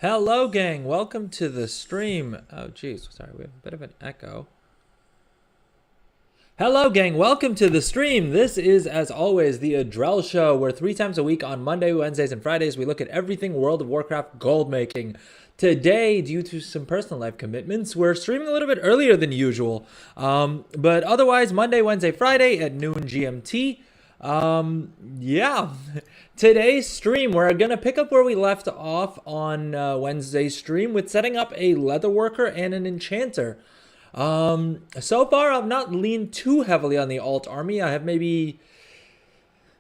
Hello, gang. Welcome to the stream. Oh, geez. Sorry, we have a bit of an echo. Hello, gang. Welcome to the stream. This is, as always, the Adrel Show, where 3 times a week on Monday, Wednesdays, and Fridays, we look at everything World of Warcraft gold making. Today, due to some personal life commitments, we're streaming a little bit earlier than usual. But otherwise, Monday, Wednesday, Friday at noon GMT. Yeah. Today's stream, we're going to pick up where we left off on Wednesday's stream with setting up a Leatherworker and an Enchanter. So far, I've not leaned too heavily on the alt army. I have maybe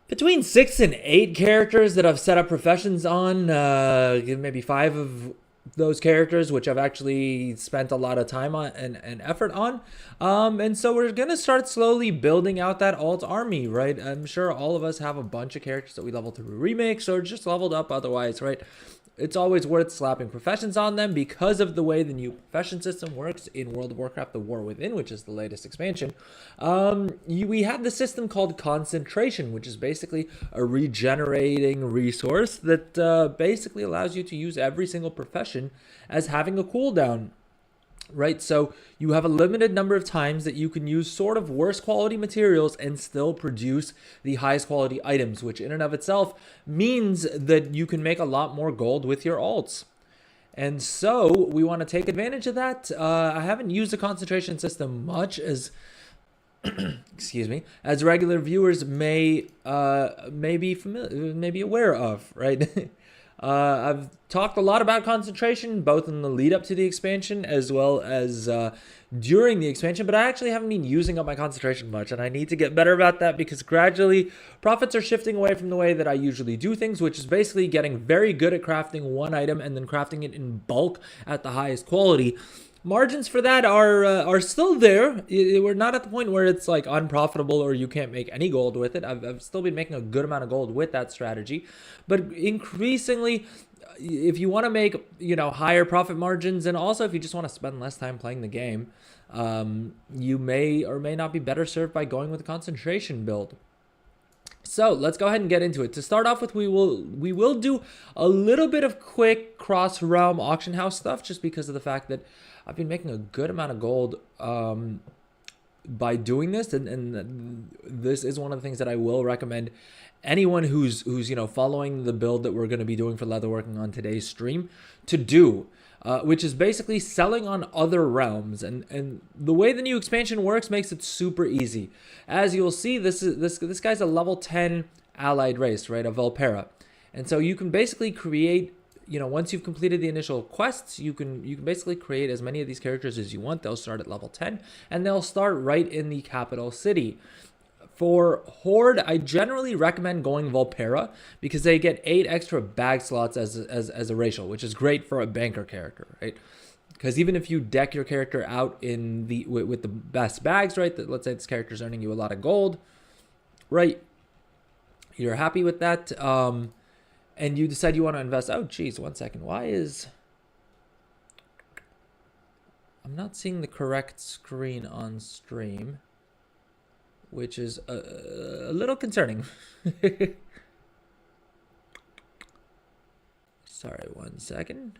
between 6 and 8 characters that I've set up professions on. Maybe 5 of those characters, which I've actually spent a lot of time on and effort on. And so we're going to start slowly building out that alt army, right? I'm sure all of us have a bunch of characters that we leveled through remakes or just leveled up otherwise, right? It's always worth slapping professions on them because of the way the new profession system works in World of Warcraft, The War Within, which is the latest expansion. We have the system called concentration, which is basically a regenerating resource that basically allows you to use every single profession as having a cooldown. Right, so you have a limited number of times that you can use sort of worse quality materials and still produce the highest quality items, which in and of itself means that you can make a lot more gold with your alts. And so we want to take advantage of that. I haven't used the concentration system much as excuse me, as regular viewers may be familiar, may be aware of, right? I've talked a lot about concentration, both in the lead up to the expansion as well as during the expansion, but I actually haven't been using up my concentration much, and I need to get better about that because gradually profits are shifting away from the way that I usually do things, which is basically getting very good at crafting one item and then crafting it in bulk at the highest quality. Margins for that are still there. We're not at the point where it's like unprofitable or you can't make any gold with it. I've still been making a good amount of gold with that strategy, but increasingly, if you want to make higher profit margins, and also if you just want to spend less time playing the game, you may or may not be better served by going with a concentration build. So let's go ahead and get into it. To start off with, we will do a little bit of quick cross-realm auction house stuff, just because of the fact that I've been making a good amount of gold by doing this, and this is one of the things that I will recommend anyone who's following the build that we're going to be doing for Leatherworking on today's stream to do. Which is basically selling on other realms, and the way the new expansion works makes it super easy. As you'll see, this guy's a level 10 allied race, right, of Volpera, and so you can basically create, once you've completed the initial quests, you can basically create as many of these characters as you want. They'll start at level 10, and they'll start right in the capital city. For Horde, I generally recommend going Volpera because they get 8 extra bag slots as a racial, which is great for a banker character, right? Because even if you deck your character out in with the best bags, right? Let's say this character's earning you a lot of gold, right? You're happy with that, and you decide you want to invest. Oh, geez, 1 second. Why is I'm not seeing the correct screen on stream, which is a little concerning. Sorry, 1 second.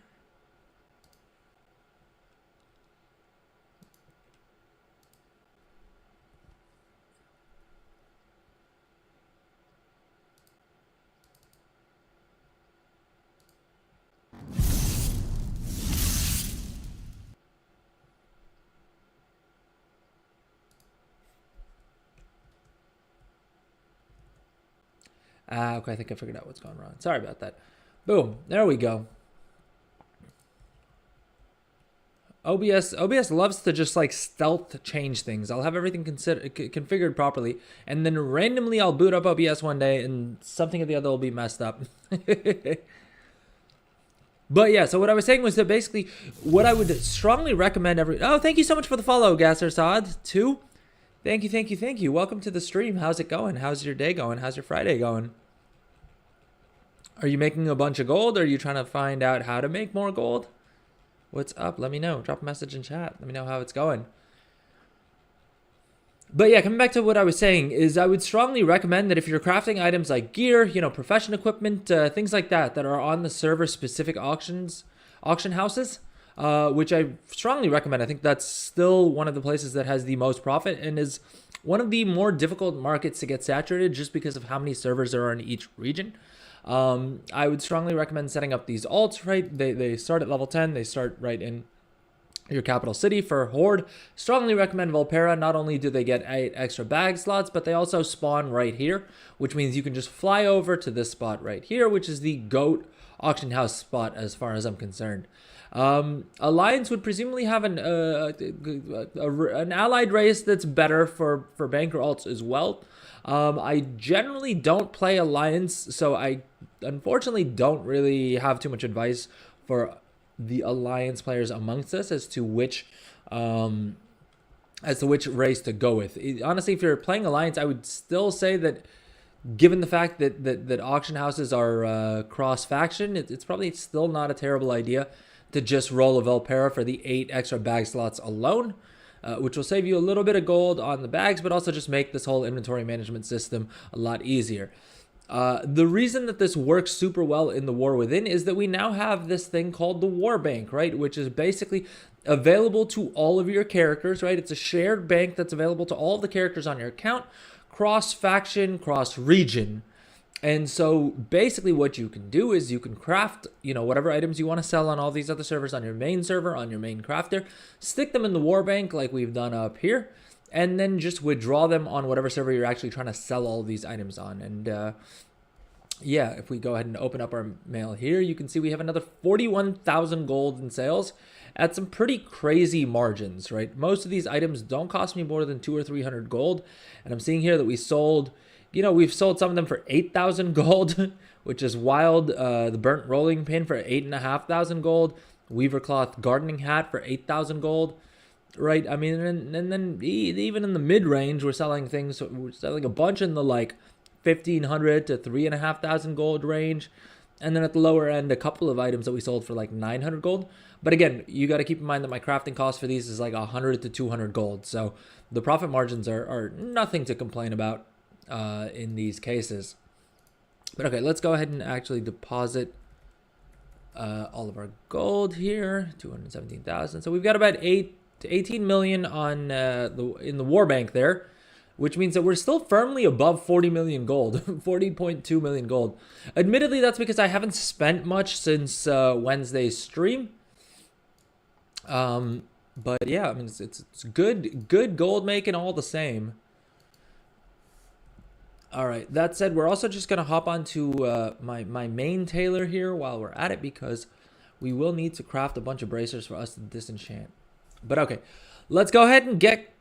Okay, I think I figured out what's going wrong. Sorry about that. Boom, there we go. OBS loves to just like stealth change things. I'll have everything configured properly, and then randomly I'll boot up OBS one day and something or the other will be messed up. But yeah, so what I was saying was that basically what I would strongly recommend oh, thank you so much for the follow, Gasser Saad, too. Thank you. Welcome to the stream. How's it going? How's your day going? How's your Friday going? Are you making a bunch of gold? Or are you trying to find out how to make more gold? What's up? Let me know. Drop a message in chat. Let me know how it's going. But yeah, coming back to what I was saying is I would strongly recommend that if you're crafting items like gear, profession equipment, things like that are on the server specific auctions, auction houses, which I strongly recommend. I think that's still one of the places that has the most profit and is one of the more difficult markets to get saturated just because of how many servers there are in each region. I would strongly recommend setting up these alts, right? They start at level 10. They start right in your capital city for Horde. Strongly recommend Volpera. Not only do they get 8 extra bag slots, but they also spawn right here, which means you can just fly over to this spot right here, which is the GOAT auction house spot as far as I'm concerned. Alliance would presumably have an allied race that's better for banker alts as well. I generally don't play Alliance, so I unfortunately don't really have too much advice for the Alliance players amongst us as to which race to go with. Honestly, if you're playing Alliance, I would still say that given the fact that auction houses are cross faction, it's probably still not a terrible idea to just roll a Volpera for the 8 extra bag slots alone. Which will save you a little bit of gold on the bags, but also just make this whole inventory management system a lot easier. The reason that this works super well in the War Within is that we now have this thing called the War Bank, right? Which is basically available to all of your characters, right? It's a shared bank that's available to all the characters on your account, cross-faction, cross-region. And so basically what you can do is you can craft, whatever items you want to sell on all these other servers on your main server, on your main crafter, stick them in the war bank like we've done up here, and then just withdraw them on whatever server you're actually trying to sell all these items on. And yeah, if we go ahead and open up our mail here, you can see we have another 41,000 gold in sales at some pretty crazy margins, right? Most of these items don't cost me more than 200 or 300 gold. And I'm seeing here that we sold... we've sold some of them for 8,000 gold, which is wild. The burnt rolling pin for 8,500 gold. Weaver cloth gardening hat for 8,000 gold, right? I mean, and then even in the mid range, we're selling a bunch in the like 1,500 to 3,500 gold range. And then at the lower end, a couple of items that we sold for like 900 gold. But again, you got to keep in mind that my crafting cost for these is like 100 to 200 gold. So the profit margins are nothing to complain about in these cases. But okay, let's go ahead and actually deposit all of our gold here, 217,000. So we've got about 8 to 18 million on in the war bank there, which means that we're still firmly above 40 million gold, 40.2 million gold. Admittedly, that's because I haven't spent much since Wednesday's stream. But yeah, I mean, it's good gold making all the same. All right, that said, we're also just going to hop onto my main tailor here while we're at it, because we will need to craft a bunch of bracers for us to disenchant. But okay, let's go ahead and get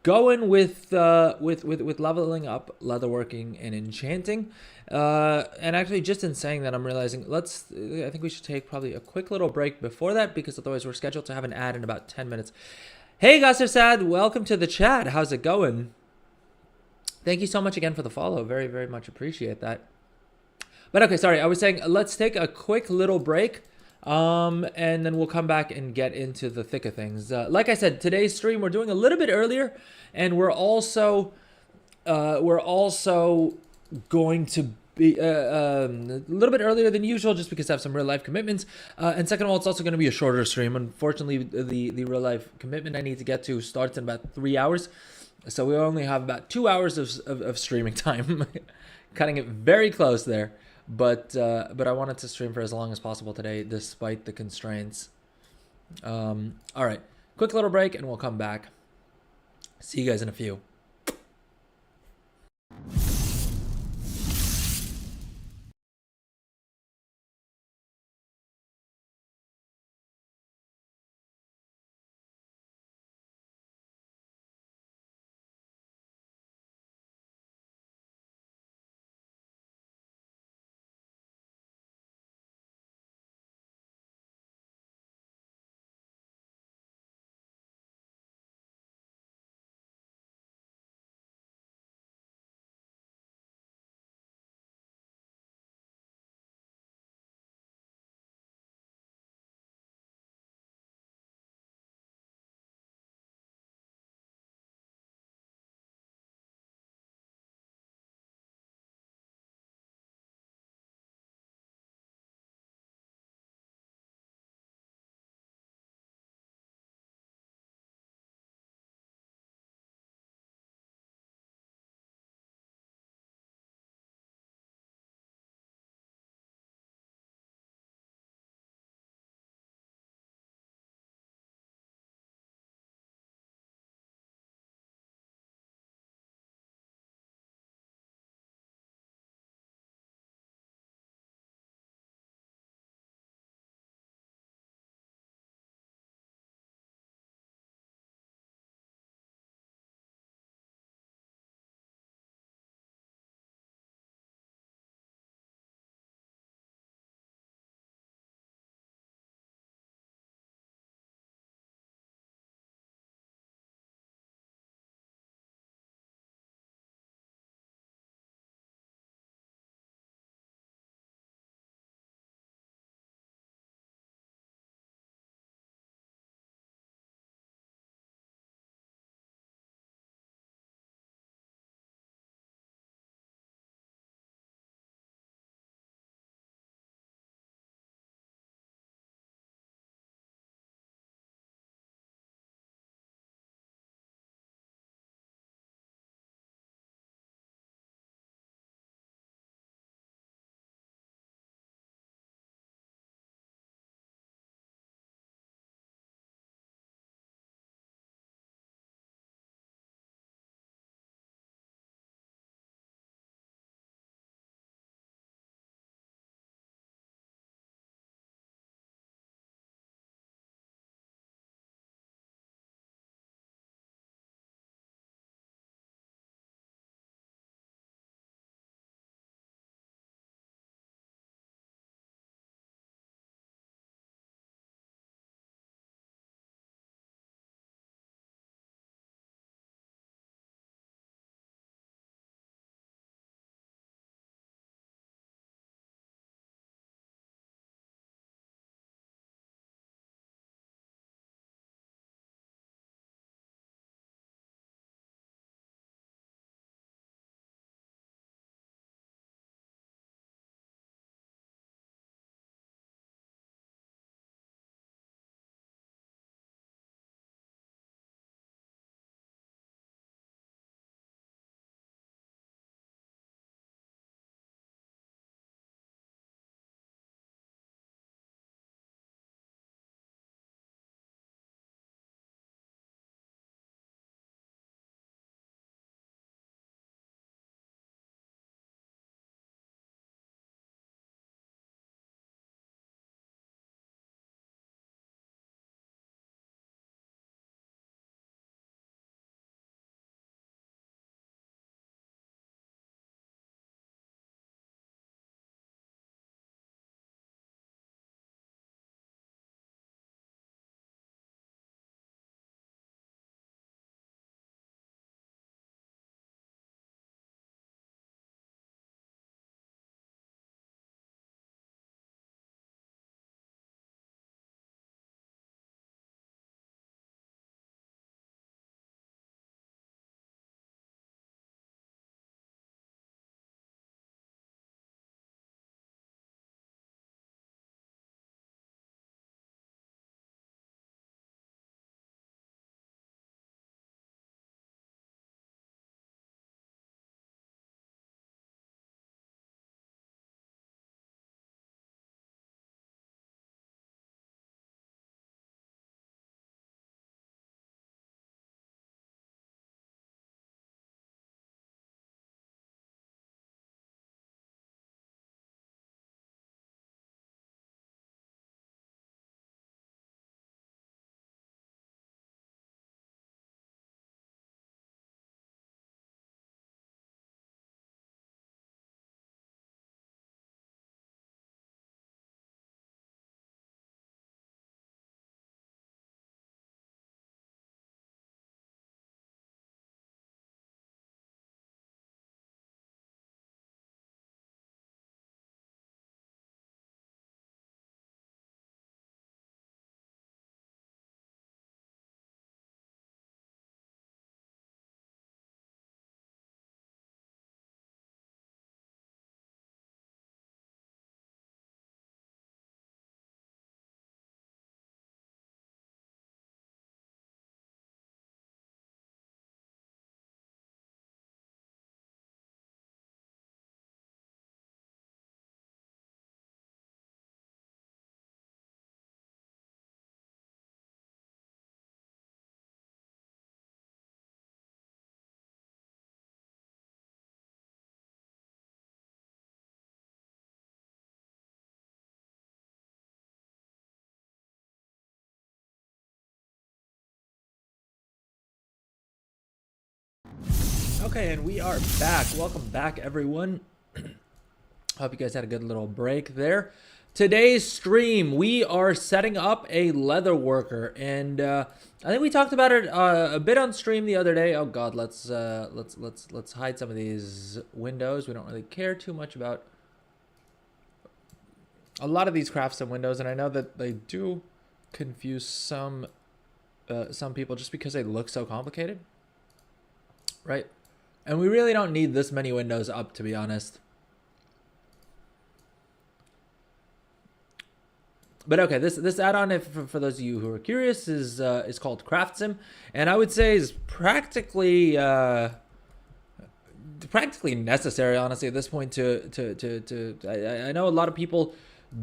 going with leveling up, leatherworking, and enchanting. And actually, just in saying that, I'm realizing I think we should take probably a quick little break before that, because otherwise we're scheduled to have an ad in about 10 minutes. Hey, Gasser welcome to the chat. How's it going? Thank you so much again for the follow. Very, very much appreciate that. But okay, sorry. I was saying let's take a quick little break, and then we'll come back and get into the thick of things. Like I said, today's stream we're doing a little bit earlier, and we're also going to be a little bit earlier than usual, just because I have some real life commitments. And second of all, it's also going to be a shorter stream. Unfortunately, the real life commitment I need to get to starts in about 3 hours. So we only have about 2 hours of streaming time, cutting it very close there. But I wanted to stream for as long as possible today, despite the constraints. All right, quick little break, and we'll come back. See you guys in a few. Okay, and we are back. Welcome back, everyone. Hope you guys had a good little break there. Today's stream, we are setting up a leatherworker, and I think we talked about it a bit on stream the other day. Oh God, let's hide some of these windows. We don't really care too much about a lot of these crafts and windows, and I know that they do confuse some people just because they look so complicated, right? And we really don't need this many windows up, to be honest. But okay, this add-on, if for those of you who are curious, is called Craft Sim, and I would say is practically necessary, honestly, at this point. I know a lot of people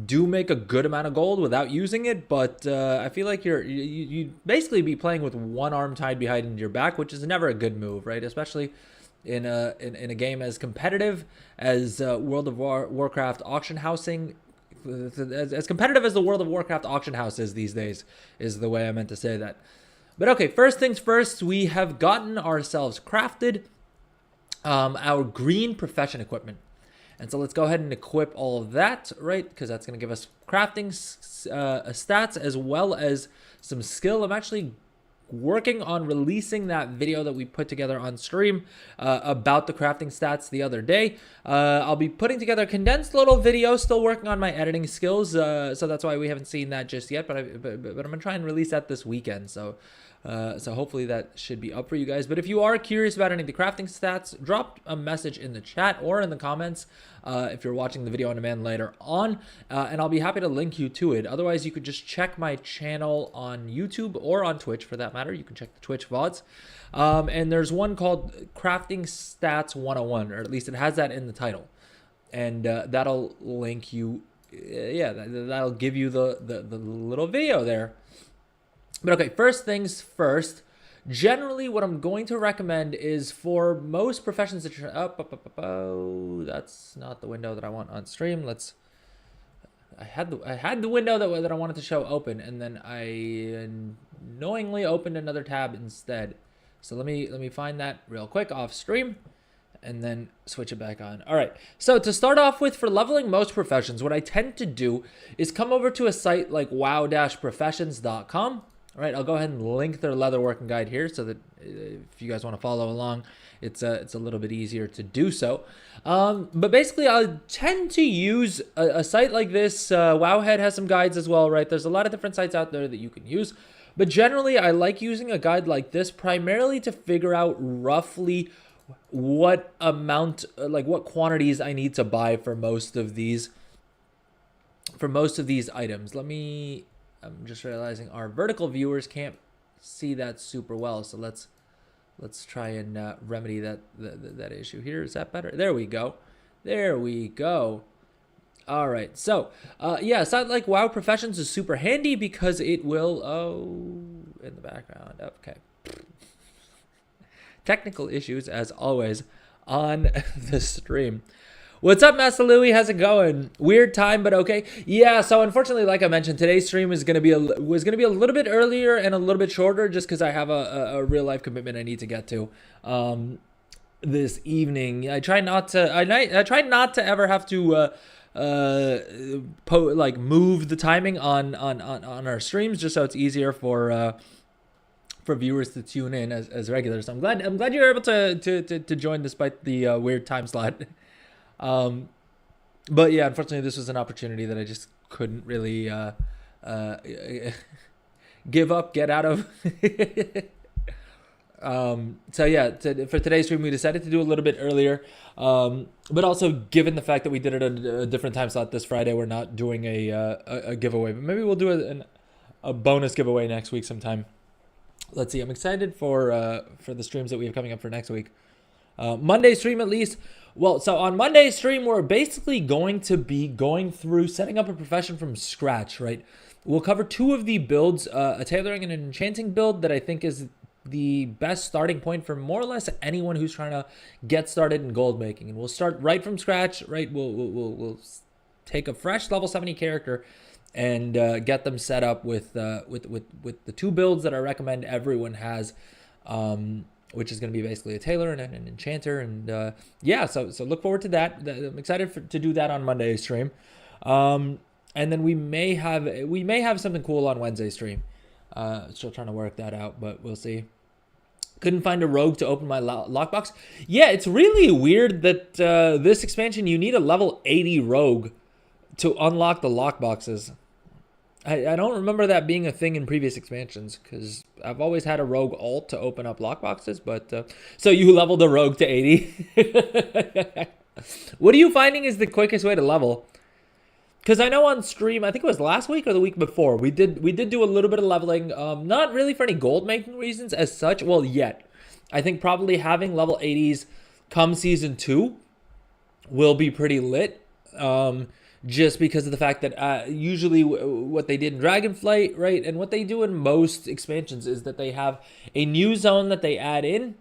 do make a good amount of gold without using it, but I feel like you basically be playing with one arm tied behind your back, which is never a good move, right? Especially in a game as competitive as World of Warcraft auction housing. As competitive as the World of Warcraft auction house is these days, is the way I meant to say that. But okay, first things first, we have gotten ourselves crafted our green profession equipment. And so let's go ahead and equip all of that, right? Because that's going to give us crafting stats as well as some skill. I'm actually working on releasing that video that we put together on stream about the crafting stats the other day. I'll be putting together a condensed little video, still working on my editing skills, so that's why we haven't seen that just yet, but I'm gonna try and release that this weekend, so hopefully that should be up for you guys. But if you are curious about any of the crafting stats, drop a message in the chat or in the comments if you're watching the video on demand later on, and I'll be happy to link you to it. Otherwise, you could just check my channel on YouTube or on Twitch, for that matter. You can check the Twitch VODs. And there's one called Crafting Stats 101, or at least it has that in the title. And that'll link you, that'll give you the little video there. But okay, first things first. Generally, what I'm going to recommend is for most professions that you're that's not the window that I want on stream. I had the window that I wanted to show open, and then I knowingly opened another tab instead. So let me find that real quick off stream, and then switch it back on. All right. So to start off with, for leveling most professions, what I tend to do is come over to a site like wow-professions.com. All right, I'll go ahead and link their leatherworking guide here so that if you guys want to follow along, it's a little bit easier to do so. But basically, I tend to use a site like this. Wowhead has some guides as well, right? There's a lot of different sites out there that you can use. But generally, I like using a guide like this primarily to figure out roughly what amount, what quantities I need to buy for most of these items. I'm just realizing our vertical viewers can't see that super well, so let's try and remedy that issue here. Is that better? There we go. All right, so yeah, a site like WoW Professions is super handy because it will in the background. Okay. Technical issues as always on the stream. What's up, Master Louie? How's it going? Weird time, but okay. Yeah, so unfortunately, like I mentioned, today's stream was gonna be a little bit earlier and a little bit shorter, just because I have a real life commitment I need to get to this evening. I try not to ever have to move the timing on our streams, just so it's easier for viewers to tune in as regular. So I'm glad you're able to join despite the weird time slot. But yeah, unfortunately, this was an opportunity that I just couldn't really get out of. So yeah, for today's stream, we decided to do a little bit earlier. But also, given the fact that we did it at a different time slot this Friday, we're not doing a giveaway. But maybe we'll do a bonus giveaway next week sometime. Let's see. I'm excited for the streams that we have coming up for next week. Monday stream at least. Well, so on Monday's stream, we're basically going to be going through setting up a profession from scratch, right? We'll cover two of the builds, a tailoring and an enchanting build that I think is the best starting point for more or less anyone who's trying to get started in gold making. And we'll start right from scratch, right? We'll take a fresh level 70 character and get them set up with the two builds that I recommend everyone has. which is going to be basically a tailor and an enchanter. And yeah, so look forward to that. I'm excited to do that on Monday's stream. And then we may have something cool on Wednesday's stream. Still trying to work that out, but we'll see. Couldn't find a rogue to open my lockbox. Yeah, it's really weird that this expansion, you need a level 80 rogue to unlock the lockboxes. I don't remember that being a thing in previous expansions, because I've always had a rogue alt to open up lockboxes, but so you leveled a rogue to 80. What are you finding is the quickest way to level? Because I know on stream, I think it was last week or the week before, we did do a little bit of leveling, not really for any gold making reasons as such, well, yet. I think probably having level 80s come season 2 will be pretty lit. Just because of the fact that usually what they did in Dragonflight, right, and what they do in most expansions is that they have a new zone that they add in.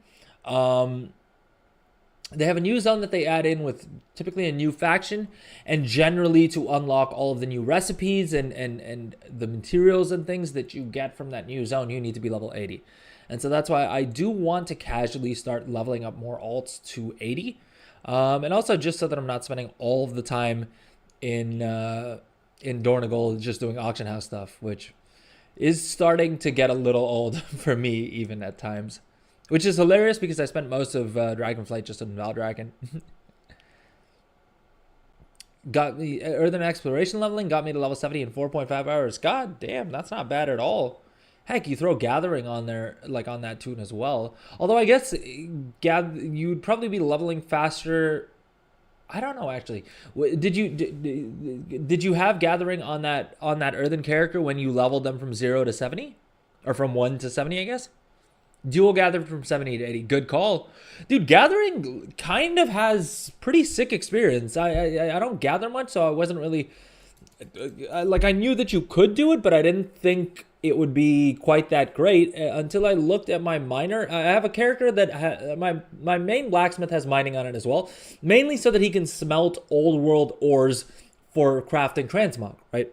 They have a new zone that they add in with typically a new faction, and generally to unlock all of the new recipes and the materials and things that you get from that new zone, you need to be level 80. And so that's why I do want to casually start leveling up more alts to 80. And also just so that I'm not spending all of the time in Dornigal just doing auction house stuff, which is starting to get a little old for me even at times, which is hilarious because I spent most of Dragonflight just in Valdragon. Got me Earthen Exploration leveling, got me to level 70 in 4.5 hours. God damn, that's not bad at all. Heck, you throw Gathering on there, like on that tune as well. Although I guess you'd probably be leveling faster. I don't know actually. Did you have Gathering on that Earthen character when you leveled them from 0 to 70, or from 1 to 70? I guess. Dual Gather from 70 to 80. Good call, dude. Gathering kind of has pretty sick experience. I don't gather much, so I wasn't really like, I knew that you could do it, but I didn't think it would be quite that great until I looked at my miner. I have a character that my main blacksmith has mining on it as well, mainly so that he can smelt old world ores for crafting transmog, right?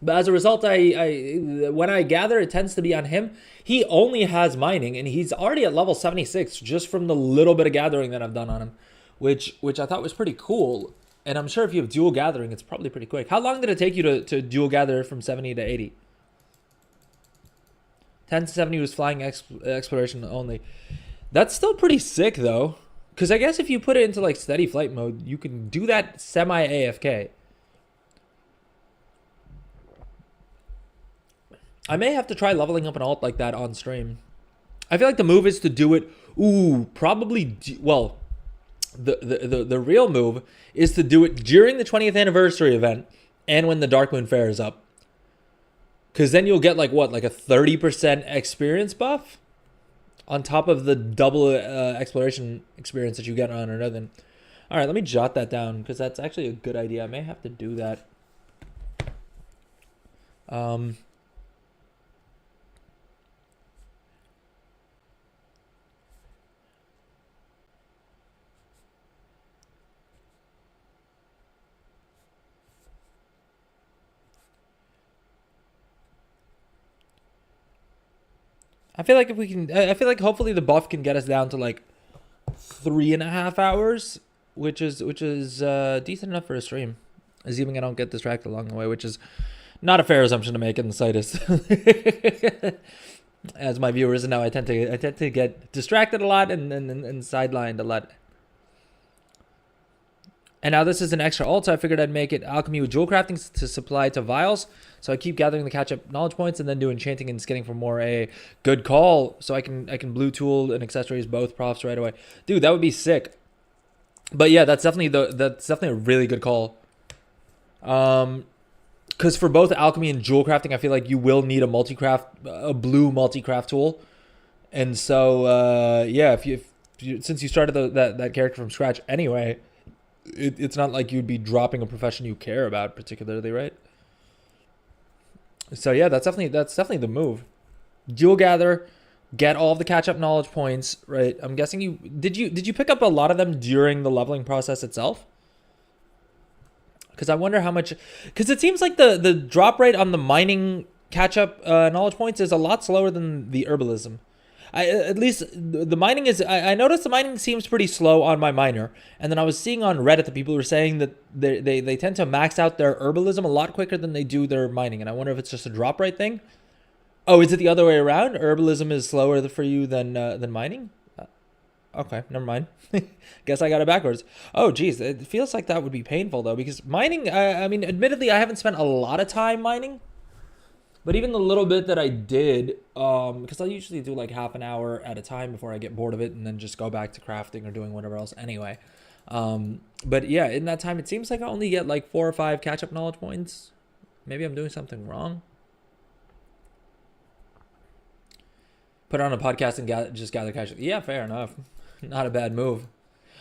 But as a result, when I gather, it tends to be on him. He only has mining, and he's already at level 76 just from the little bit of gathering that I've done on him, which I thought was pretty cool. And I'm sure if you have dual gathering, it's probably pretty quick. How long did it take you to dual gather from 70 to 80? 10 to 70 was flying exploration only. That's still pretty sick, though. Because I guess if you put it into like steady flight mode, you can do that semi-AFK. I may have to try leveling up an alt like that on stream. I feel like the move is to do it. Probably. Well, the real move is to do it during the 20th anniversary event and when the Darkmoon Fair is up. Because then you'll get like a 30% experience buff on top of the double exploration experience that you get on another. All right, let me jot that down because that's actually a good idea. I may have to do that. I feel like if we can, I feel like hopefully the buff can get us down to like 3.5 hours, which is decent enough for a stream, assuming I don't get distracted along the way, which is not a fair assumption to make in the slightest. As my viewers know, I tend to get distracted a lot and sidelined a lot. And now this is an extra alt, so I figured I'd make it alchemy with jewel crafting to supply to vials. So I keep gathering the catch-up knowledge points and then do enchanting and skinning for more. A good call. So I can blue tool and accessories both profs right away. Dude, that would be sick. But yeah, that's definitely a really good call. Because for both alchemy and jewel crafting, I feel like you will need a blue multi-craft tool. And so yeah, if you since you started that character from scratch anyway, it's not like you'd be dropping a profession you care about particularly, right? So yeah, that's definitely the move. Dual gather, get all of the catch up knowledge points, right? I'm guessing did you pick up a lot of them during the leveling process itself? Because I wonder how much, because it seems like the drop rate on the mining catch up knowledge points is a lot slower than the herbalism. at least the mining is. I noticed the mining seems pretty slow on my miner, and then I was seeing on Reddit that people were saying that they tend to max out their herbalism a lot quicker than they do their mining, and I wonder if it's just a drop rate thing. Oh, is it the other way around? Herbalism is slower for you than mining? Okay, never mind. Guess I got it backwards. Oh, geez, it feels like that would be painful though, because mining. I mean, admittedly, I haven't spent a lot of time mining, but even the little bit that I did, because I usually do like half an hour at a time before I get bored of it, and then just go back to crafting or doing whatever else anyway. But yeah, in that time, it seems like I only get like 4 or 5 catch-up knowledge points. Maybe I'm doing something wrong. Put on a podcast and just gather cash. Yeah, fair enough. Not a bad move.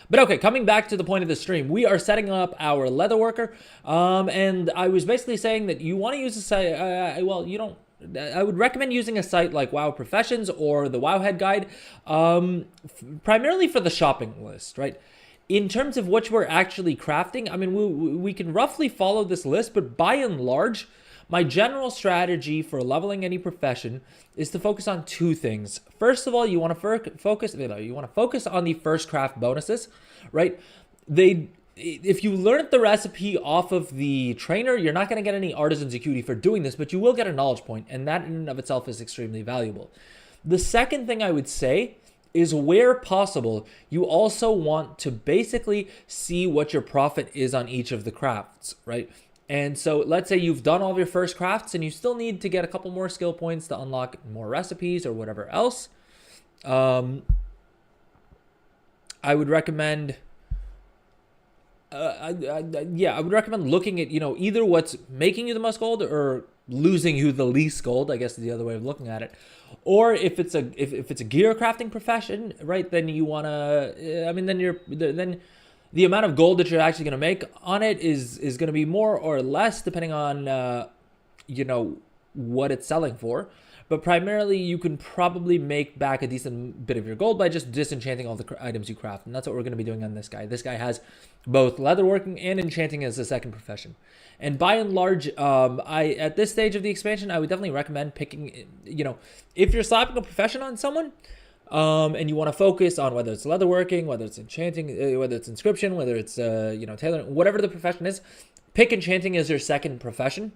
But okay, coming back to the point of the stream, we are setting up our Leatherworker. And I was basically saying that you want to use a site. Well, you don't. I would recommend using a site like WoW Professions or the Wowhead Guide, primarily for the shopping list, right? In terms of what we're actually crafting, I mean, we can roughly follow this list, but by and large, my general strategy for leveling any profession is to focus on 2 things. First of all, you want to focus on the first craft bonuses, right? If you learn the recipe off of the trainer, you're not going to get any artisan's acuity for doing this, but you will get a knowledge point, and that in and of itself is extremely valuable. The second thing I would say is, where possible, you also want to basically see what your profit is on each of the crafts, right? And so let's say you've done all of your first crafts and you still need to get a couple more skill points to unlock more recipes or whatever else. I would recommend, I would recommend looking at, either what's making you the most gold or losing you the least gold, I guess is the other way of looking at it. Or if it's a gear crafting profession, right, then you want to, then the amount of gold that you're actually going to make on it is going to be more or less depending on, what it's selling for. But primarily, you can probably make back a decent bit of your gold by just disenchanting all the items you craft. And that's what we're going to be doing on this guy. This guy has both leatherworking and enchanting as a second profession. And by and large, at this stage of the expansion, I would definitely recommend picking, if you're slapping a profession on someone, and you want to focus on whether it's leatherworking, whether it's enchanting, whether it's inscription, whether it's, tailoring, whatever the profession is, pick enchanting as your second profession.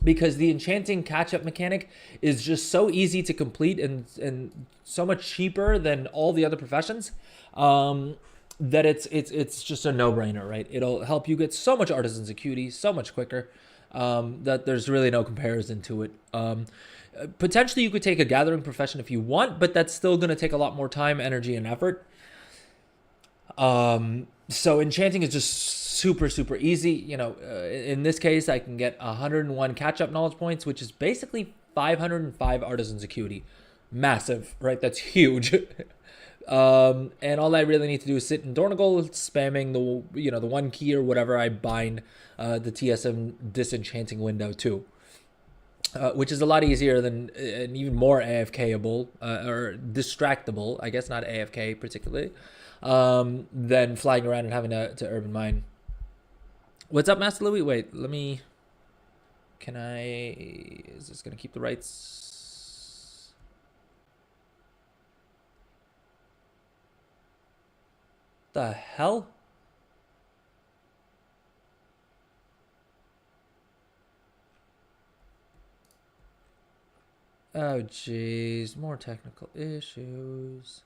Because the enchanting catch-up mechanic is just so easy to complete and so much cheaper than all the other professions, that it's just a no-brainer, right? It'll help you get so much artisan's acuity so much quicker, that there's really no comparison to it. Potentially, you could take a gathering profession if you want, but that's still going to take a lot more time, energy, and effort. So enchanting is just super, super easy. In this case, I can get 101 catch-up knowledge points, which is basically 505 artisan's acuity. Massive, right? That's huge. And all I really need to do is sit in Dornagle, spamming the one key or whatever I bind the TSM disenchanting window to. Which is a lot easier than, and even more AFK-able, or distractible, I guess, not AFK particularly, than flying around and having to urban mine. What's up, Master Louis? Wait, is this going to keep the rights? The hell? Oh, jeez. More technical issues.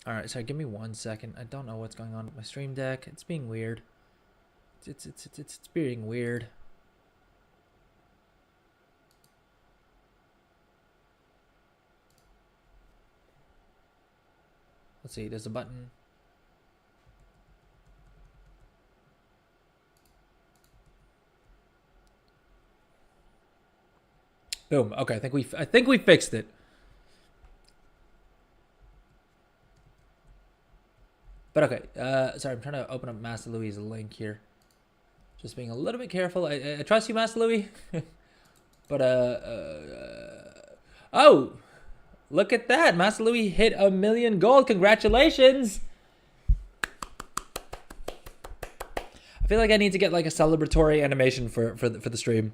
All right, sorry, give me 1 second. I don't know what's going on with my stream deck. It's being weird. It's being weird. Let's see, there's a button. Boom. Okay, I think we fixed it. But okay, sorry, I'm trying to open up Master Louis' link here. Just being a little bit careful. I trust you, Master Louis. But, oh, look at that. Master Louis hit 1 million gold. Congratulations. I feel like I need to get like a celebratory animation for the stream.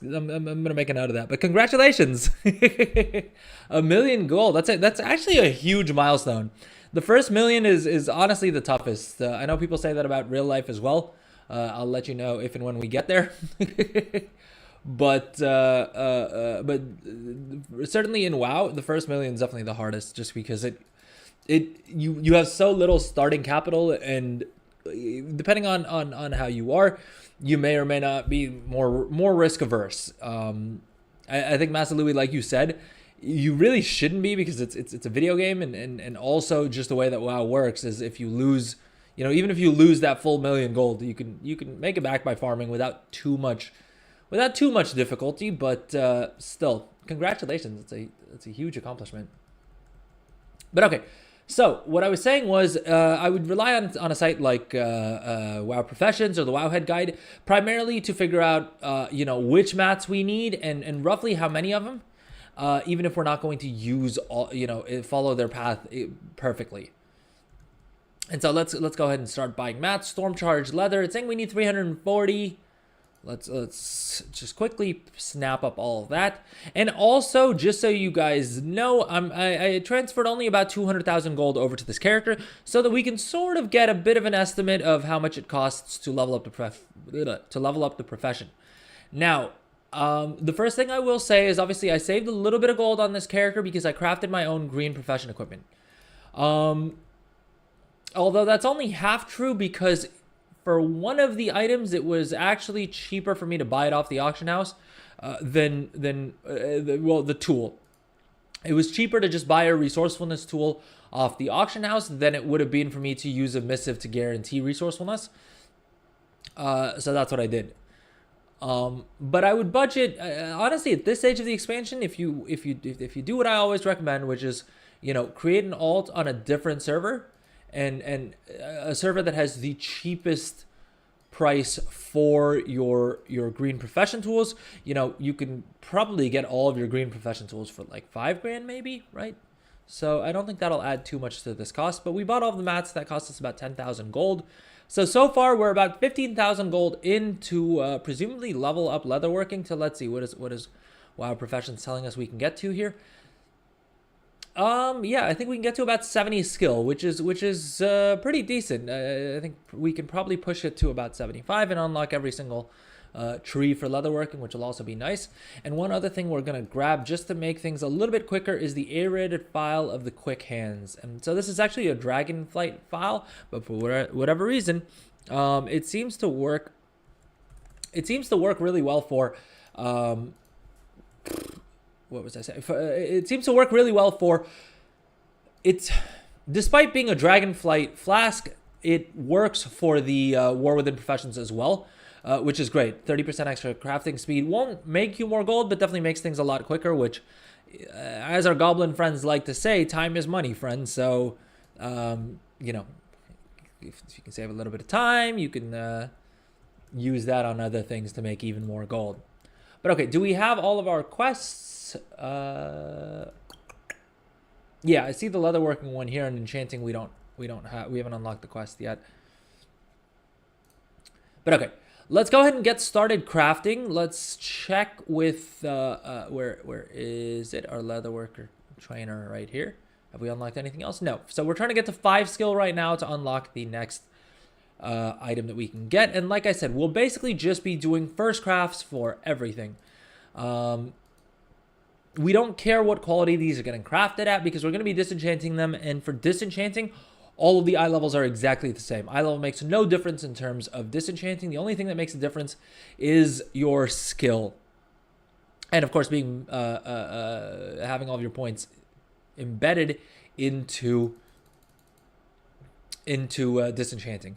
I'm gonna make a note of that. But congratulations, 1,000,000 gold. That's actually a huge milestone. The first million is honestly the toughest. I know people say that about real life as well. I'll let you know if and when we get there. But certainly in WoW, the first million is definitely the hardest, just because you have so little starting capital, and depending on how you are, you may or may not be more risk averse. I think Master Louis, like you said, you really shouldn't be, because it's a video game, and also just the way that WoW works is if you lose, even if you lose that full 1,000,000 gold, you can make it back by farming without too much difficulty. But still, congratulations. It's a huge accomplishment. But okay. So what I was saying was, I would rely on a site like WoW Professions or the WoWhead Guide, primarily to figure out which mats we need and roughly how many of them, even if we're not going to use all, follow their path perfectly. And so let's go ahead and start buying mats. Storm Charge Leather. It's saying we need 340. Let's just quickly snap up all of that. And also, just so you guys know, I transferred only about 200,000 gold over to this character, so that we can sort of get a bit of an estimate of how much it costs to level up the profession. Now, the first thing I will say is, obviously I saved a little bit of gold on this character because I crafted my own green profession equipment. Although that's only half true, because for one of the items, it was actually cheaper for me to buy it off the auction house than the tool. It was cheaper to just buy a resourcefulness tool off the auction house than it would have been for me to use a missive to guarantee resourcefulness. So that's what I did. But I would budget, honestly, at this stage of the expansion, if you do what I always recommend, which is create an alt on a different server. And a server that has the cheapest price for your green profession tools. You can probably get all of your green profession tools for like $5,000 maybe, right? So I don't think that'll add too much to this cost. But we bought all the mats. That cost us about 10,000 gold. So far we're about 15,000 gold into presumably level up leatherworking to, let's see, what is WoW Professions telling us we can get to here. Yeah, I think we can get to about 70 skill, which is pretty decent. I think we can probably push it to about 75 and unlock every single tree for leatherworking, which will also be nice. And one other thing we're gonna grab just to make things a little bit quicker is the aerated file of the quick hands. And so this is actually a dragonflight file, but for whatever reason, it seems to work. It seems to work really well for. What was I saying? It seems to work really well for it's. Despite being a Dragonflight flask, it works for the War Within Professions as well, which is great. 30% extra crafting speed won't make you more gold, but definitely makes things a lot quicker. Which, as our Goblin friends like to say, time is money, friends. So, if you can save a little bit of time, you can use that on other things to make even more gold. But okay, do we have all of our quests? Yeah, I see the leatherworking one here, and Enchanting we haven't unlocked the quest yet. But okay, let's go ahead and get started crafting. Let's check with where is it? Our leatherworker trainer right here. Have we unlocked anything else? No. So we're trying to get to 5 skill right now to unlock the next item that we can get. And like I said, we'll basically just be doing first crafts for everything. We don't care what quality these are getting crafted at, because we're going to be disenchanting them. And for disenchanting, all of the eye levels are exactly the same. Eye level makes no difference in terms of disenchanting. The only thing that makes a difference is your skill. And of course, being having all of your points embedded into disenchanting.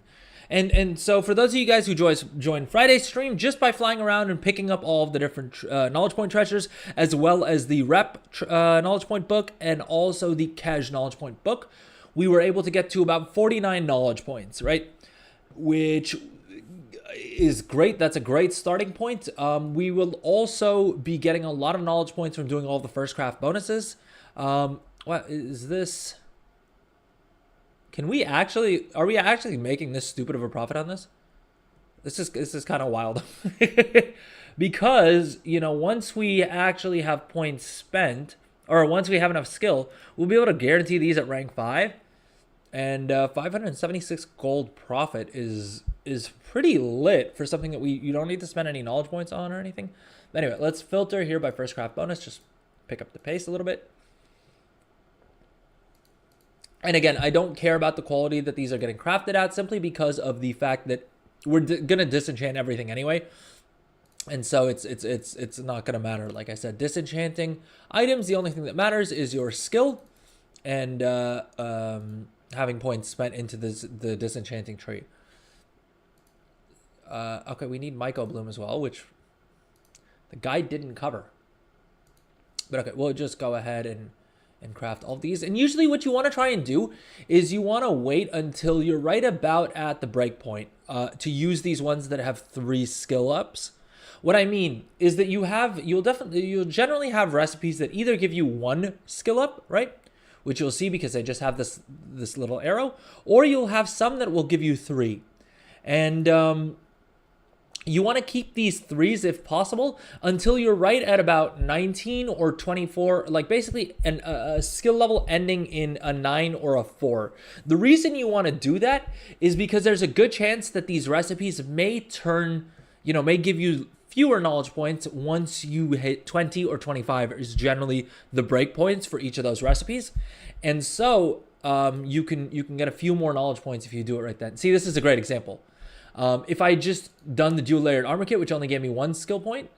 And so for those of you guys who join Friday's stream, just by flying around and picking up all of the different knowledge point treasures, as well as the rep knowledge point book and also the cash knowledge point book, we were able to get to about 49 knowledge points, right? Which is great. That's a great starting point. We will also be getting a lot of knowledge points from doing all the first craft bonuses. What is this? Are we actually making this stupid of a profit on this? This is kind of wild. because, you know, once we actually have points spent, or once we have enough skill, we'll be able to guarantee these at rank 5. And 576 gold profit is pretty lit for something that you don't need to spend any knowledge points on or anything. Anyway, let's filter here by first craft bonus, just pick up the pace a little bit. And again, I don't care about the quality that these are getting crafted at, simply because of the fact that we're gonna disenchant everything anyway. And so it's not gonna matter. Like I said, disenchanting items, the only thing that matters is your skill and having points spent into the disenchanting tree. Okay, we need Myco Bloom as well, which the guide didn't cover. But okay, we'll just go ahead and craft all of these. And usually what you want to try and do is you want to wait until you're right about at the breakpoint to use these ones that have 3 skill ups. What I mean is that you'll generally have recipes that either give you 1 skill up, right? Which you'll see because they just have this little arrow, or you'll have some that will give you 3. And you want to keep these 3s if possible until you're right at about 19 or 24, like basically a skill level ending in a 9 or a 4. The reason you want to do that is because there's a good chance that these recipes may give you fewer knowledge points once you hit 20 or 25 is generally the break points for each of those recipes. And so you can get a few more knowledge points if you do it right then. See, this is a great example. If I just done the dual layered armor kit, which only gave me 1 skill point,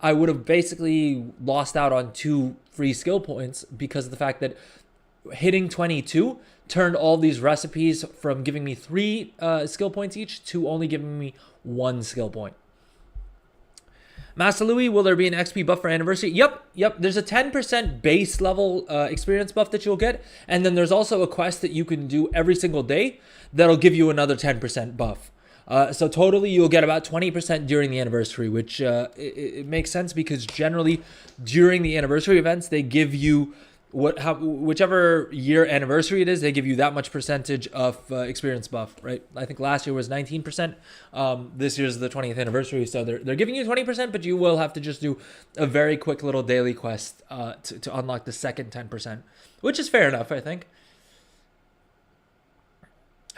I would have basically lost out on 2 free skill points because of the fact that hitting 22 turned all these recipes from giving me 3 skill points each to only giving me 1 skill point. Master Louis, will there be an XP buff for anniversary? Yep. There's a 10% base level experience buff that you'll get. And then there's also a quest that you can do every single day that'll give you another 10% buff. So totally you'll get about 20% during the anniversary, which it makes sense because generally during the anniversary events, they give you whichever year anniversary it is, they give you that much percentage of experience buff, right? I think last year was 19%. This year's the 20th anniversary, so they're giving you 20%, but you will have to just do a very quick little daily quest to unlock the second 10%, which is fair enough, I think.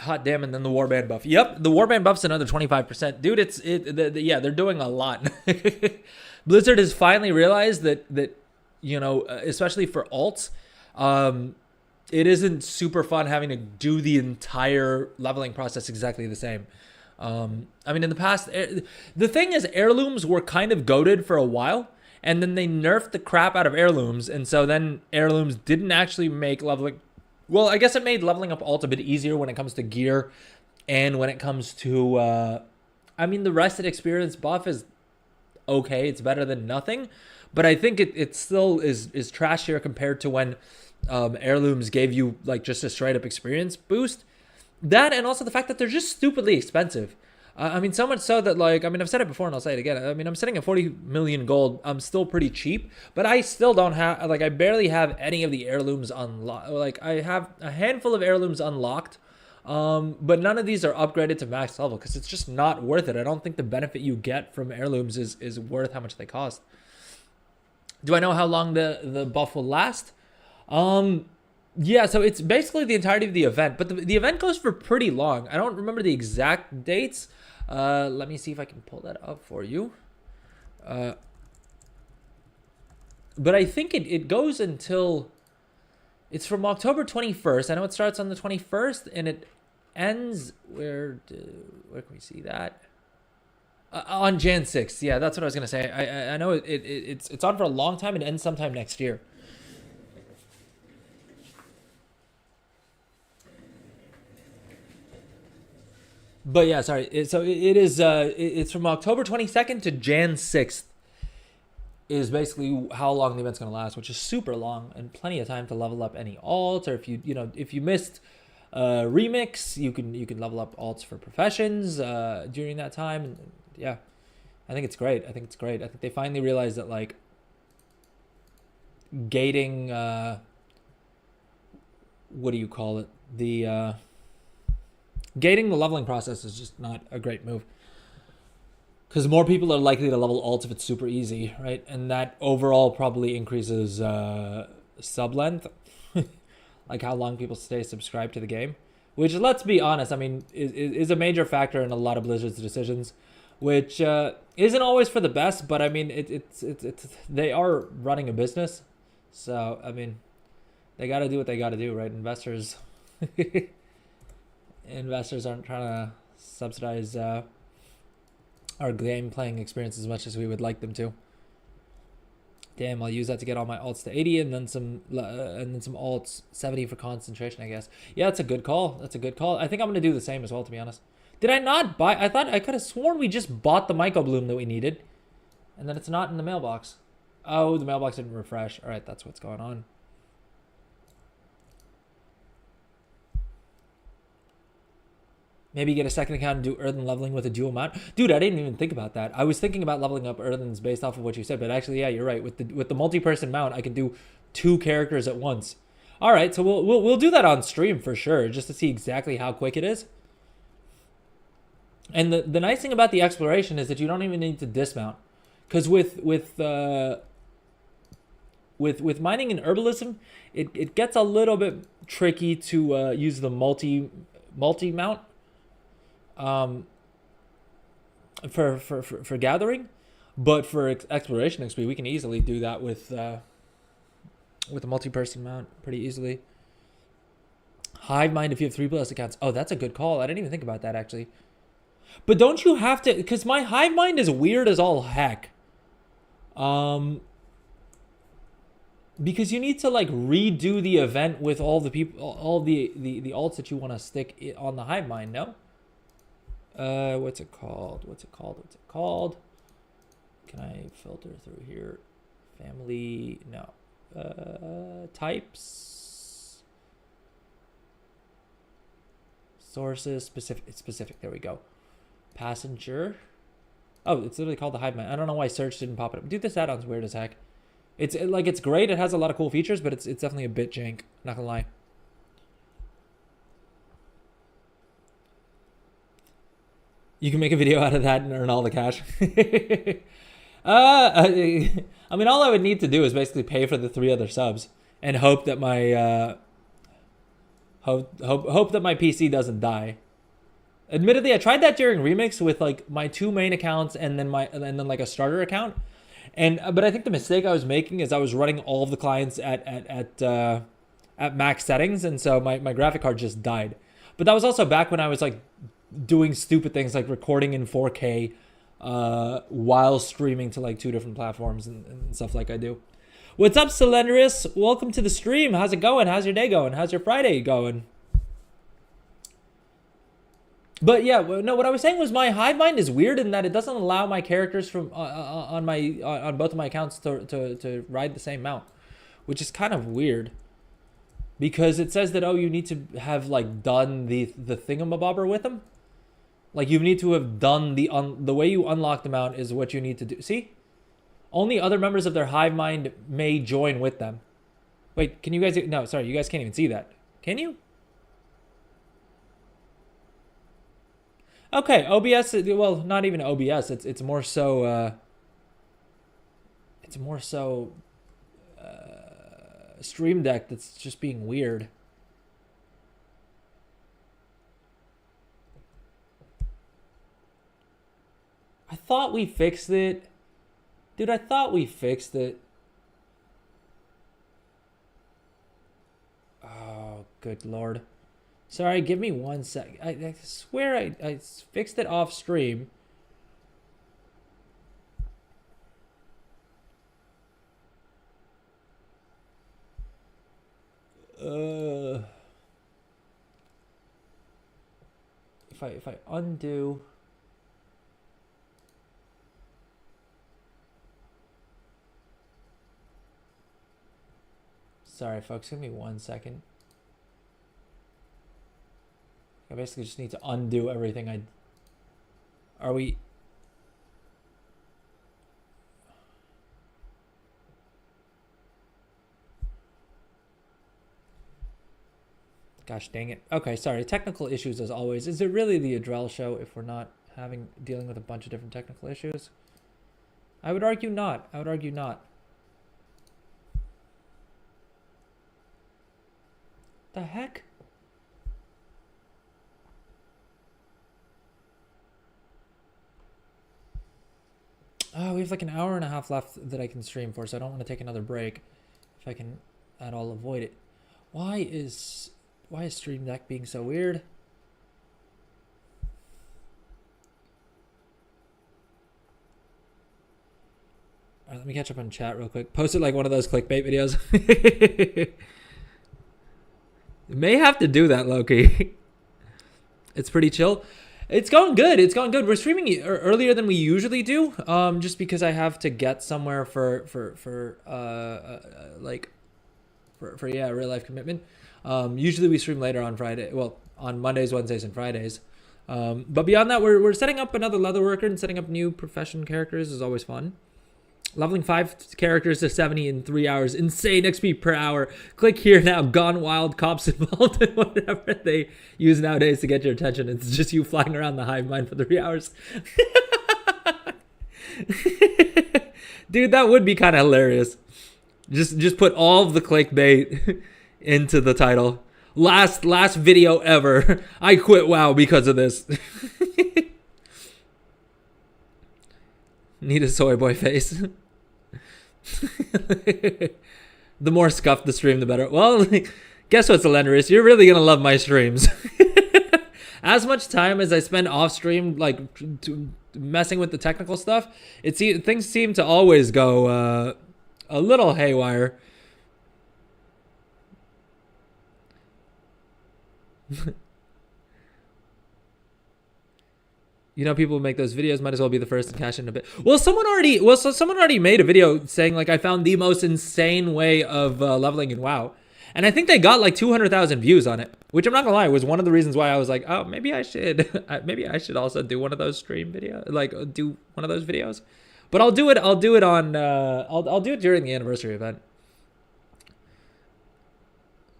Hot damn, and then the warband buff. Yep, the warband buff's another 25%. Dude, yeah, they're doing a lot. Blizzard has finally realized that especially for alts, it isn't super fun having to do the entire leveling process exactly the same. I mean, in the past, the thing is, heirlooms were kind of goated for a while, and then they nerfed the crap out of heirlooms, and so then heirlooms didn't actually make leveling. Well, I guess it made leveling up alt a bit easier when it comes to gear, and when it comes to, the rested experience buff is okay. It's better than nothing. But I think it still is trashier compared to when heirlooms gave you like just a straight up experience boost. That, and also the fact that they're just stupidly expensive. So much so that I've said it before and I'll say it again. I'm sitting at 40 million gold. I'm still pretty cheap, but I still don't have, I barely have any of the heirlooms unlocked. I have a handful of heirlooms unlocked, but none of these are upgraded to max level because it's just not worth it. I don't think the benefit you get from heirlooms is worth how much they cost. Do I know how long the buff will last? Yeah, so it's basically the entirety of the event, but the event goes for pretty long. I don't remember the exact dates. Let me see if I can pull that up for you. But I think it goes until, it's from October 21st. I know it starts on the 21st and it ends, where can we see that? On Jan 6th. Yeah, that's what I was going to say. I know it's on for a long time and ends sometime next year. But yeah, sorry. So it is. It's from October 22nd to Jan 6th. Is basically how long the event's going to last, which is super long and plenty of time to level up any alts. Or if you missed remix, you can level up alts for professions during that time. And yeah, I think it's great. I think they finally realized that gating. What do you call it? Gating the leveling process is just not a great move. Because more people are likely to level alts if it's super easy, right? And that overall probably increases sub length, like how long people stay subscribed to the game. Which, let's be honest, I mean, is a major factor in a lot of Blizzard's decisions, which isn't always for the best. But I mean, it's they are running a business, so I mean, they got to do what they got to do, right? Investors aren't trying to subsidize our game playing experience as much as we would like them to. Damn, I'll use that to get all my alts to 80 and then some alts 70 for concentration, I guess. Yeah, that's a good call. That's a good call. I think I'm going to do the same as well, to be honest. Did I not buy? I thought I could have sworn we just bought the Myco Bloom that we needed. And then it's not in the mailbox. Oh, the mailbox didn't refresh. All right, that's what's going on. Maybe get a second account and do earthen leveling with a dual mount. Dude, I didn't even think about that. I was thinking about leveling up earthens based off of what you said, but actually, yeah, you're right. With the multi-person mount, I can do 2 characters at once. All right, so we'll do that on stream for sure, just to see exactly how quick it is. And the nice thing about the exploration is that you don't even need to dismount, because with mining and herbalism, it gets a little bit tricky to use the multi mount. For gathering, but for exploration XP, we can easily do that with a multi-person mount pretty easily. Hive mind if you have 3+ accounts. Oh, that's a good call. I didn't even think about that actually. But don't you have to? Because my hive mind is weird as all heck. Because you need to like redo the event with all the people, all the alts that you want to stick on the hive mind. No. What's it called? Can I filter through here? Family, no. Types. Sources, specific, there we go. Passenger. Oh, it's literally called the hive mind. I don't know why search didn't pop it up. Dude, this add-on's weird as heck. It's great, it has a lot of cool features, but it's definitely a bit jank, not gonna lie. You can make a video out of that and earn all the cash. I mean, all I would need to do is basically pay for the 3 other subs and hope that my hope that my PC doesn't die. Admittedly, I tried that during Remix with like my 2 main accounts and then like a starter account. But I think the mistake I was making is I was running all of the clients at max settings, and so my graphic card just died. But that was also back when I was like doing stupid things like recording in 4K while streaming to like 2 different platforms and stuff like I do. What's up, Cylindrus? Welcome to the stream. How's it going? How's your day going? How's your Friday going? But yeah, no, what I was saying was my hive mind is weird in that it doesn't allow my characters from on both of my accounts to ride the same mount, which is kind of weird. Because it says that, oh, you need to have like done the thingamabobber with them. Like you need to have done the way you unlock the mount is what you need to do. See? Only other members of their hive mind may join with them. Wait, can you guys? No, sorry, you guys can't even see that. Can you? Okay, OBS. Well, not even OBS. It's more so. It's more so. Stream Deck that's just being weird. I thought we fixed it. Dude, I thought we fixed it. Oh, good lord. Sorry, give me 1 sec. I swear I fixed it off stream. If I undo. Sorry, folks. Give me 1 second. I basically just need to undo everything Are we? Gosh dang it. Okay, sorry. Technical issues as always. Is it really the Adrel show if we're not dealing with a bunch of different technical issues? I would argue not. I would argue not. The heck? Oh, we have like an hour and a half left that I can stream for, so I don't want to take another break if I can at all avoid it. Why is Stream Deck being so weird? All right, let me catch up on chat real quick. Post it like one of those clickbait videos. May have to do that, Loki. It's pretty chill. It's going good. It's going good. We're streaming earlier than we usually do, just because I have to get somewhere for real life commitment. Usually we stream later on Friday. Well, on Mondays, Wednesdays, and Fridays. But beyond that, we're setting up another Leatherworker and setting up new profession characters is always fun. Leveling 5 characters to 70 in 3 hours. Insane XP per hour. Click here now. Gone wild. Cops involved in whatever they use nowadays to get your attention. It's just you flying around the hive mind for 3 hours. Dude, that would be kind of hilarious. Just put all of the clickbait into the title. Last video ever. I quit WoW because of this. Need a soy boy face. The more scuffed the stream, the better. Well, guess what, Selendris? You're really gonna love my streams. As much time as I spend off stream, like messing with the technical stuff, things seem to always go a little haywire. You know, people who make those videos might as well be the first to cash in a bit. Someone already made a video saying like I found the most insane way of leveling in WoW, and I think they got like 200,000 views on it. Which I'm not gonna lie was one of the reasons why I was like, oh, maybe I should also do one of those stream videos, like do one of those videos. But I'll do it on I'll do it during the anniversary event.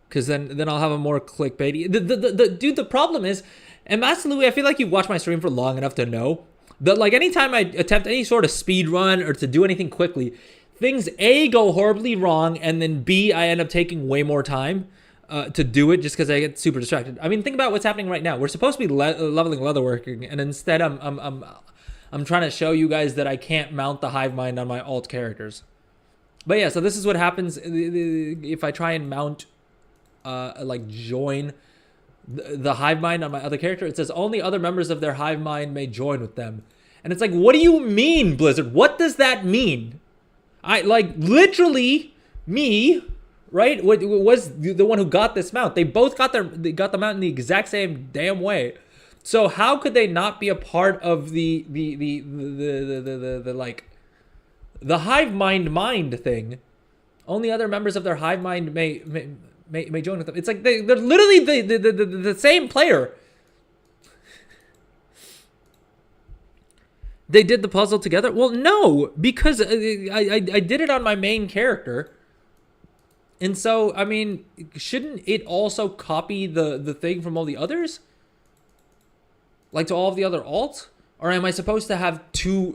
Because then I'll have a more clickbaity. The problem is, and Master Louis, I feel like you've watched my stream for long enough to know that like anytime I attempt any sort of speed run or to do anything quickly, things A, go horribly wrong, and then B, I end up taking way more time to do it just because I get super distracted. I mean, think about what's happening right now. We're supposed to be leveling Leatherworking, and instead I'm trying to show you guys that I can't mount the hive mind on my alt characters. But yeah, so this is what happens if I try and mount join the hive mind on my other character. It says only other members of their hive mind may join with them, and it's like, what do you mean, Blizzard? What does that mean? I like literally me, right? Was the one who got this mount. They both got the mount in the exact same damn way. So how could they not be a part of the hive mind thing? Only other members of their hive mind may join with them. It's like they're literally the same player. They did the puzzle together? Well, no, because I did it on my main character. And so, I mean, shouldn't it also copy the thing from all the others? Like to all of the other alts? Or am I supposed to have two,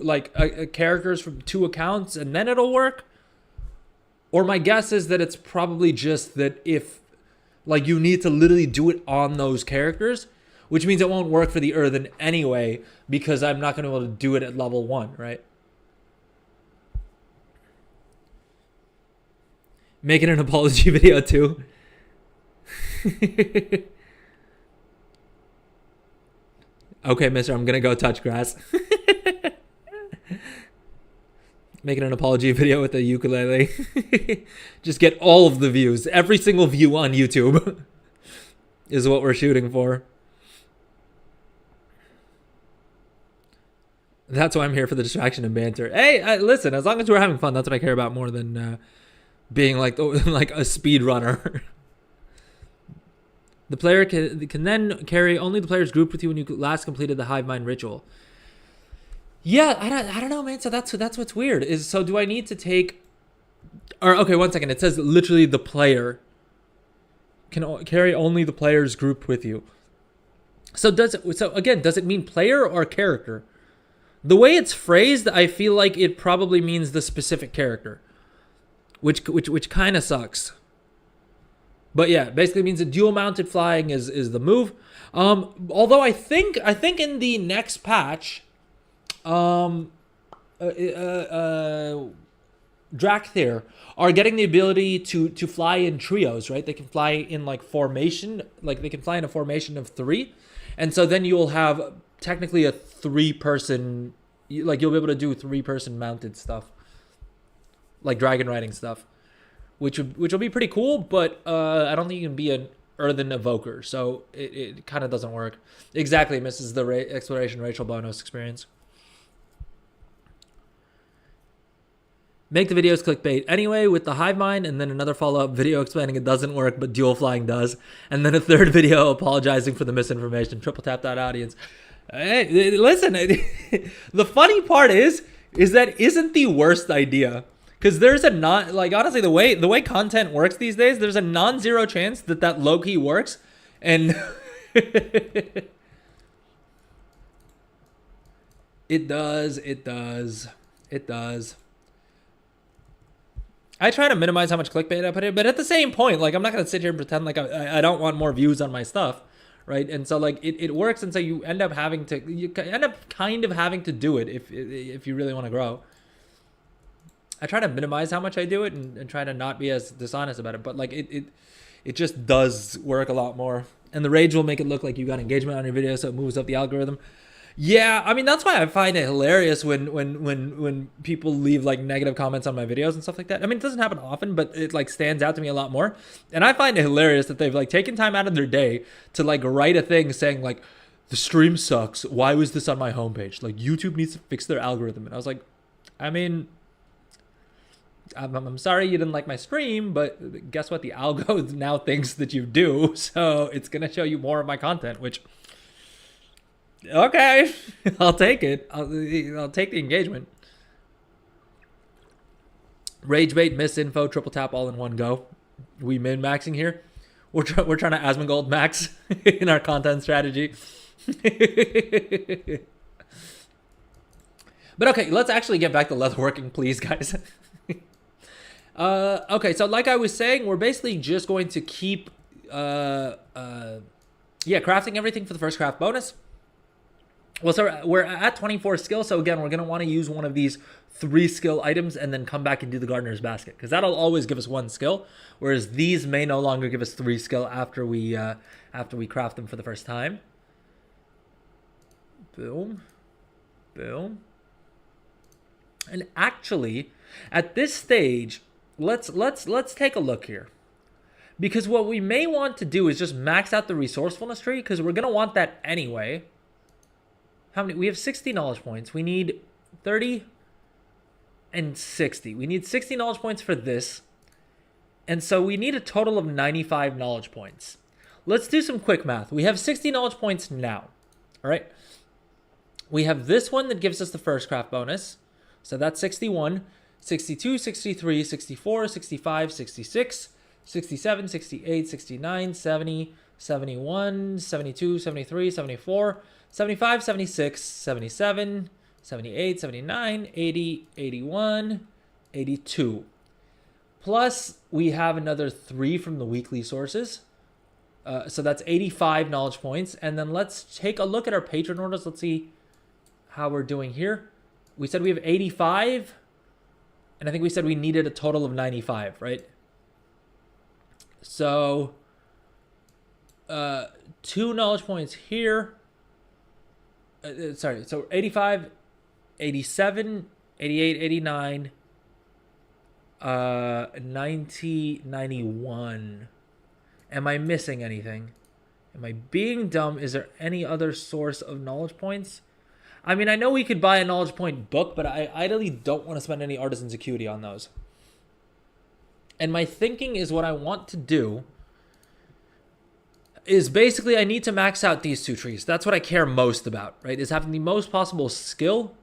characters from two accounts and then it'll work? Or my guess is that it's probably just that if, you need to literally do it on those characters, which means it won't work for the Earthen anyway, because I'm not going to be able to do it at level 1, right? Making an apology video too. Okay, mister, I'm going to go touch grass. Making an apology video with a ukulele. Just get all of the views. Every single view on YouTube is what we're shooting for. That's why I'm here, for the distraction and banter. Hey, listen, as long as we're having fun, that's what I care about more than being like a speed runner. The player can then carry only the player's group with you when you last completed the hive mind ritual. Yeah, I don't know, man. So that's what's weird. So do I need to take? Or okay, 1 second. It says literally the player can carry only the player's group with you. So again, does it mean player or character? The way it's phrased, I feel like it probably means the specific character, which kind of sucks. But yeah, basically means that dual mounted flying is the move. Although I think in the next patch, Drakthir are getting the ability to fly in trios, right? They can fly in like formation, like they can fly in a formation of 3, and so then you'll have technically a 3-person, like you'll be able to do 3-person mounted stuff, like dragon riding stuff, which will be pretty cool. But I don't think you can be an earthen evoker, so it kind of doesn't work. Exactly, misses the exploration Rachel bonus experience. Make the videos clickbait anyway with the hive mind, and then another follow-up video explaining it doesn't work, but dual flying does. And then a third video apologizing for the misinformation. Triple tap that audience. Hey, listen, the funny part is that isn't the worst idea. Because there's a honestly, the way content works these days, there's a non-zero chance that low-key works. And it does. I try to minimize how much clickbait I put in, but at the same point, like I'm not gonna sit here and pretend like I don't want more views on my stuff, right? And so like it works, and so you end up kind of having to do it if you really want to grow. I try to minimize how much I do it and try to not be as dishonest about it, but like it just does work a lot more. And the rage will make it look like you got engagement on your video, so it moves up the algorithm. Yeah, I mean, that's why I find it hilarious when people leave like negative comments on my videos and stuff like that. I mean, it doesn't happen often, but it like stands out to me a lot more. And I find it hilarious that they've like taken time out of their day to like write a thing saying like, the stream sucks. Why was this on my homepage? Like YouTube needs to fix their algorithm. And I was like, I mean, I'm sorry you didn't like my stream, but guess what? The algo now thinks that you do. So it's going to show you more of my content, which... Okay, I'll take it. I'll take the engagement. Rage bait, misinfo, triple tap, all in one go. We min maxing here. We're trying to Asmongold max in our content strategy. But okay, let's actually get back to leatherworking, please, guys. Okay, so like I was saying, we're basically just going to keep crafting everything for the first craft bonus. Well, so we're at 24 skill, so again, we're going to want to use one of these 3 skill items and then come back and do the gardener's basket, because that'll always give us 1 skill, whereas these may no longer give us 3 skill after we craft them for the first time. Boom. Boom. And actually, at this stage, let's take a look here. Because what we may want to do is just max out the resourcefulness tree, because we're going to want that anyway. How many? We have 60 knowledge points. We need 30 and 60. We need 60 knowledge points for this. And so we need a total of 95 knowledge points. Let's do some quick math. We have 60 knowledge points now. All right. We have this one that gives us the first craft bonus. So that's 61, 62, 63, 64, 65, 66, 67, 68, 69, 70, 71, 72, 73, 74, 75, 76, 77, 78, 79, 80, 81, 82. Plus, we have another 3 from the weekly sources. So that's 85 knowledge points. And then let's take a look at our patron orders. Let's see how we're doing here. We said we have 85. And I think we said we needed a total of 95, right? So, 2 knowledge points here. So 85, 87, 88, 89, 90, 91. Am I missing anything? Am I being dumb? Is there any other source of knowledge points? I mean, I know we could buy a knowledge point book, but I ideally don't want to spend any artisan's acuity on those. And my thinking is what I want to do is basically I need to max out these 2 trees. That's what I care most about, right? Is having the most possible skill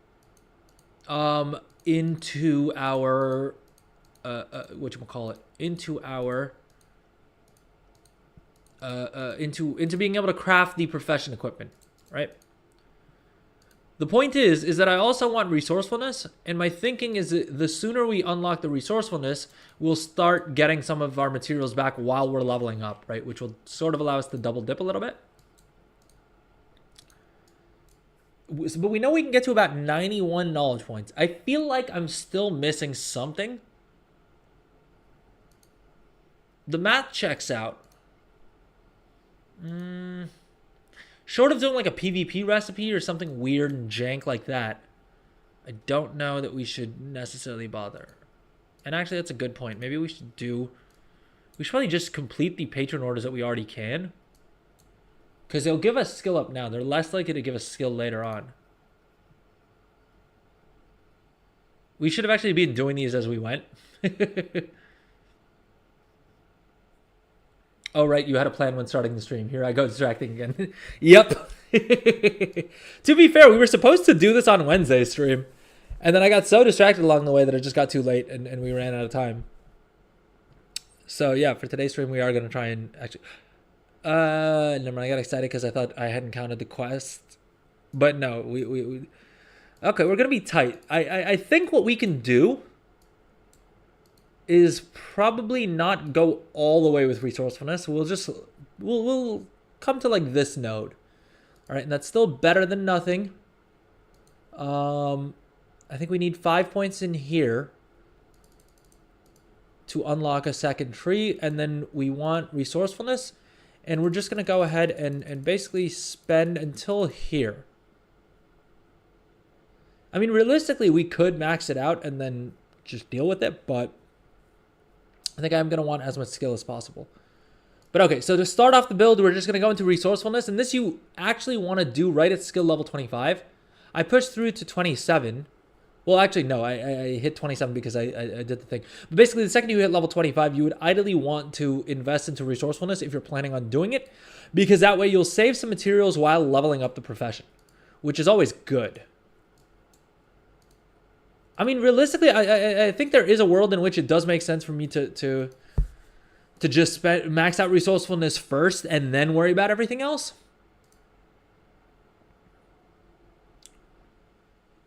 into our into our into being able to craft the profession equipment, right? The point is that I also want resourcefulness, and my thinking is that the sooner we unlock the resourcefulness, we'll start getting some of our materials back while we're leveling up, right? Which will sort of allow us to double dip a little bit. But we know we can get to about 91 knowledge points. I feel like I'm still missing something. The math checks out. Short of doing like a PvP recipe or something weird and jank like that, I don't know that we should necessarily bother. And actually, that's a good point. Maybe we should probably just complete the patron orders that we already can. Because they'll give us skill up now. They're less likely to give us skill later on. We should have actually been doing these as we went. Oh, right. You had a plan when starting the stream. Here I go distracting again. Yep. To be fair, we were supposed to do this on Wednesday's stream. And then I got so distracted along the way that it just got too late and we ran out of time. So, yeah, for today's stream, we are going to try and actually... never mind. I got excited because I thought I hadn't counted the quest. But no, we okay, we're going to be tight. I think what we can do is probably not go all the way with resourcefulness. We'll come to like this node. All right, and that's still better than nothing. I think we need 5 points in here to unlock a second tree, and then we want resourcefulness, and we're just going to go ahead and basically spend until here. I mean, realistically, we could max it out and then just deal with it, but I think I'm going to want as much skill as possible. But okay, so to start off the build, we're just going to go into resourcefulness, and this you actually want to do right at skill level 25. I pushed through to 27. Well, actually, no, I hit 27 because I did the thing. But basically, the second you hit level 25, you would ideally want to invest into resourcefulness if you're planning on doing it, because that way you'll save some materials while leveling up the profession, which is always good. I mean, realistically, I think there is a world in which it does make sense for me to just max out resourcefulness first and then worry about everything else.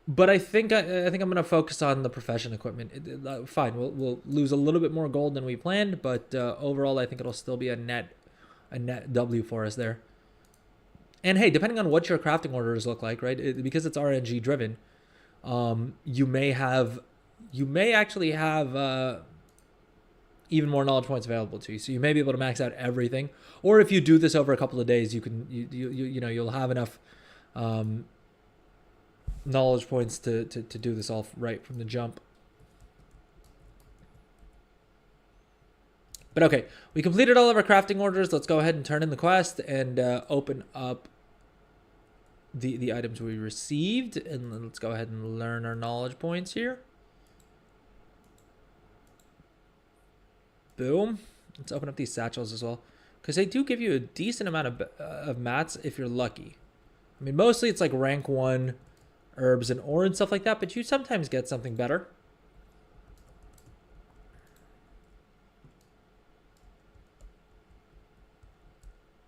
But I think I'm going to focus on the profession equipment. Fine, we'll lose a little bit more gold than we planned, but overall, I think it'll still be a net W for us there. And hey, depending on what your crafting orders look like, right? Because it's RNG driven. You may actually have even more knowledge points available to you, so you may be able to max out everything. Or if you do this over a couple of days, you'll have enough knowledge points to do this all right from the jump. But okay, we completed all of our crafting orders. Let's go ahead and turn in the quest and open up the items we received, and then let's go ahead and learn our knowledge points here. Boom. Let's open up these satchels as well, because they do give you a decent amount of mats if you're lucky. I mean, mostly it's like rank 1 herbs and ore and stuff like that, but you sometimes get something better.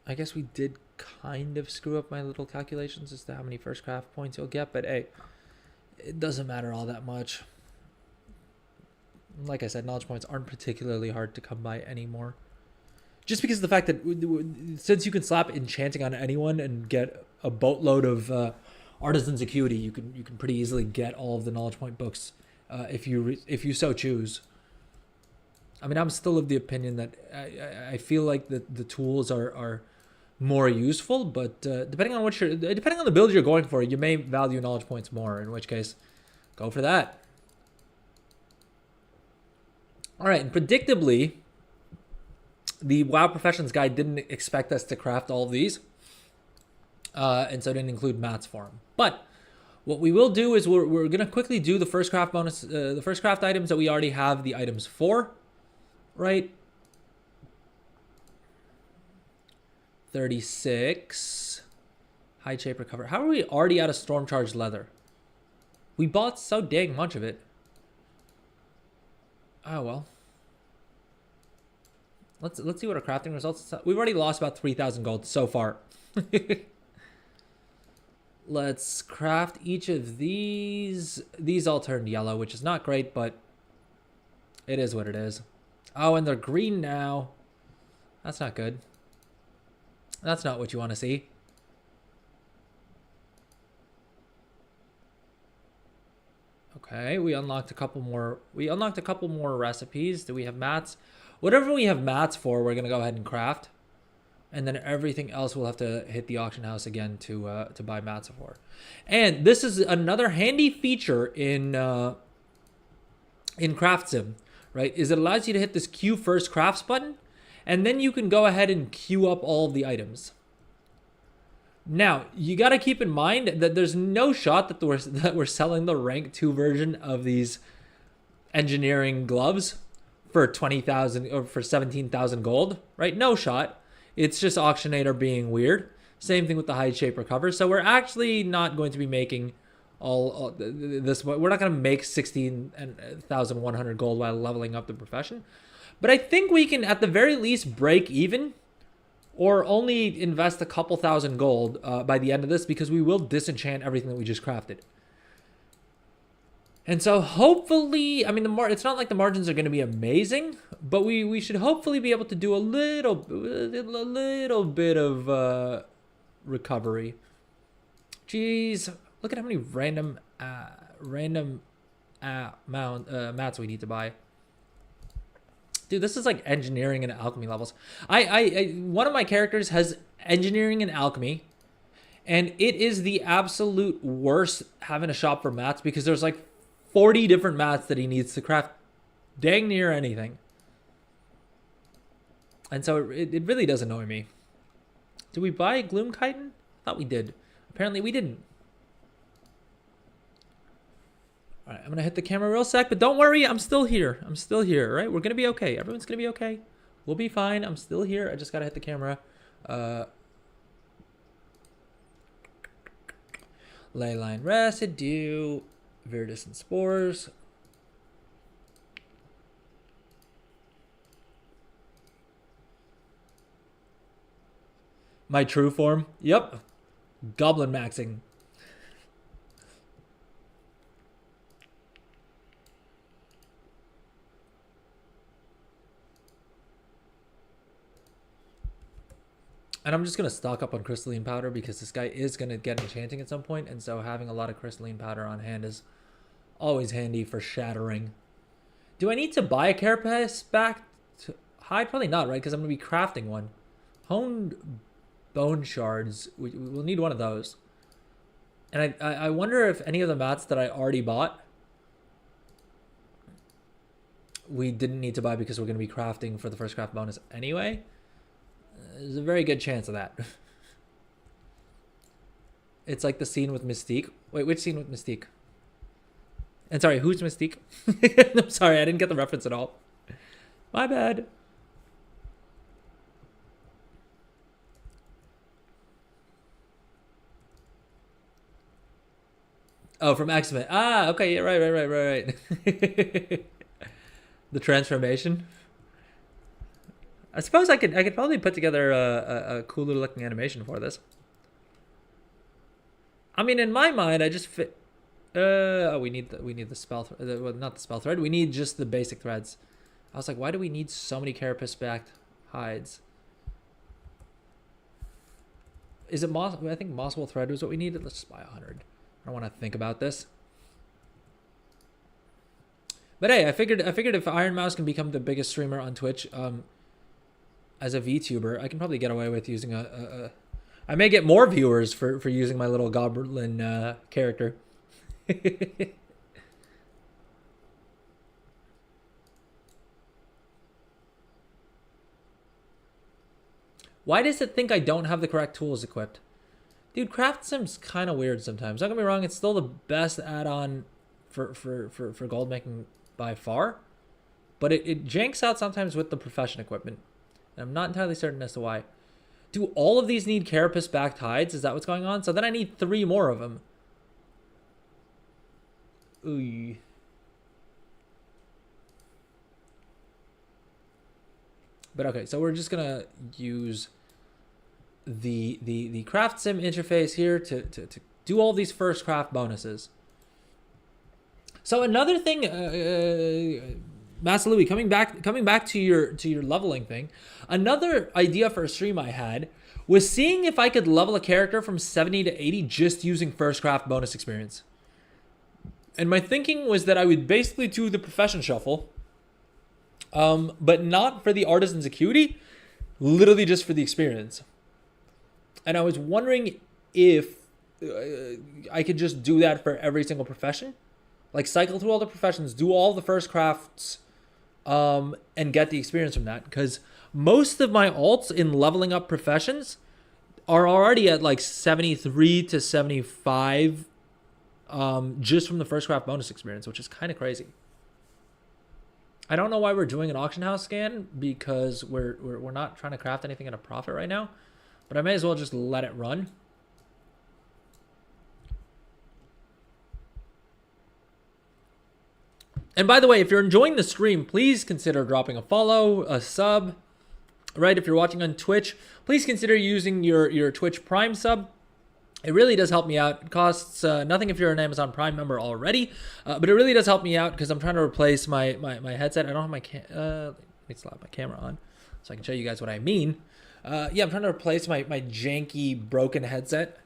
I guess we did kind of screw up my little calculations as to how many first craft points you'll get, but hey, it doesn't matter all that much. Like I said, knowledge points aren't particularly hard to come by anymore. Just because of the fact that since you can slap enchanting on anyone and get a boatload of artisan's acuity, you can pretty easily get all of the knowledge point books if you so choose. I mean, I'm still of the opinion that I feel like the tools are more useful, but depending on the build you're going for, you may value knowledge points more, in which case go for that. All right, and predictably, the WoW Professions Guide didn't expect us to craft all of these, and so didn't include mats for them. But what we will do is we're gonna quickly do the first craft bonus, the first craft items that we already have the items for, right? 36 high shape recover. How are we already out of storm charged leather? We bought so dang much of it. Oh well. Let's see what our crafting results. We've already lost about 3,000 gold so far. Let's craft each of these. These all turned yellow, which is not great, but it is what it is. Oh, and they're green now. That's not good. That's not what you want to see. Okay, we unlocked a couple more. We unlocked a couple more recipes. Do we have mats? Whatever we have mats for, we're gonna go ahead and craft. And then everything else we'll have to hit the auction house again to buy mats for. And this is another handy feature in Craft Sim, right? Is it allows you to hit this queue first crafts button, and then you can go ahead and queue up all of the items. Now, you got to keep in mind that there's no shot that we're selling the rank 2 version of these engineering gloves for 20,000 or for 17,000 gold, right? No shot. It's just Auctionator being weird. Same thing with the hide shaper cover. So we're actually not going to be making all this. We're not going to make 16,100 gold while leveling up the profession. But I think we can, at the very least, break even or only invest a couple thousand gold by the end of this, because we will disenchant everything that we just crafted. And so hopefully, I mean, it's not like the margins are going to be amazing, but we should hopefully be able to do a little bit of recovery. Jeez, look at how many random mats we need to buy. Dude, this is like engineering and alchemy levels. One of my characters has engineering and alchemy, and it is the absolute worst having a shop for mats, because there's like 40 different mats that he needs to craft dang near anything. And so it really does annoy me. Did we buy Gloom Chitin? I thought we did. Apparently we didn't. All right, I'm going to hit the camera real sec, but don't worry, I'm still here. I'm still here, right? We're going to be okay. Everyone's going to be okay. We'll be fine. I'm still here. I just got to hit the camera. Leyline residue, viridescent spores. My true form. Yep. Goblin maxing. And I'm just going to stock up on crystalline powder, because this guy is going to get enchanting at some point, and so having a lot of crystalline powder on hand is always handy for shattering. Do I need to buy a carapace back to hide? Probably not, right? Because I'm going to be crafting one. Honed bone shards. We'll need one of those. And I wonder if any of the mats that I already bought we didn't need to buy, because we're going to be crafting for the first craft bonus anyway. There's a very good chance of that. It's like the scene with Mystique. Wait, which scene with Mystique? And sorry, who's Mystique? I'm sorry, I didn't get the reference at all. My bad. Oh, from X-Men. Ah, okay, yeah, right. The transformation. I suppose I could probably put together a cool little looking animation for this. I mean, in my mind, I just fit. Oh, we need the spell. Well, not the spell thread. We need just the basic threads. I was like, why do we need so many carapace backed hides? Is it moss? I think moss wool thread was what we needed. Let's just buy 100. I don't want to think about this. But hey, I figured if Iron Mouse can become the biggest streamer on Twitch, as a VTuber, I can probably get away with using I may get more viewers for using my little goblin character. Why does it think I don't have the correct tools equipped? Dude, Craft Sim's kind of weird sometimes. Don't get me wrong, it's still the best add-on for gold making by far. But it janks out sometimes with the profession equipment. And I'm not entirely certain as to why. Do all of these need carapace backed hides? Is that what's going on? So then I need 3 more of them. Ooh. But okay, so we're just gonna use the craft sim interface here to do all these first craft bonuses. So another thing, Master Louis, coming back to your leveling thing, another idea for a stream I had was seeing if I could level a character from 70 to 80 just using first craft bonus experience. And my thinking was that I would basically do the profession shuffle, but not for the artisan's acuity, literally just for the experience. And I was wondering if I could just do that for every single profession. Like cycle through all the professions, do all the first crafts, and get the experience from that. Because most of my alts in leveling up professions are already at like 73 to 75 just from the first craft bonus experience, which is kind of crazy. I don't know why we're doing an auction house scan, because we're not trying to craft anything at a profit right now. But I may as well just let it run. And by the way, if you're enjoying the stream, please consider dropping a follow, a sub, right? If you're watching on Twitch, please consider using your Twitch Prime sub. It really does help me out. It costs nothing if you're an Amazon Prime member already, but it really does help me out because I'm trying to replace my headset. I don't have my let me slap my camera on so I can show you guys what I mean. Yeah, I'm trying to replace my janky broken headset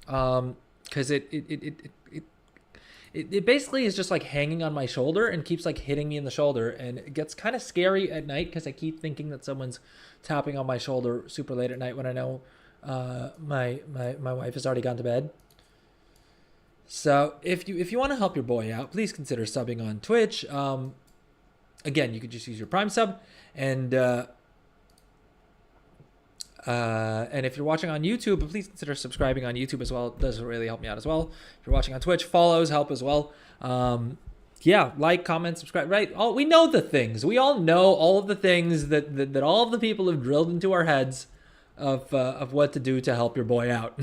because it basically is just like hanging on my shoulder and keeps like hitting me in the shoulder, and it gets kind of scary at night because I keep thinking that someone's tapping on my shoulder super late at night when I know my wife has already gone to bed. So if you want to help your boy out, please consider subbing on Twitch. Again, you could just use your Prime sub, and if you're watching on YouTube, please consider subscribing on YouTube as well. It does really help me out as well. If you're watching on Twitch, follows help as well. Yeah, like, comment, subscribe, right? We know the things. We all know all of the things that all of the people have drilled into our heads of what to do to help your boy out.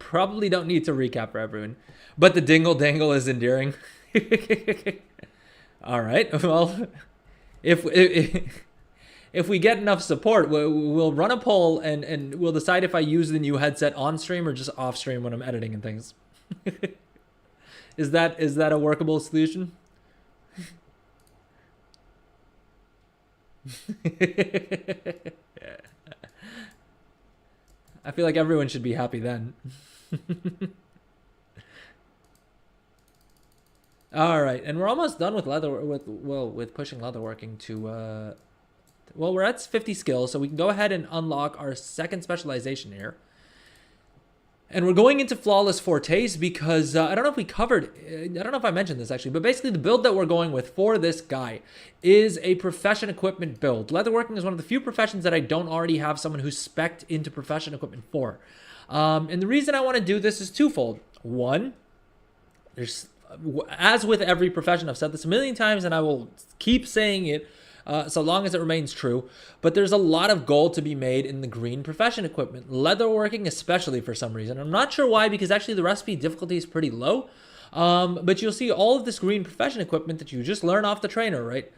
Probably don't need to recap for everyone. But the dingle dangle is endearing. All right, well, if we get enough support, we'll run a poll and we'll decide if I use the new headset on stream or just off stream when I'm editing and things. Is that a workable solution? I feel like everyone should be happy then. All right, and we're almost done with with pushing leatherworking to well, we're at 50 skills, so we can go ahead and unlock our second specialization here. And we're going into Flawless Fortes because I don't know if we covered, I don't know if I mentioned this actually, but basically the build that we're going with for this guy is a profession equipment build. Leatherworking is one of the few professions that I don't already have someone who's spec'd into profession equipment for. And the reason I want to do this is twofold. One, there's, as with every profession, I've said this a million times and I will keep saying it, so long as it remains true, but there's a lot of gold to be made in the green profession equipment, leatherworking especially for some reason. I'm not sure why, because actually the recipe difficulty is pretty low, but you'll see all of this green profession equipment that you just learn off the trainer, right,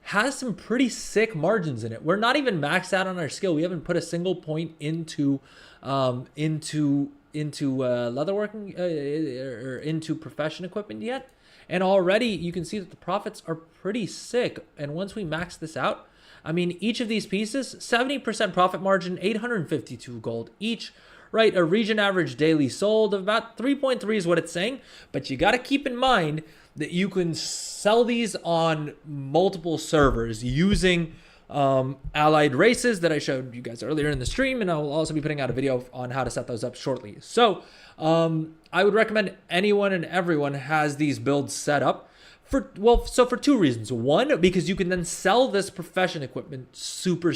has some pretty sick margins in it. We're not even maxed out on our skill. We haven't put a single point into leatherworking or into profession equipment yet. And already you can see that the profits are pretty sick. And once we max this out, I mean, each of these pieces, 70% profit margin, 852 gold each, right? A region average daily sold of about 3.3 is what it's saying. But you got to keep in mind that you can sell these on multiple servers using allied races that I showed you guys earlier in the stream. And I'll also be putting out a video on how to set those up shortly. So I would recommend anyone and everyone has these builds set up for two reasons. One, because you can then sell this profession equipment super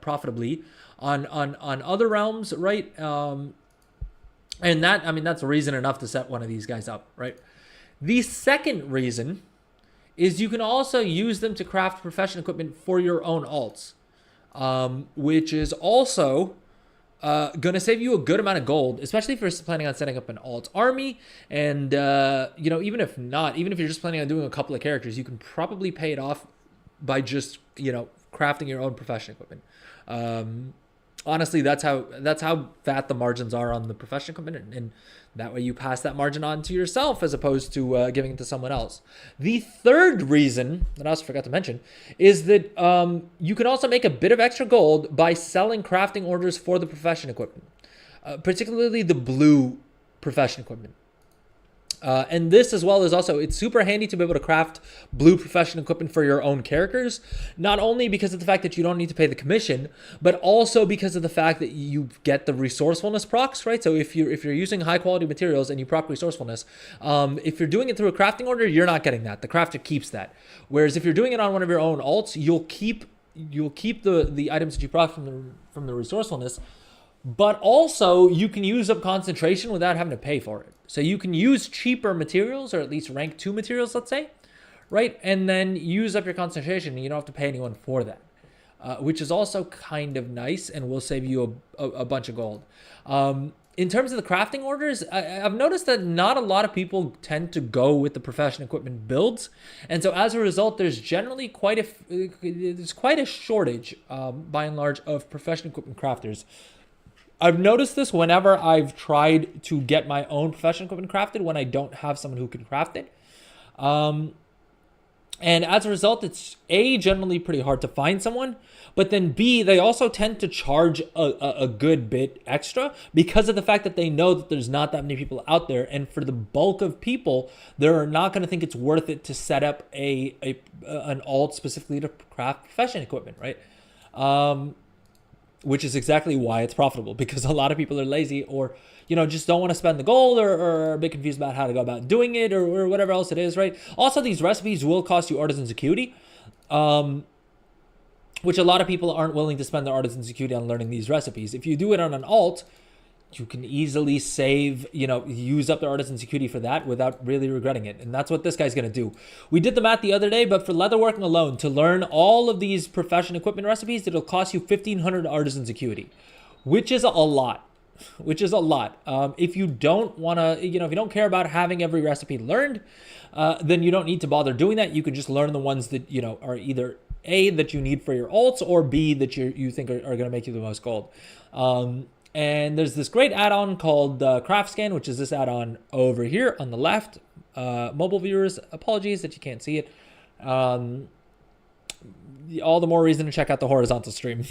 profitably on other realms, right? And that, I mean, that's reason enough to set one of these guys up, right? The second reason is you can also use them to craft profession equipment for your own alts, which is also going to save you a good amount of gold, especially if you're planning on setting up an alt army. And, even if you're just planning on doing a couple of characters, you can probably pay it off by just, crafting your own profession equipment. Honestly, that's how fat the margins are on the profession equipment, and that way you pass that margin on to yourself as opposed to giving it to someone else. The third reason that I also forgot to mention is that you can also make a bit of extra gold by selling crafting orders for the profession equipment, particularly the blue profession equipment. And this as well is also, it's super handy to be able to craft blue profession equipment for your own characters, not only because of the fact that you don't need to pay the commission, but also because of the fact that you get the resourcefulness procs, right? So if you're using high quality materials and you proc resourcefulness, if you're doing it through a crafting order, you're not getting that. The crafter keeps that. Whereas if you're doing it on one of your own alts, you'll keep the items that you proc from the resourcefulness, but also you can use up concentration without having to pay for it. So you can use cheaper materials, or at least rank 2 materials, let's say, right? And then use up your concentration, and you don't have to pay anyone for that, which is also kind of nice and will save you a bunch of gold. In terms of the crafting orders, I've noticed that not a lot of people tend to go with the profession equipment builds. And so as a result, there's generally quite a shortage, by and large, of profession equipment crafters. I've noticed this whenever I've tried to get my own professional equipment crafted when I don't have someone who can craft it. And as a result, it's A, generally pretty hard to find someone, but then B, they also tend to charge a good bit extra because of the fact that they know that there's not that many people out there. And for the bulk of people, they're not going to think it's worth it to set up an alt specifically to craft profession equipment, right? Which is exactly why it's profitable, because a lot of people are lazy or, just don't want to spend the gold or are a bit confused about how to go about doing it or whatever else it is, right? Also, these recipes will cost you artisan security, which a lot of people aren't willing to spend their artisan security on learning these recipes. If you do it on an alt, you can easily save, use up the artisan security for that without really regretting it. And that's what this guy's going to do. We did the math the other day, but for leatherworking alone, to learn all of these profession equipment recipes, it'll cost you 1,500 artisan security, which is a lot. If you don't want to, if you don't care about having every recipe learned, then you don't need to bother doing that. You can just learn the ones that, are either A, that you need for your alts, or B, that you think are going to make you the most gold. And there's this great add-on called Craft Scan, which is this add-on over here on the left. Mobile viewers, apologies that you can't see it. All the more reason to check out the horizontal stream.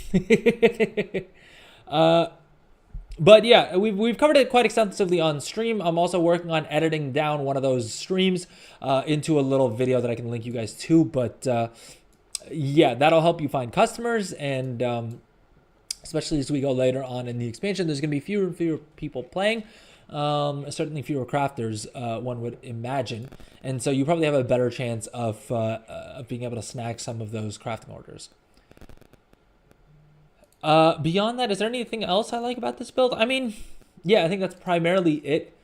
But yeah, we've covered it quite extensively on stream. I'm also working on editing down one of those streams into a little video that I can link you guys to. But yeah, that'll help you find customers, and especially as we go later on in the expansion, there's going to be fewer and fewer people playing, certainly fewer crafters, one would imagine. And so you probably have a better chance of being able to snag some of those crafting orders. Beyond that, is there anything else I like about this build? I mean, yeah, I think that's primarily it.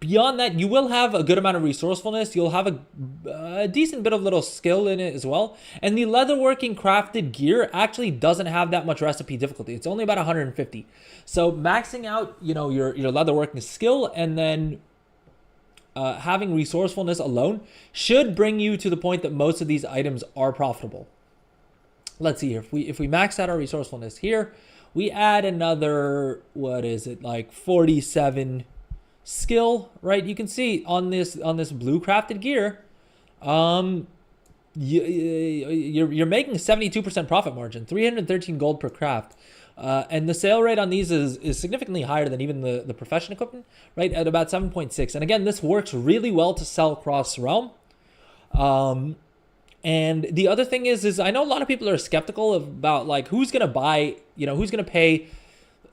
Beyond that, you will have a good amount of resourcefulness. You'll have a decent bit of little skill in it as well. And the leatherworking crafted gear actually doesn't have that much recipe difficulty. It's only about 150. So maxing out, your leatherworking skill and then having resourcefulness alone should bring you to the point that most of these items are profitable. Let's see here. If we max out our resourcefulness here, we add another, 47 skill, right? You can see on this blue crafted gear, you're making 72% profit margin, 313 gold per craft, and the sale rate on these is significantly higher than even the profession equipment, right, at about 7.6. And again, this works really well to sell across realm. And the other thing is I know a lot of people are skeptical about who's gonna buy, who's gonna pay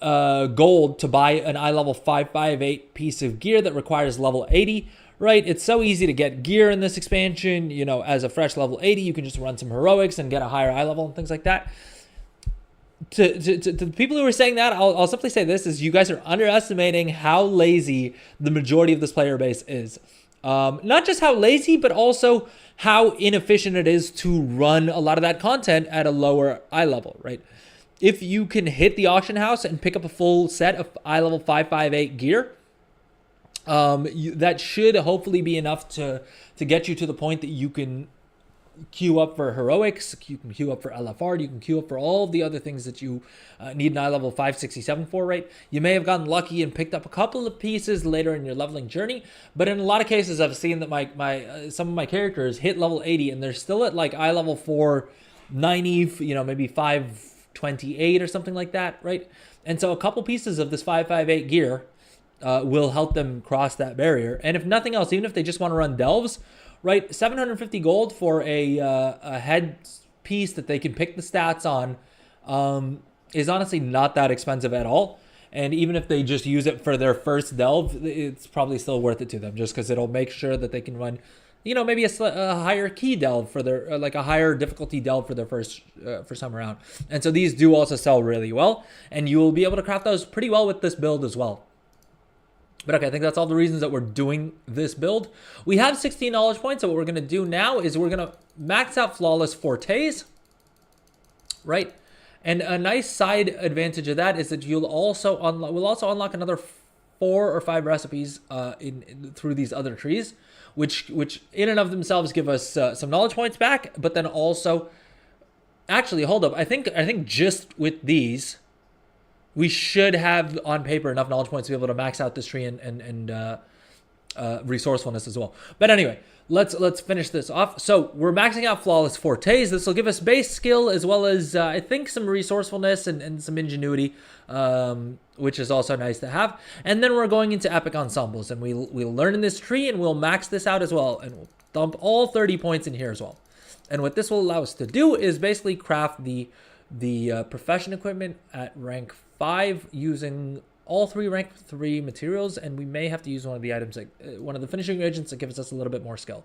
gold to buy an eye level 558 piece of gear that requires level 80, right? It's so easy to get gear in this expansion. As a fresh level 80, you can just run some heroics and get a higher eye level and things like that. To the people who are saying that, I'll simply say this: is you guys are underestimating how lazy the majority of this player base is. Not just how lazy, but also how inefficient it is to run a lot of that content at a lower eye level, right? If you can hit the auction house and pick up a full set of eye level 558 gear, that should hopefully be enough to get you to the point that you can queue up for heroics, you can queue up for LFR, you can queue up for all of the other things that you need an eye level 567 for, right? You may have gotten lucky and picked up a couple of pieces later in your leveling journey, but in a lot of cases I've seen that my some of my characters hit level 80 and they're still at like eye level 490, you know, maybe 528 or something like that, right? And so a couple pieces of this 558 gear will help them cross that barrier. And if nothing else, even if they just want to run delves, right, 750 gold for a head piece that they can pick the stats on is honestly not that expensive at all. And even if they just use it for their first delve, it's probably still worth it to them, just because it'll make sure that they can run, you know, maybe a higher key delve for their, like a higher difficulty delve for their first time around. And so these do also sell really well, and you will be able to craft those pretty well with this build as well. But okay, I think that's all the reasons that we're doing this build. We have 16 knowledge points, so what we're going to do now is we're going to max out Flawless Fortes, right? And a nice side advantage of that is that we'll also unlock another 4 or 5 recipes through these other trees, which in and of themselves give us some knowledge points back. But then also, actually, hold up, I think just with these, we should have on paper enough knowledge points to be able to max out this tree and resourcefulness as well. But anyway, let's finish this off. So we're maxing out Flawless Fortes. This will give us base skill as well as I think some resourcefulness and some ingenuity, which is also nice to have. And then we're going into epic ensembles, and we'll learn in this tree, and we'll max this out as well, and we'll dump all 30 points in here as well. And what this will allow us to do is basically craft the profession equipment at rank 5 using all 3 rank 3 materials, and we may have to use one of the items, like one of the finishing agents that gives us a little bit more skill.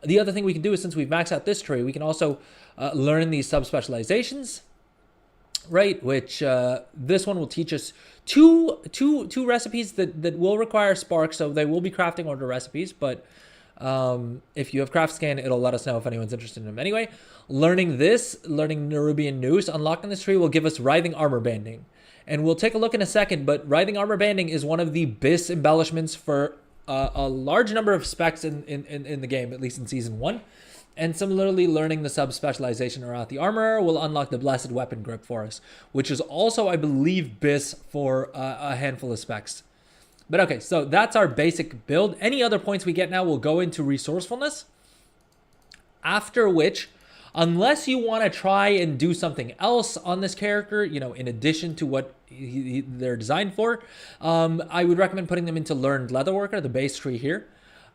The other thing we can do is, since we've maxed out this tree, we can also learn these sub-specializations, right? Which this one will teach us two recipes that will require spark, so they will be crafting order recipes, but if you have craft scan, it'll let us know if anyone's interested in them. Anyway, learning Nerubian Noose, unlocking this tree will give us Writhing Armor Banding. And we'll take a look in a second, but Writhing Armor Banding is one of the BIS embellishments for a large number of specs in the game, at least in Season 1. And similarly, learning the sub-specialization around the armor will unlock the Blessed Weapon Grip for us, which is also, I believe, BIS for a handful of specs. But okay, so that's our basic build. Any other points we get now will go into resourcefulness, after which, unless you want to try and do something else on this character, you know, in addition to what they're designed for, I would recommend putting them into Learned Leatherworker, the base tree here.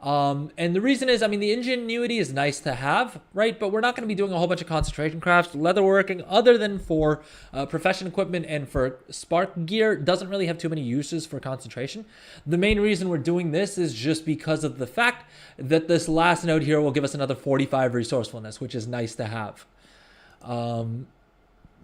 And the reason is, I mean, the ingenuity is nice to have, right? But we're not going to be doing a whole bunch of concentration crafts. Leatherworking, other than for profession equipment and for spark gear, doesn't really have too many uses for concentration. The main reason we're doing this is just because of the fact that this last node here will give us another 45 resourcefulness, which is nice to have.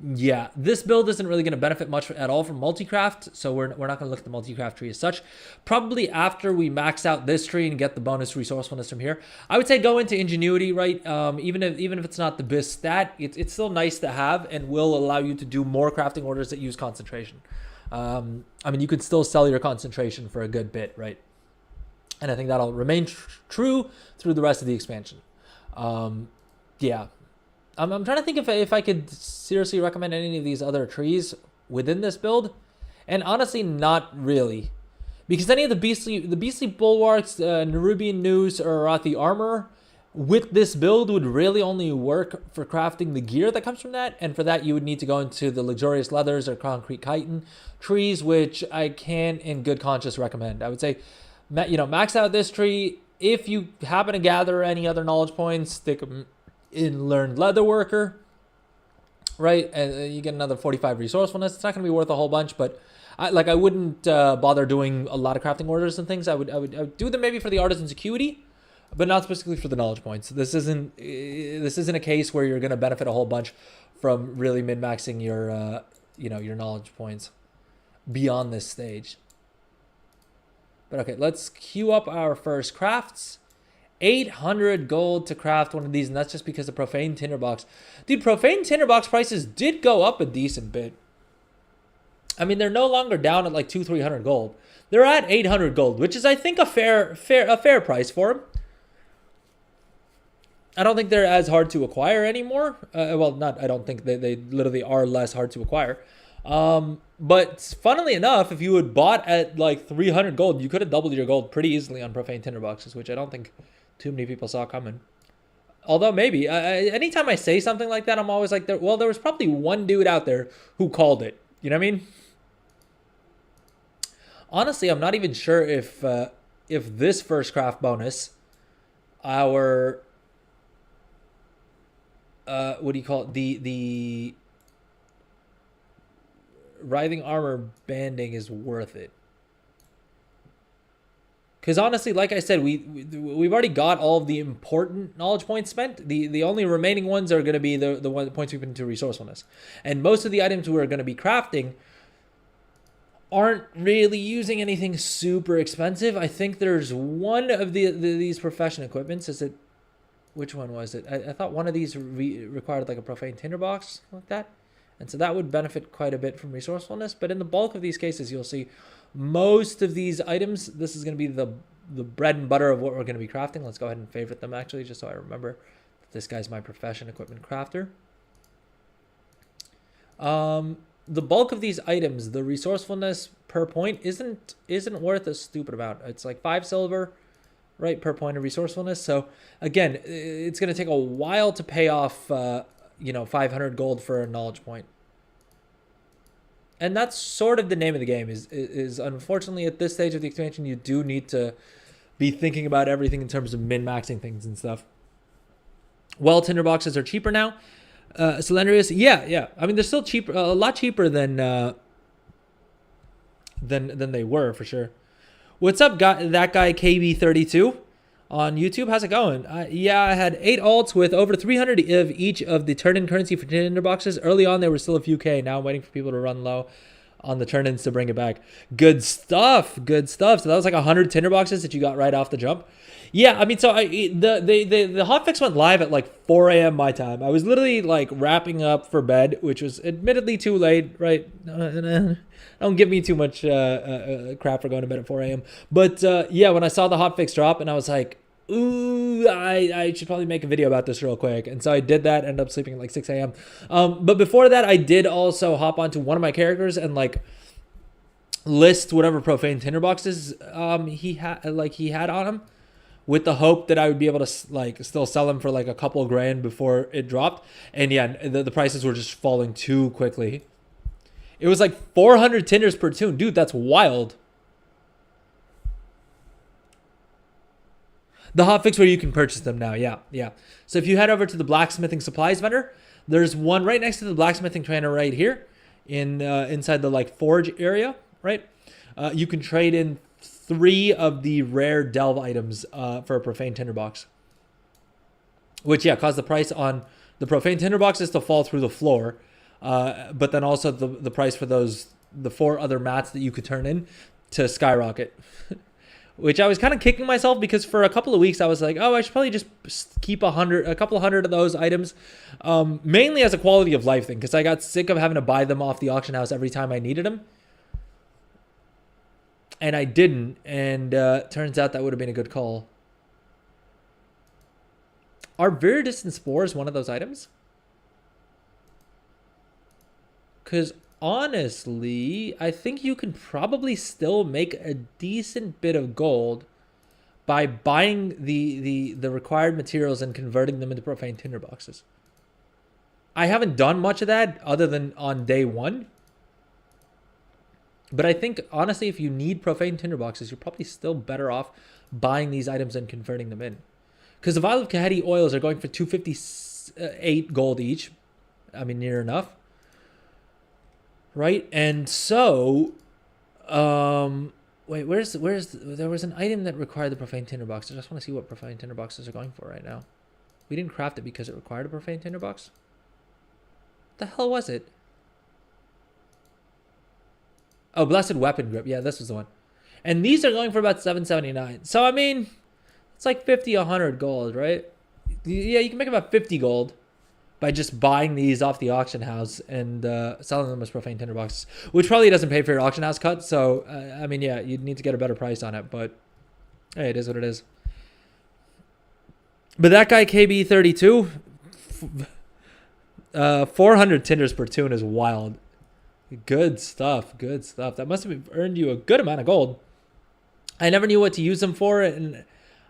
Yeah, this build isn't really going to benefit much at all from multicraft, so we're not going to look at the multicraft tree as such. Probably after we max out this tree and get the bonus resourcefulness from here, I would say go into ingenuity, right? Even if it's not the best stat, it's still nice to have and will allow you to do more crafting orders that use concentration. I mean, you could still sell your concentration for a good bit, right? And I think that'll remain true through the rest of the expansion. Yeah. I'm trying to think if I could seriously recommend any of these other trees within this build, and honestly, not really, because any of the beastly bulwarks, Nerubian Noose, or Arathi armor with this build would really only work for crafting the gear that comes from that, and for that you would need to go into the luxurious leathers or concrete chitin trees, which I can in good conscience recommend. I would say, you know, max out this tree. If you happen to gather any other knowledge points, stick them in Learned Leatherworker, right? And you get another 45 resourcefulness. It's not going to be worth a whole bunch, but I wouldn't bother doing a lot of crafting orders and things. I would do them maybe for the Artisan's Acuity, but not specifically for the knowledge points. This isn't a case where you're going to benefit a whole bunch from really min-maxing your your knowledge points beyond this stage. But okay, let's queue up our first crafts. 800 gold to craft one of these, and that's just because of Profane Tinderbox. Dude, Profane Tinderbox prices did go up a decent bit. I mean, they're no longer down at like 200-300 gold. They're at 800 gold, which is, I think, a fair price for them. I don't think they're as hard to acquire anymore. Well, not I don't think they literally are less hard to acquire. But funnily enough, if you had bought at like 300 gold, you could have doubled your gold pretty easily on profane tinderboxes, which I don't think too many people saw coming. Although maybe, anytime I say something like that, I'm always like, well, there was probably one dude out there who called it. You know what I mean? Honestly, I'm not even sure if this first craft bonus, our what do you call it? The writhing armor banding is worth it. Because honestly, like I said, we've already got all of the important knowledge points spent. The only remaining ones are going to be the points we put into resourcefulness. And most of the items we're going to be crafting aren't really using anything super expensive. I think there's one of these profession equipments. Is it, which one was it? I thought one of these required like a profane tinderbox like that. And so that would benefit quite a bit from resourcefulness. But in the bulk of these cases, you'll see most of these items, this is going to be the bread and butter of what we're going to be crafting. Let's go ahead and favorite them actually, just so I remember that this guy's my profession equipment crafter. The bulk of these items, the resourcefulness per point isn't worth a stupid amount. It's like 5 silver, right, per point of resourcefulness. So again, it's going to take a while to pay off, 500 gold for a knowledge point. And that's sort of the name of the game is unfortunately at this stage of the expansion, you do need to be thinking about everything in terms of min-maxing things and stuff. Well, tinderboxes are cheaper now. Cylindrius, yeah. I mean, they're still cheaper, a lot cheaper than they were for sure. What's up, that guy KB32 on YouTube? How's it going? Yeah, I had 8 alts with over 300 of each of the turn-in currency for tinderboxes. Early on, there were still a few K. Now I'm waiting for people to run low on the turn-ins to bring it back. Good stuff. So that was like 100 tinderboxes that you got right off the jump. Yeah, I mean, so the hotfix went live at like 4 a.m. my time. I was literally like wrapping up for bed, which was admittedly too late, right? Don't give me too much crap for going to bed at 4 a.m. But yeah, when I saw the hotfix drop, and I was like, ooh, I should probably make a video about this real quick. And so I did that, ended up sleeping at like 6 a.m. But before that, I did also hop onto one of my characters and like list whatever profane tinderboxes he had on him, with the hope that I would be able to like still sell them for like a couple grand before it dropped. And yeah, the prices were just falling too quickly. It was like 400 tinders per tune. Dude, that's wild. The hotfix where you can purchase them now. Yeah. So if you head over to the blacksmithing supplies vendor, there's one right next to the blacksmithing trainer right here in inside the like forge area, right? You can trade in 3 of the rare delve items for a profane tinderbox, which caused the price on the profane tinderboxes to fall through the floor, but then also the price for the 4 other mats that you could turn in to skyrocket. Which I was kind of kicking myself, because for a couple of weeks I was like, oh, I should probably just keep a couple of hundred of those items, mainly as a quality of life thing, because I got sick of having to buy them off the auction house every time I needed them. And I didn't, and turns out that would have been a good call. Are viridistant spores one of those items? Because honestly, I think you can probably still make a decent bit of gold by buying the required materials and converting them into profane tinderboxes. I haven't done much of that other than on day 1. But I think, honestly, if you need profane tinderboxes, you're probably still better off buying these items and converting them in. Because the vial of Kaheti oils are going for 258 gold each. I mean, near enough. Right? And so, wait, where's there was an item that required the profane tinderbox. I just want to see what profane tinderboxes are going for right now. We didn't craft it because it required a profane tinderbox. What the hell was it? Oh, Blessed Weapon Grip. Yeah, this was the one. And these are going for about 779. So, I mean, it's like 50, 100 gold, right? Yeah, you can make about 50 gold by just buying these off the auction house and selling them as profane tinderboxes, which probably doesn't pay for your auction house cut. So, I mean, yeah, you'd need to get a better price on it. But, hey, it is what it is. But that guy KB32, 400 tinders per tune is wild. Good stuff. Good stuff. That must have earned you a good amount of gold. I never knew what to use them for, and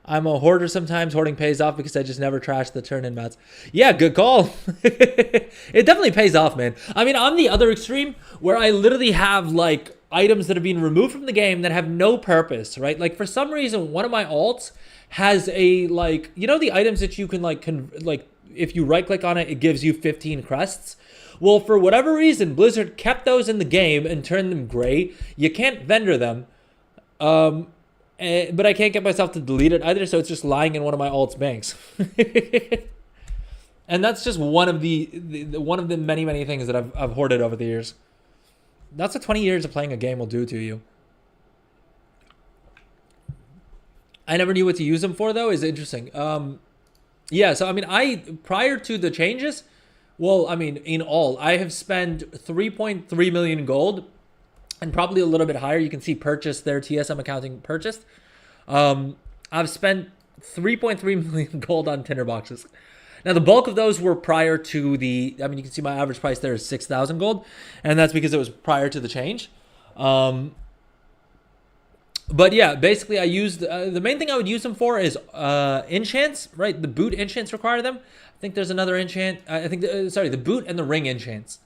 I'm a hoarder sometimes. Hoarding pays off because I just never trash the turn-in mats. Yeah, good call. It definitely pays off, man. I mean, I'm the other extreme where I literally have like items that have been removed from the game that have no purpose, right? Like for some reason, one of my alts has a like, you know, the items that you can like if you right click on it, it gives you 15 crests. Well, for whatever reason, Blizzard kept those in the game and turned them gray. You can't vendor them. But I can't get myself to delete it either, so it's just lying in one of my alt's banks. And that's just one of the many things that I've hoarded over the years. That's what 20 years of playing a game will do to you. I never knew what to use them for, though. Is interesting. Yeah, so I mean, prior to the changes, well, I mean, in all, I have spent 3.3 million gold. And probably a little bit higher. You can see purchased there, TSM accounting purchased. I've spent 3.3 million gold on tinder boxes. Now, the bulk of those were prior to the, I mean, you can see my average price there is 6,000 gold. And that's because it was prior to the change. But yeah, basically I used, the main thing I would use them for is enchants, right? The boot enchants require them. I think there's another enchant. I think, the boot and the ring enchants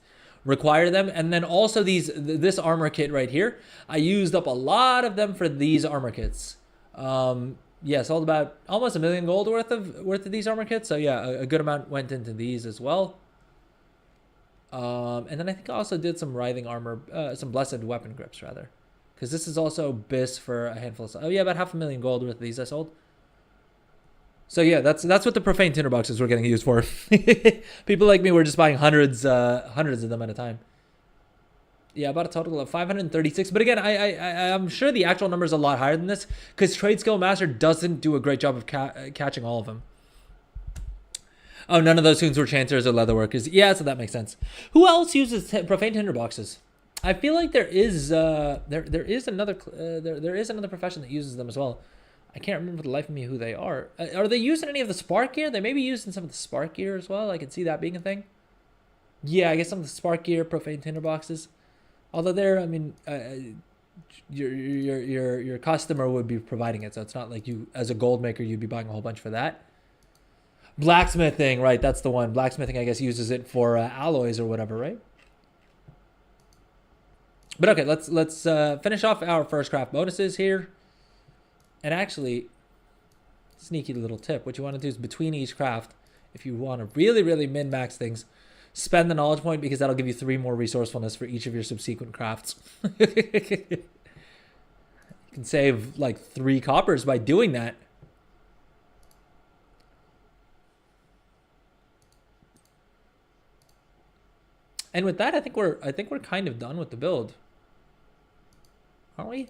require them. And then also this armor kit right here, I used up a lot of them for these armor kits. Yeah, sold about almost 1 million gold worth of these armor kits. So yeah, a good amount went into these as well. And then I think I also did some writhing armor, some blessed weapon grips rather, because this is also BIS for a handful of, oh yeah, about 500,000 gold worth of these I sold. So yeah, that's what the profane tinderboxes were getting used for. People like me were just buying hundreds of them at a time. Yeah, about a total of 536. But again, I'm sure the actual number is a lot higher than this because Trade Skill Master doesn't do a great job of catching all of them. Oh, none of those tunes were Chanters or Leatherworkers. Yeah, so that makes sense. Who else uses profane tinderboxes? I feel like there is another profession that uses them as well. I can't remember for the life of me who they are. Are they using any of the Spark gear? They may be using some of the Spark gear as well. I can see that being a thing. Yeah, I guess some of the Spark gear, profane tinderboxes. Although they're, I mean, your customer would be providing it, so it's not like you, as a gold maker, you'd be buying a whole bunch for that. Blacksmithing, right? That's the one. Blacksmithing, I guess, uses it for alloys or whatever, right? But okay, let's finish off our first craft bonuses here. And actually, sneaky little tip. What you want to do is between each craft, if you want to really min-max things, spend the knowledge point because that'll give you 3 more resourcefulness for each of your subsequent crafts. You can save like 3 coppers by doing that. And with that, I think we're kind of done with the build. Aren't we?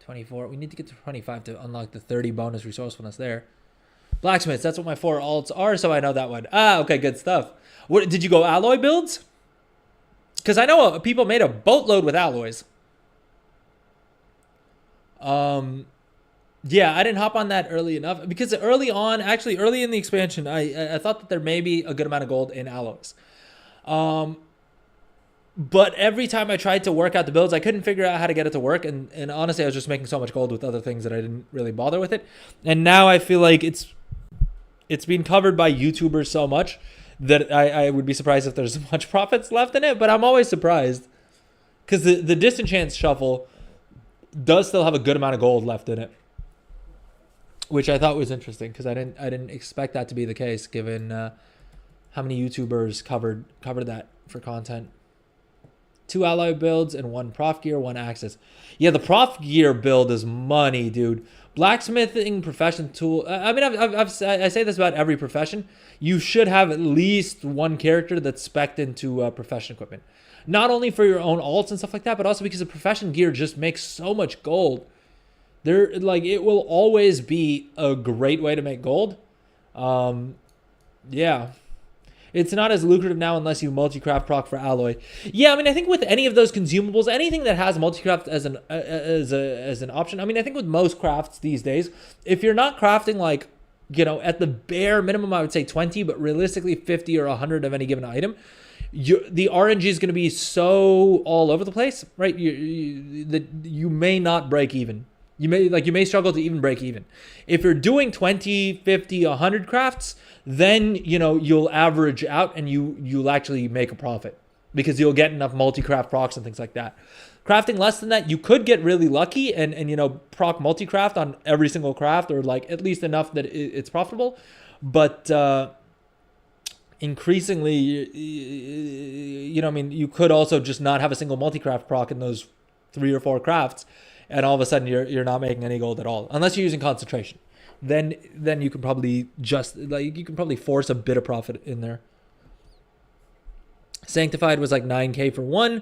24. We need to get to 25 to unlock the 30 bonus resourcefulness there. Blacksmiths, that's what my 4 alts are, so I know that one. Ah, okay, good stuff. What, did you go alloy builds? Because I know people made a boatload with alloys. Yeah, I didn't hop on that early enough. Because early on, actually early in the expansion, I thought that there may be a good amount of gold in alloys. But every time I tried to work out the builds, I couldn't figure out how to get it to work. And honestly, I was just making so much gold with other things that I didn't really bother with it. And now I feel like it's been covered by YouTubers so much that I would be surprised if there's much profits left in it. But I'm always surprised because the Disenchant Shuffle does still have a good amount of gold left in it, which I thought was interesting because I didn't expect that to be the case given how many YouTubers covered that for content. 2 alloy builds and 1 prof gear, 1 axis. Yeah, the prof gear build is money, dude. Blacksmithing profession tool. I mean, I say this about every profession. You should have at least 1 character that's spec'd into profession equipment. Not only for your own alts and stuff like that, but also because the profession gear just makes so much gold. It will always be a great way to make gold. Yeah. It's not as lucrative now unless you multi-craft proc for alloy. Yeah, I mean, I think with any of those consumables, anything that has multi-craft as an option. I mean, I think with most crafts these days, if you're not crafting like at the bare minimum, I would say 20, but realistically 50 or 100 of any given item. The RNG is going to be so all over the place, right? You may not break even. You may struggle to even break even. If you're doing 20, 50, 100 crafts, then you'll average out and you'll actually make a profit because you'll get enough multi-craft procs and things like that. Crafting less than that, you could get really lucky and proc multi-craft on every single craft, or like at least enough that it's profitable. But increasingly, you could also just not have a single multi-craft proc in those 3 or 4 crafts, and all of a sudden you're not making any gold at all, unless you're using concentration. Then you can probably force a bit of profit in there. Sanctified was like 9K for one.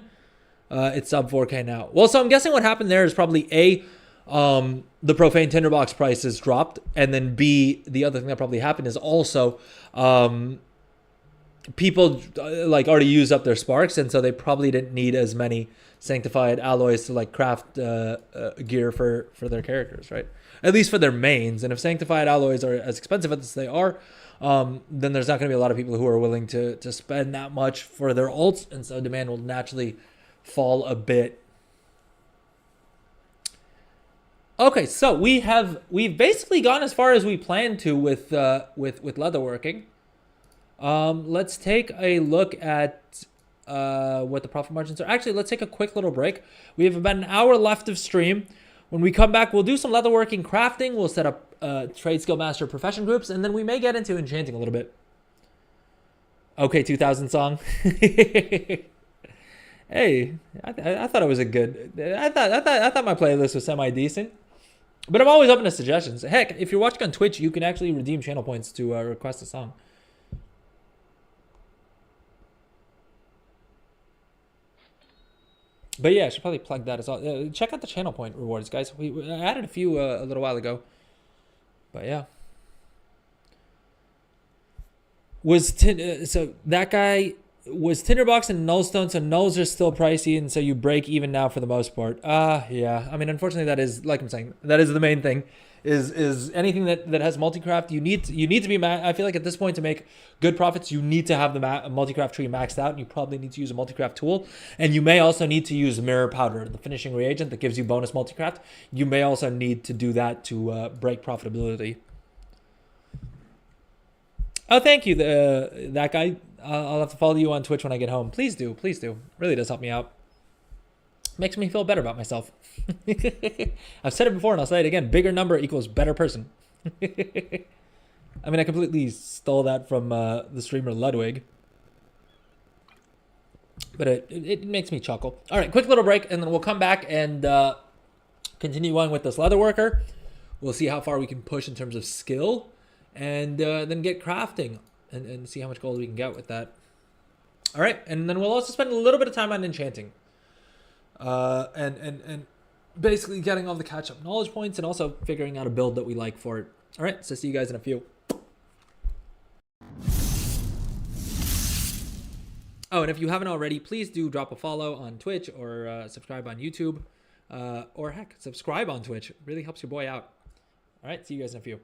It's sub 4K now. Well, so I'm guessing what happened there is probably A, the profane tinderbox prices dropped, and then B, the other thing that probably happened is also people already used up their sparks, and so they probably didn't need as many sanctified alloys to craft gear for their characters, right? At least for their mains. And if sanctified alloys are as expensive as they are, then there's not going to be a lot of people who are willing to spend that much for their ults, and so demand will naturally fall a bit. Okay, so we've basically gone as far as we planned to with leatherworking. Let's take a look at what the profit margins are. Actually, let's take a quick little break. We have about an hour left of stream. When we come back, we'll do some leatherworking crafting. We'll set up trade skill master profession groups, and then we may get into enchanting a little bit. Okay, 2000 song. Hey, I thought it was a good. I thought my playlist was semi decent, but I'm always open to suggestions. Heck, if you're watching on Twitch, you can actually redeem channel points to request a song. But yeah, I should probably plug that as well. Check out the channel point rewards, guys. We added a few a little while ago. But yeah. So that guy was Tinderbox and Nullstone, so nulls are still pricey, and so you break even now for the most part. Yeah. I mean, unfortunately, that is, like I'm saying, that is the main thing. Is anything that has multicraft, you need to be I feel like at this point, to make good profits, you need to have the multicraft tree maxed out, and you probably need to use a multicraft tool, and you may also need to use mirror powder, the finishing reagent that gives you bonus multicraft. You may also need to do that to break profitability. Oh, thank you, that guy. I'll have to follow you on Twitch when I get home. Please do, please do. Really does help me out. Makes me feel better about myself. I've said it before and I'll say it again. Bigger number equals better person. I mean, I completely stole that from the streamer Ludwig. But it makes me chuckle. All right, quick little break, and then we'll come back and continue on with this leatherworker. We'll see how far we can push in terms of skill, and then get crafting and see how much gold we can get with that. All right, and then we'll also spend a little bit of time on enchanting. And basically getting all the catch-up knowledge points and also figuring out a build that we like for it. All right, so see you guys in a few. Oh, and if you haven't already, please do drop a follow on Twitch or subscribe on YouTube. Or heck, subscribe on Twitch. It really helps your boy out. All right, see you guys in a few.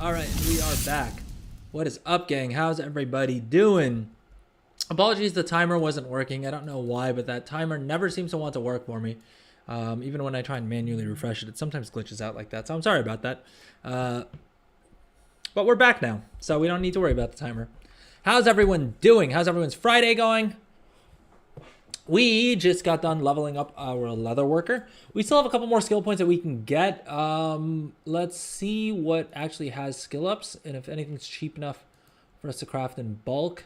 All right, we are back. What is up, gang? How's everybody doing? Apologies, the timer wasn't working. I don't know why, but that timer never seems to want to work for me. Even when I try and manually refresh it, it sometimes glitches out like that. So I'm sorry about that. But we're back now, so we don't need to worry about the timer. How's everyone doing? How's everyone's Friday going? We just got done leveling up our Leatherworker. We still have a couple more skill points that we can get. Let's see what actually has skill ups and if anything's cheap enough for us to craft in bulk.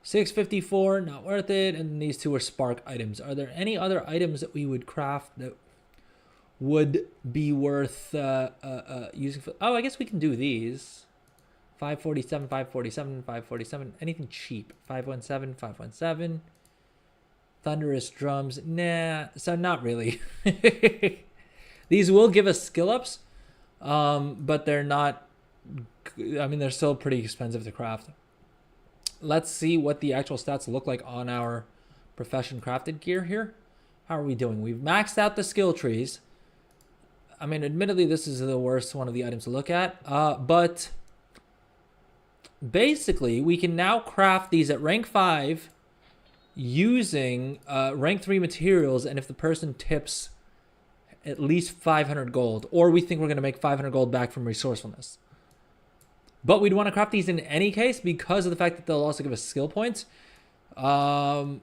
654, not worth it. And these two are spark items. Are there any other items that we would craft that would be worth using for? Oh, I guess we can do these. 547, 547, 547. Anything cheap. 517, 517. Thunderous drums. Nah, so not really. These will give us skill ups, but they're not. I mean, they're still pretty expensive to craft. Let's see what the actual stats look like on our profession crafted gear here. How are we doing? We've maxed out the skill trees. I mean, admittedly, this is the worst one of the items to look at, but basically, we can now craft these at rank 5 using rank 3 materials, and if the person tips at least 500 gold, or we think we're going to make 500 gold back from resourcefulness. But we'd want to craft these in any case because of the fact that they'll also give us skill points. And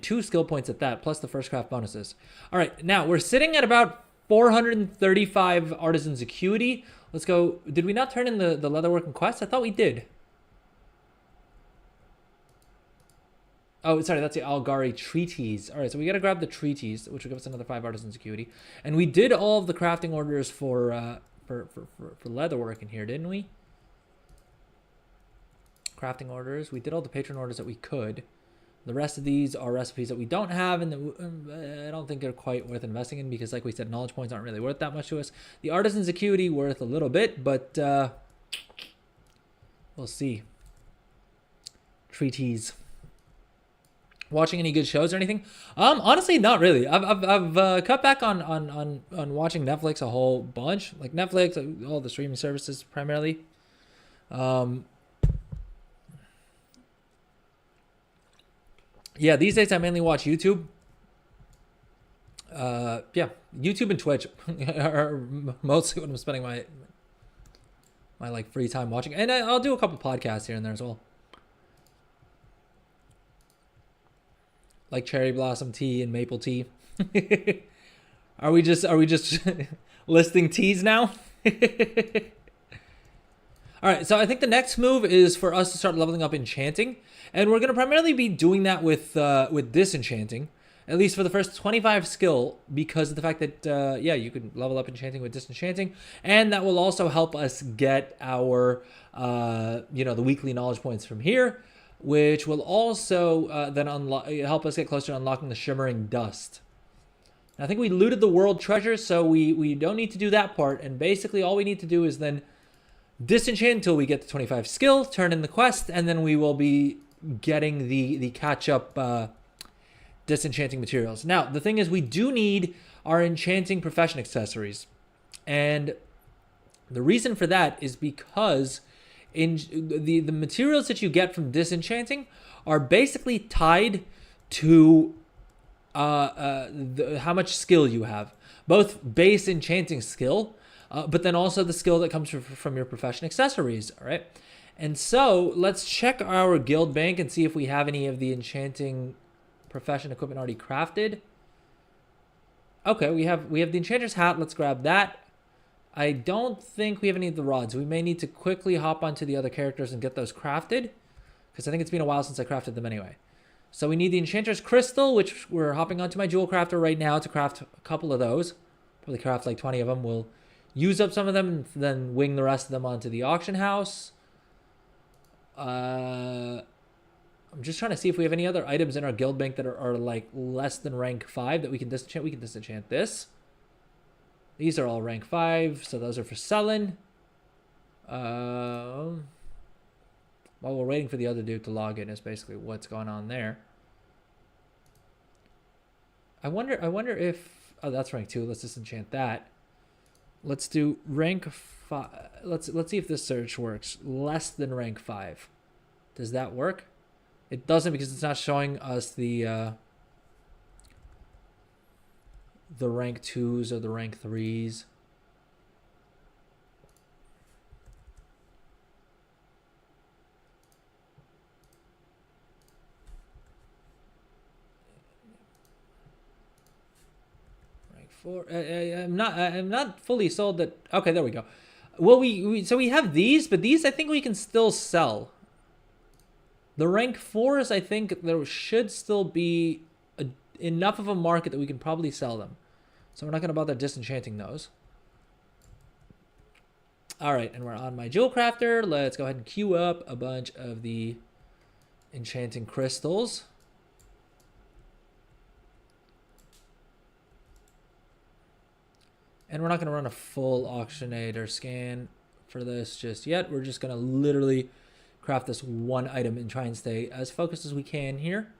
2 skill points at that, plus the first craft bonuses. All right, now we're sitting at about 435 artisans acuity. Let's go. Did we not turn in the leatherworking quest? I thought we did. Oh, sorry, that's the Algari treatise. All right, so we got to grab the treatise, which will give us another 5 artisans acuity. And we did all of the crafting orders for leatherwork in here, didn't we? Crafting orders. We did all the patron orders that we could. The rest of these are recipes that we don't have, and I don't think they're quite worth investing in because, like we said, knowledge points aren't really worth that much to us. The artisan's acuity worth a little bit, but we'll see. Treatise. Watching any good shows or anything? Honestly, not really. I've cut back on watching Netflix a whole bunch, like Netflix, all the streaming services primarily. Yeah, these days I mainly watch YouTube. Yeah, YouTube and Twitch are mostly what I'm spending my like free time watching, and I'll do a couple podcasts here and there as well, like cherry blossom tea and maple tea. Are we just listing teas now? All right, so I think the next move is for us to start leveling up enchanting, and we're going to primarily be doing that with disenchanting, at least for the first 25 skill, because of the fact that yeah, you can level up enchanting with disenchanting, and that will also help us get our the weekly knowledge points from here, which will also then help us get closer to unlocking the shimmering dust. And I think we looted the world treasure, so we don't need to do that part, and basically all we need to do is then disenchant until we get to 25 skill, turn in the quest, and then we will be getting the catch-up disenchanting materials. Now, the thing is, we do need our enchanting profession accessories. And the reason for that is because in the materials that you get from disenchanting are basically tied to how much skill you have. Both base enchanting skill, but then also the skill that comes from your profession accessories, all right? And so let's check our guild bank and see if we have any of the enchanting profession equipment already crafted. Okay, we have the enchanter's hat. Let's grab that. I don't think we have any of the rods. We may need to quickly hop onto the other characters and get those crafted, because I think it's been a while since I crafted them anyway. So we need the enchanter's crystal, which we're hopping onto my jewel crafter right now to craft a couple of those. Probably craft like 20 of them. We'll use up some of them and then wing the rest of them onto the auction house. I'm just trying to see if we have any other items in our guild bank that are like less than rank 5 that we can disenchant. We can disenchant this. These are all rank 5, so those are for selling. While we're waiting for the other dude to log in is basically what's going on there. I wonder if... Oh, that's rank 2. Let's disenchant that. Let's do rank 5. Let's see if this search works. Less than rank 5. Does that work? It doesn't because it's not showing us the rank 2s or the rank 3s. I'm not fully sold that. Okay, there we go. Well, so we have these, but these I think we can still sell. The rank 4s, I think there should still be enough of a market that we can probably sell them. So we're not going to bother disenchanting those. All right, and we're on my jewel crafter. Let's go ahead and queue up a bunch of the enchanting crystals. And we're not going to run a full auctionator scan for this just yet. We're just going to literally craft this one item and try and stay as focused as we can here.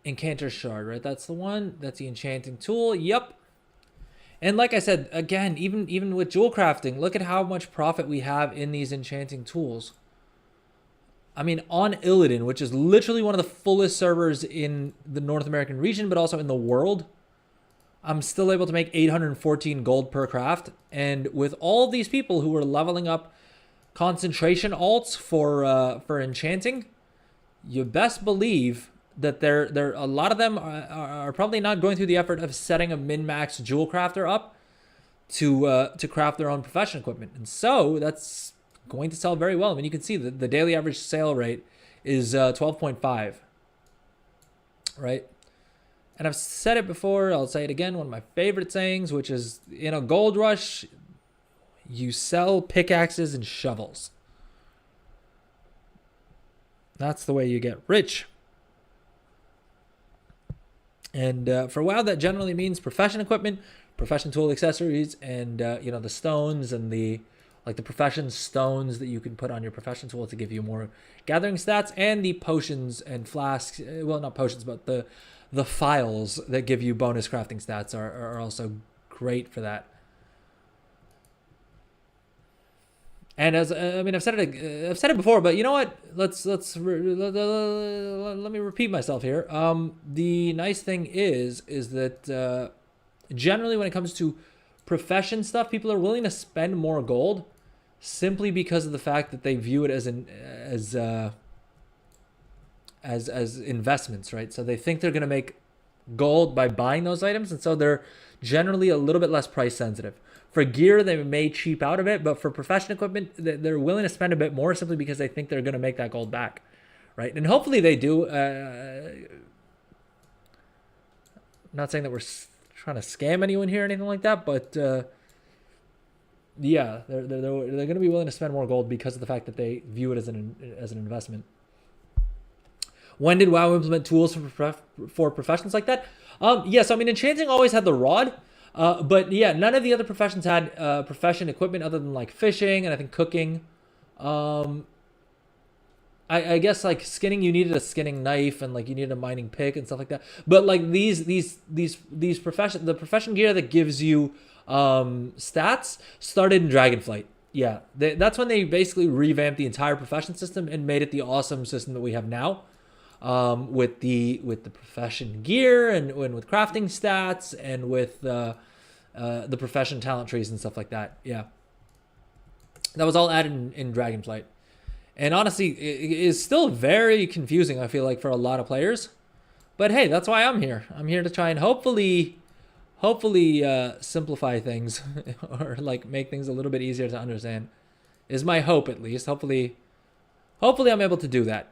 Enchanter's Shard, right? That's the one. That's the enchanting tool. Yep. And like I said, again, even with jewel crafting, look at how much profit we have in these enchanting tools. I mean, on Illidan, which is literally one of the fullest servers in the North American region, but also in the world, I'm still able to make 814 gold per craft. And with all these people who are leveling up concentration alts for enchanting, you best believe that they're a lot of them are probably not going through the effort of setting a min-max jewel crafter up to craft their own profession equipment. And so that's going to sell very well. I mean, you can see the daily average sale rate is 12.5, right? And I've said it before, I'll say it again, one of my favorite sayings, which is, in a gold rush, you sell pickaxes and shovels. That's the way you get rich. And for WoW, that generally means profession equipment, profession tool accessories, and the stones and the profession stones that you can put on your profession tool to give you more gathering stats, and the potions and flasks. Well, not potions, but the files that give you bonus crafting stats are also great for that. And as I've said it before, but you know what? Let me repeat myself here. The nice thing is that generally when it comes to profession stuff, people are willing to spend more gold simply because of the fact that they view it as investments, right? So they think they're going to make gold by buying those items, and so they're generally a little bit less price sensitive. For gear, they may cheap out a bit, but for profession equipment, they're willing to spend a bit more simply because they think they're going to make that gold back, right? And hopefully they do. I'm not saying that we're trying to scam anyone here or anything like that, but yeah, they're going to be willing to spend more gold because of the fact that they view it as an investment. When did WoW implement tools for professions like that? Yes, I mean, Enchanting always had the rod. But yeah, none of the other professions had profession equipment other than like fishing and I think cooking. I guess like skinning, you needed a skinning knife and like you needed a mining pick and stuff like that. But like the profession gear that gives you stats started in Dragonflight. Yeah, that's when they basically revamped the entire profession system and made it the awesome system that we have now. With the profession gear and with crafting stats and with the profession talent trees and stuff like that. Yeah, that was all added in Dragonflight, and honestly, it is still very confusing. I feel like for a lot of players, but hey, that's why I'm here. I'm here to try and hopefully simplify things or like make things a little bit easier to understand. Is my hope, at least. Hopefully I'm able to do that.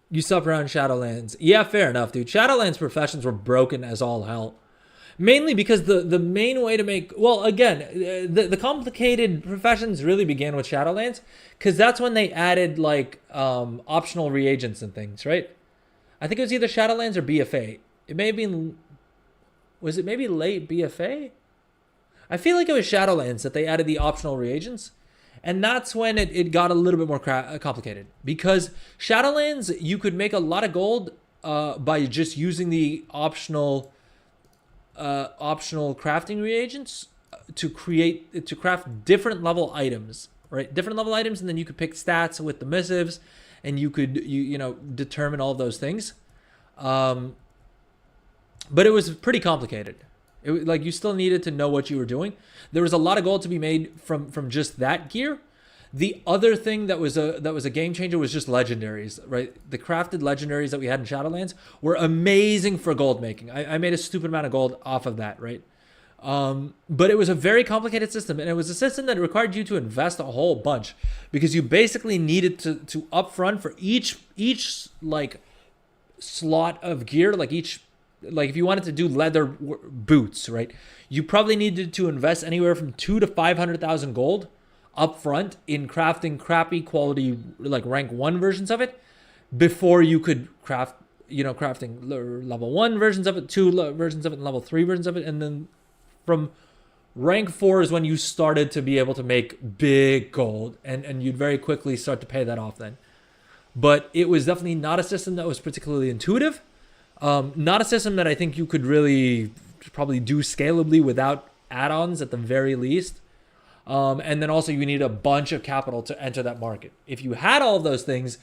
You sup around Shadowlands. Yeah, fair enough, dude. Shadowlands professions were broken as all hell. Mainly because the main way to make... Well, again, the complicated professions really began with Shadowlands. Because that's when they added, like, optional reagents and things, right? I think it was either Shadowlands or BFA. It may have been... Was it maybe late BFA? I feel like it was Shadowlands that they added the optional reagents. And that's when it got a little bit more complicated. Because Shadowlands, you could make a lot of gold by just using the optional crafting reagents to craft different level items, right? Different level items, and then you could pick stats with the missives, and you could determine all of those things. But it was pretty complicated. Like you still needed to know what you were doing. There was a lot of gold to be made from just that gear. The other thing that was a game changer was just legendaries, right? The crafted legendaries that we had in Shadowlands were amazing for gold making. I made a stupid amount of gold off of that, right? But it was a very complicated system, and it was a system that required you to invest a whole bunch because you basically needed to upfront for each like slot of gear, like if you wanted to do leather boots, right? You probably needed to invest anywhere from 200,000 to 500,000 gold up front in crafting crappy quality, like rank 1 versions of it before you could crafting level 1 versions of it, 2 versions of it, and level 3 versions of it. And then from rank 4 is when you started to be able to make big gold, and you'd very quickly start to pay that off then. But it was definitely not a system that was particularly intuitive. Not a system that I think you could really probably do scalably without add-ons at the very least. And then also you need a bunch of capital to enter that market. If you had all of those things,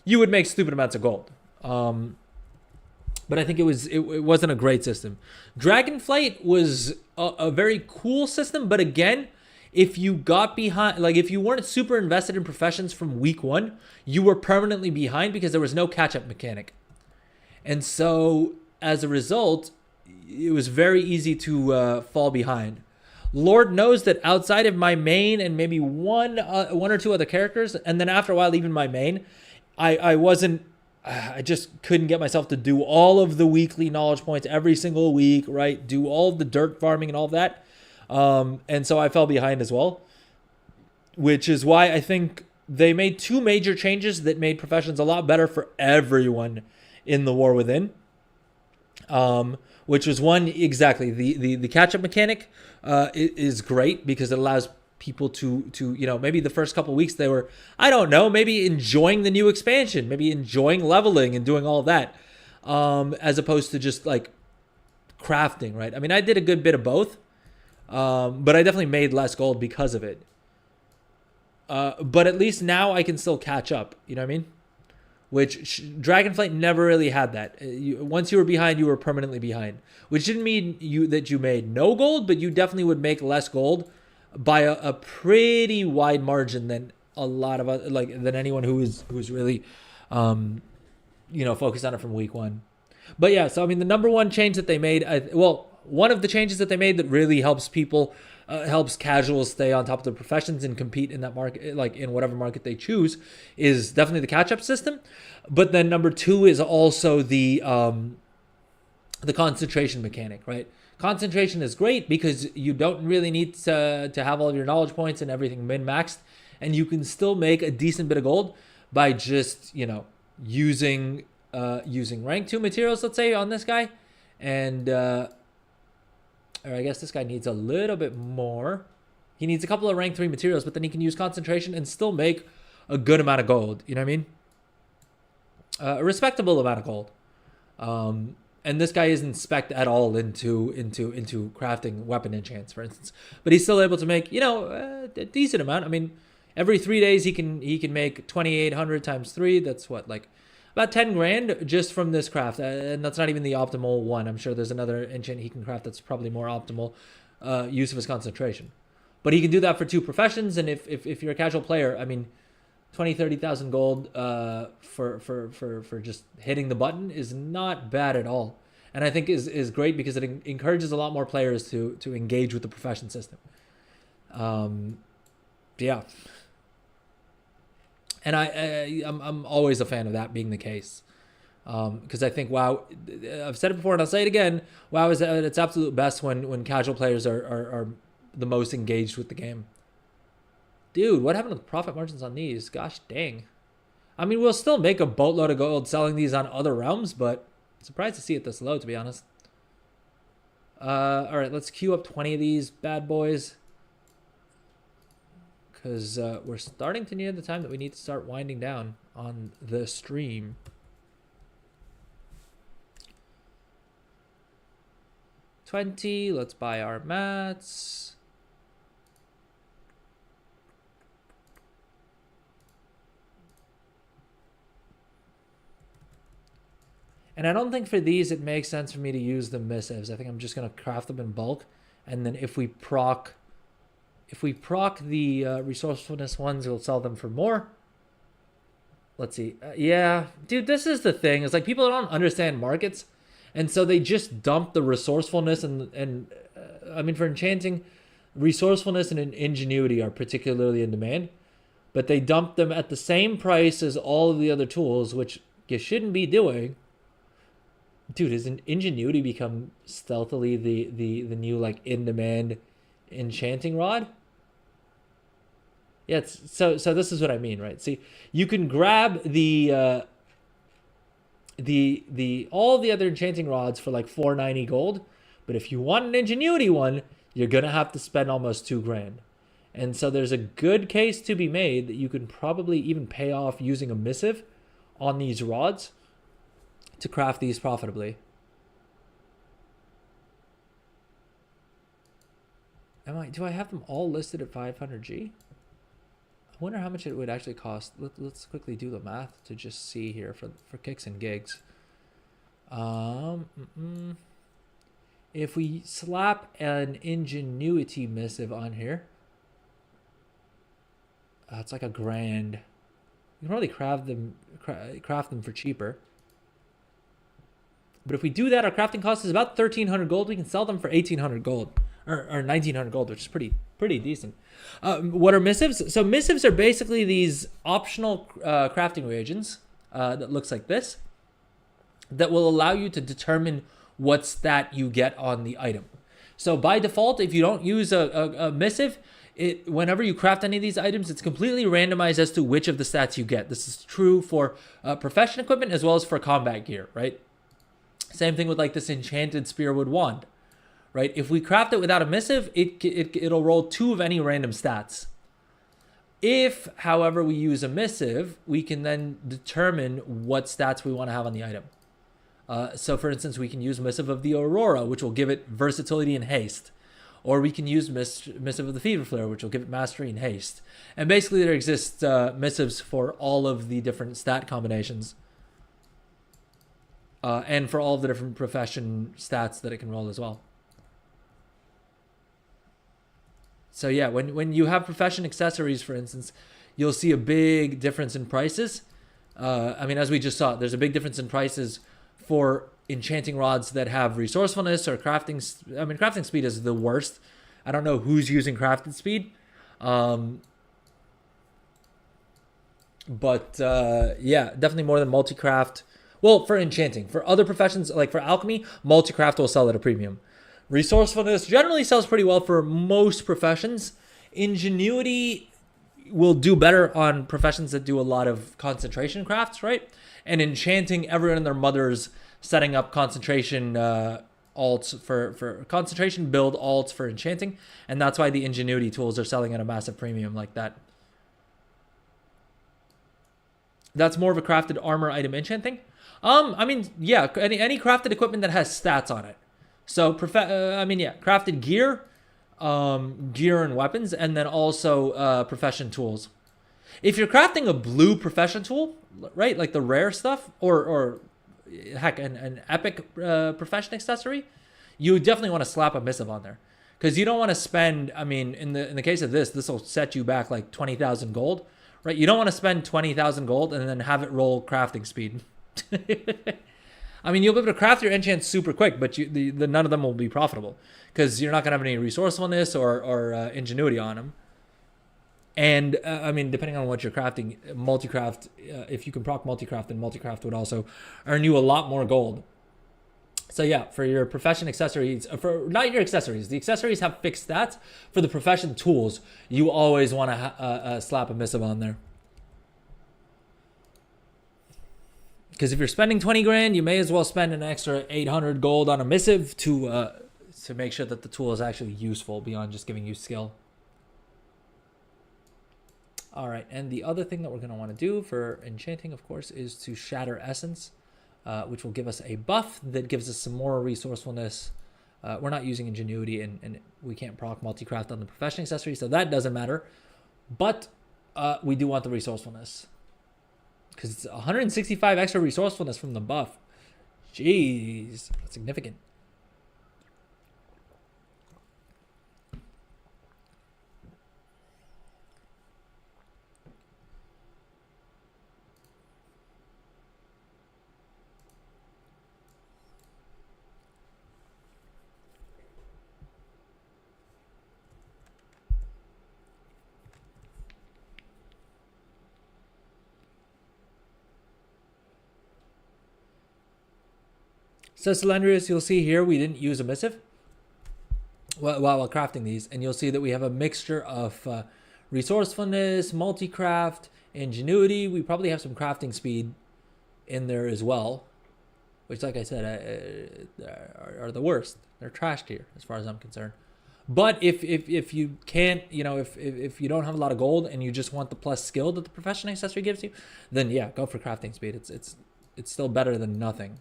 you would make stupid amounts of gold. But I think it wasn't a great system. Dragonflight was a very cool system, but again, if you got behind, like if you weren't super invested in professions from week 1, you were permanently behind because there was no catch-up mechanic. And so as a result, it was very easy to fall behind. Lord knows that outside of my main and maybe one or two other characters, and then after a while even my main, I just couldn't get myself to do all of the weekly knowledge points every single week, right? Do all of the dirt farming and all of that. And so I fell behind as well, which is why I think they made 2 major changes that made professions a lot better for everyone in the War Within. Which was one, exactly, the catch-up mechanic is great because it allows people to maybe the first couple weeks they were, I don't know, maybe enjoying the new expansion, maybe enjoying leveling and doing all that, as opposed to just like crafting, right? I mean, I did a good bit of both, but I definitely made less gold because of it. But at least now I can still catch up, you know what I mean? Which Dragonflight never really had that. Once you were behind, you were permanently behind. Which didn't mean that you made no gold, but you definitely would make less gold by a pretty wide margin than a lot of than anyone who's really, focused on it from week 1. But yeah, so I mean, the number one change that they made, one of the changes that they made that really helps people. Helps casuals stay on top of their professions and compete in that market, like in whatever market they choose, is definitely the catch-up system. But then number 2 is also the concentration mechanic, right? Concentration is great because you don't really need to have all of your knowledge points and everything min-maxed, and you can still make a decent bit of gold by just using rank 2 materials, let's say, on this guy, and or I guess this guy needs a little bit more. He needs a couple of rank 3 materials, but then he can use concentration and still make a good amount of gold. You know what I mean? A respectable amount of gold. And this guy isn't spec'd at all into crafting weapon enchants, for instance. But he's still able to make, a decent amount. I mean, every 3 days he can make 2,800 times 3. That's what, like about 10 grand just from this craft, and that's not even the optimal one. I'm sure there's another enchant he can craft that's probably more optimal use of his concentration. But he can do that for 2 professions, and if you're a casual player, I mean, 30,000 gold for just hitting the button is not bad at all, and I think is great because it encourages a lot more players to engage with the profession system. Yeah. And I'm always a fan of that being the case, because I think WoW, I've said it before and I'll say it again, WoW is at its absolute best when casual players are the most engaged with the game. Dude, what happened to the profit margins on these? Gosh dang. I mean, we'll still make a boatload of gold selling these on other realms, but I'm surprised to see it this low, to be honest. All right, let's queue up 20 of these bad boys, because we're starting to near the time that we need to start winding down on the stream. 20. Let's buy our mats. And I don't think for these it makes sense for me to use the missives. I think I'm just going to craft them in bulk. And then if we proc the resourcefulness ones, we'll sell them for more. Let's see. Yeah, dude, this is the thing. It's like people don't understand markets. And so they just dump the resourcefulness and I mean, for enchanting, resourcefulness and ingenuity are particularly in demand. But they dump them at the same price as all of the other tools, which you shouldn't be doing. Dude, has ingenuity become stealthily the new like in demand enchanting rod? Yeah, so this is what I mean, right? See, you can grab the all the other enchanting rods for like 490 gold, but if you want an ingenuity one, you're gonna have to spend almost 2 grand. And so there's a good case to be made that you can probably even pay off using a missive on these rods to craft these profitably. Do I have them all listed at 500G? I wonder how much it would actually cost. Let's quickly do the math to just see here for kicks and gigs. If we slap an ingenuity missive on here, it's like $1 grand. You can probably craft them for cheaper. But if we do that, our crafting cost is about 1,300 gold. We can sell them for 1,800 gold or 1,900 gold, which is pretty decent. What are missives? So missives are basically these optional crafting reagents that looks like this that will allow you to determine what stat you get on the item. So by default, if you don't use a missive, whenever you craft any of these items, it's completely randomized as to which of the stats you get. This is true for profession equipment as well as for combat gear, right? Same thing with like this enchanted spearwood wand, right? If we craft it without a missive, it'll roll 2 of any random stats. If, however, we use a missive, we can then determine what stats we want to have on the item. So for instance, we can use missive of the Aurora, which will give it versatility and haste. Or we can use missive of the Fever Flare, which will give it mastery and haste. And basically there exists missives for all of the different stat combinations. And for all of the different profession stats that it can roll as well. So yeah, when you have profession accessories, for instance, you'll see a big difference in prices. I mean, as we just saw, there's a big difference in prices for enchanting rods that have resourcefulness or crafting. I mean, crafting speed is the worst. I don't know who's using crafted speed. But yeah, definitely more than multi-craft. Well, for enchanting. For other professions, like for alchemy, multi-craft will sell at a premium. Resourcefulness generally sells pretty well for most professions. Ingenuity will do better on professions that do a lot of concentration crafts, right? And enchanting, everyone and their mothers setting up concentration alts for concentration build alts for enchanting. And that's why the ingenuity tools are selling at a massive premium like that. That's more of a crafted armor item enchanting. I mean, yeah, any crafted equipment that has stats on it. So, I mean, yeah, crafted gear, gear and weapons, and then also profession tools. If you're crafting a blue profession tool, right, like the rare stuff, or heck, an epic profession accessory, you definitely want to slap a missive on there. Because you don't want to spend, I mean, in the case of this will set you back like 20,000 gold, right? You don't want to spend 20,000 gold and then have it roll crafting speed. I mean, you'll be able to craft your enchants super quick, but none of them will be profitable because you're not going to have any resourcefulness or ingenuity on them. And I mean, depending on what you're crafting, multi-craft, if you can proc multi-craft, then multi-craft would also earn you a lot more gold. So yeah, for your profession accessories, for not your accessories, the accessories have fixed stats. For the profession tools, you always want to slap a missive on there. Because if you're spending 20 grand, you may as well spend an extra 800 gold on a missive to make sure that the tool is actually useful beyond just giving you skill. All right, and the other thing that we're going to want to do for enchanting, of course, is to shatter essence, which will give us a buff that gives us some more resourcefulness We're not using Ingenuity, and we can't proc multi-craft on the profession accessory, so that doesn't matter. But we do want the resourcefulness, because it's 165 extra resourcefulness from the buff. Jeez, that's significant. So Cylindrius, you'll see here we didn't use a missive while crafting these, and you'll see that we have a mixture of resourcefulness, multi-craft, ingenuity. We probably have some crafting speed in there as well, which, like I said, are the worst. They're trash tier as far as I'm concerned. But if you can't, if you don't have a lot of gold and you just want the plus skill that the profession accessory gives you, then yeah, go for crafting speed. It's still better than nothing.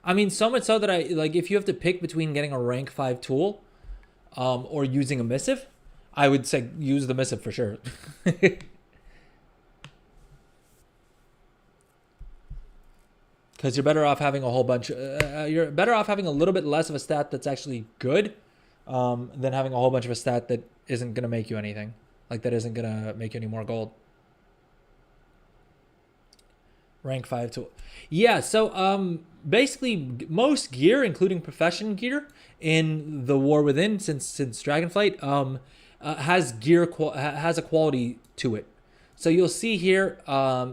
I mean, so much so that if you have to pick between getting a rank 5 tool or using a missive, I would say use the missive for sure. Because you're better off having a whole bunch. You're better off having a little bit less of a stat that's actually good than having a whole bunch of a stat that isn't going to make you anything. Like, that isn't going to make you any more gold. Rank 5 tool. Yeah, so basically most gear, including profession gear in the War Within since Dragonflight, has a quality to it. So you'll see here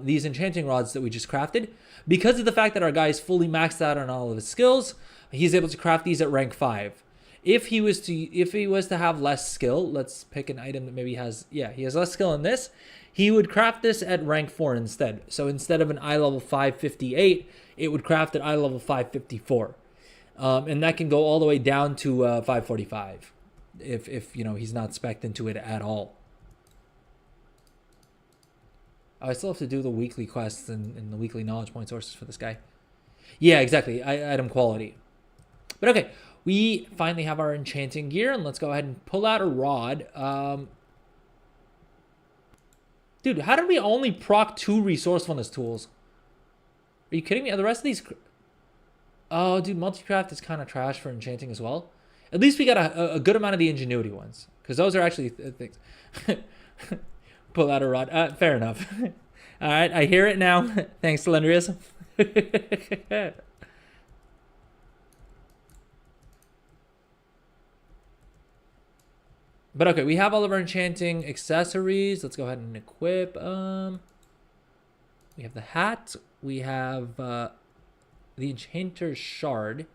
these enchanting rods that we just crafted. Because of the fact that our guy is fully maxed out on all of his skills, he's able to craft these at rank 5. If he was to have less skill, let's pick an item that maybe he has less skill in this. He would craft this at rank 4 instead. So instead of an eye level 558, it would craft at eye level 554. And that can go all the way down to 545 if he's not spec'd into it at all. I still have to do the weekly quests and the weekly knowledge point sources for this guy. Yeah, exactly. Item quality. But okay, we finally have our enchanting gear, and let's go ahead and pull out a rod. Dude, how did we only proc 2 resourcefulness tools? Are you kidding me? Are the rest of these... Oh, dude, multi-craft is kind of trash for enchanting as well. At least we got a good amount of the ingenuity ones, because those are actually things. Pull out a rod. Fair enough. All right, I hear it now. Thanks, Cylindrius. But okay, we have all of our enchanting accessories. Let's go ahead and equip. We have the hat. We have the enchanter's shard.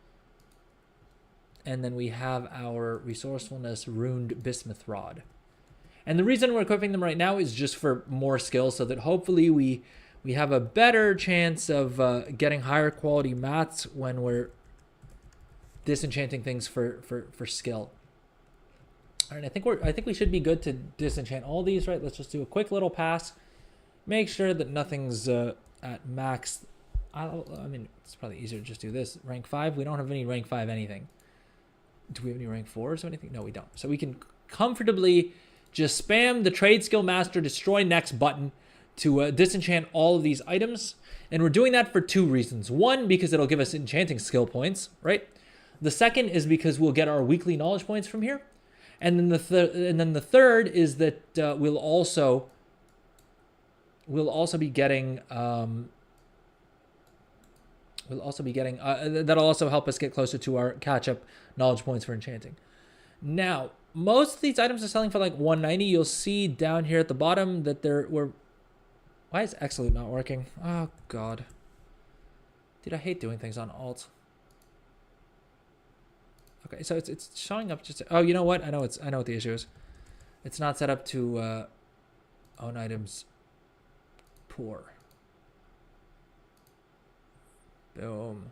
And then we have our resourcefulness runed bismuth rod. And the reason we're equipping them right now is just for more skill, so that hopefully we have a better chance of getting higher quality mats when we're disenchanting things for skill. All right, I think we should be good to disenchant all these, right? Let's just do a quick little pass. Make sure that nothing's at max. I mean, it's probably easier to just do this. Rank 5, we don't have any rank 5 anything. Do we have any rank 4s or anything? No, we don't. So we can comfortably just spam the Trade Skill Master Destroy Next button to disenchant all of these items. And we're doing that for 2 reasons. One, because it'll give us enchanting skill points, right? The second is because we'll get our weekly knowledge points from here. And then the third is that we'll also be getting that'll also help us get closer to our catch-up knowledge points for enchanting. Now, most of these items are selling for like 190. You'll see down here at the bottom that why is Exolute not working? Oh god. Dude, I hate doing things on alt. Okay, so it's showing up just... Oh, you know what? I know what the issue is. It's not set up to own items poor. Boom.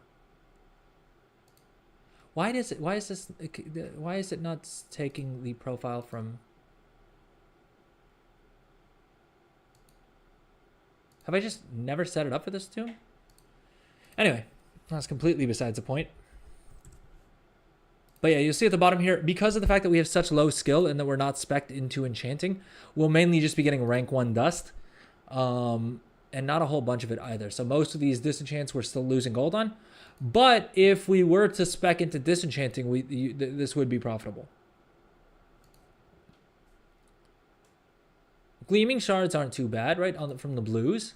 Why is it not taking the profile from... Have I just never set it up for this tomb? Anyway, that's completely besides the point. But yeah, you'll see at the bottom here, because of the fact that we have such low skill and that we're not spec'd into enchanting, we'll mainly just be getting rank 1 dust. And not a whole bunch of it either. So most of these disenchants we're still losing gold on. But if we were to spec into disenchanting, this would be profitable. Gleaming shards aren't too bad, right, from the blues.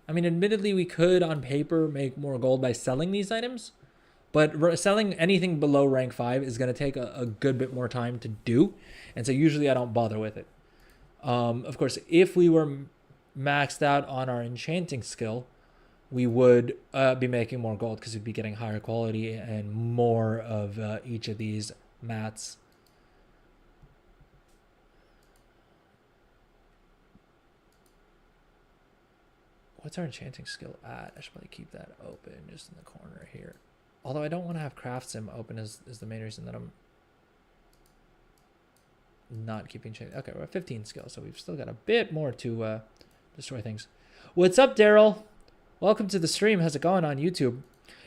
I mean, admittedly, we could, on paper, make more gold by selling these items. But selling anything below rank 5 is going to take a good bit more time to do. And so usually I don't bother with it. Of course, if we were maxed out on our enchanting skill, we would be making more gold because we'd be getting higher quality and more of each of these mats. What's our enchanting skill at? I should probably keep that open just in the corner here. Although I don't want to have craft sim open is the main reason that I'm not keeping change. Okay, we're at 15 skill, so we've still got a bit more to destroy things. What's up, Daryl? Welcome to the stream. How's it going on YouTube?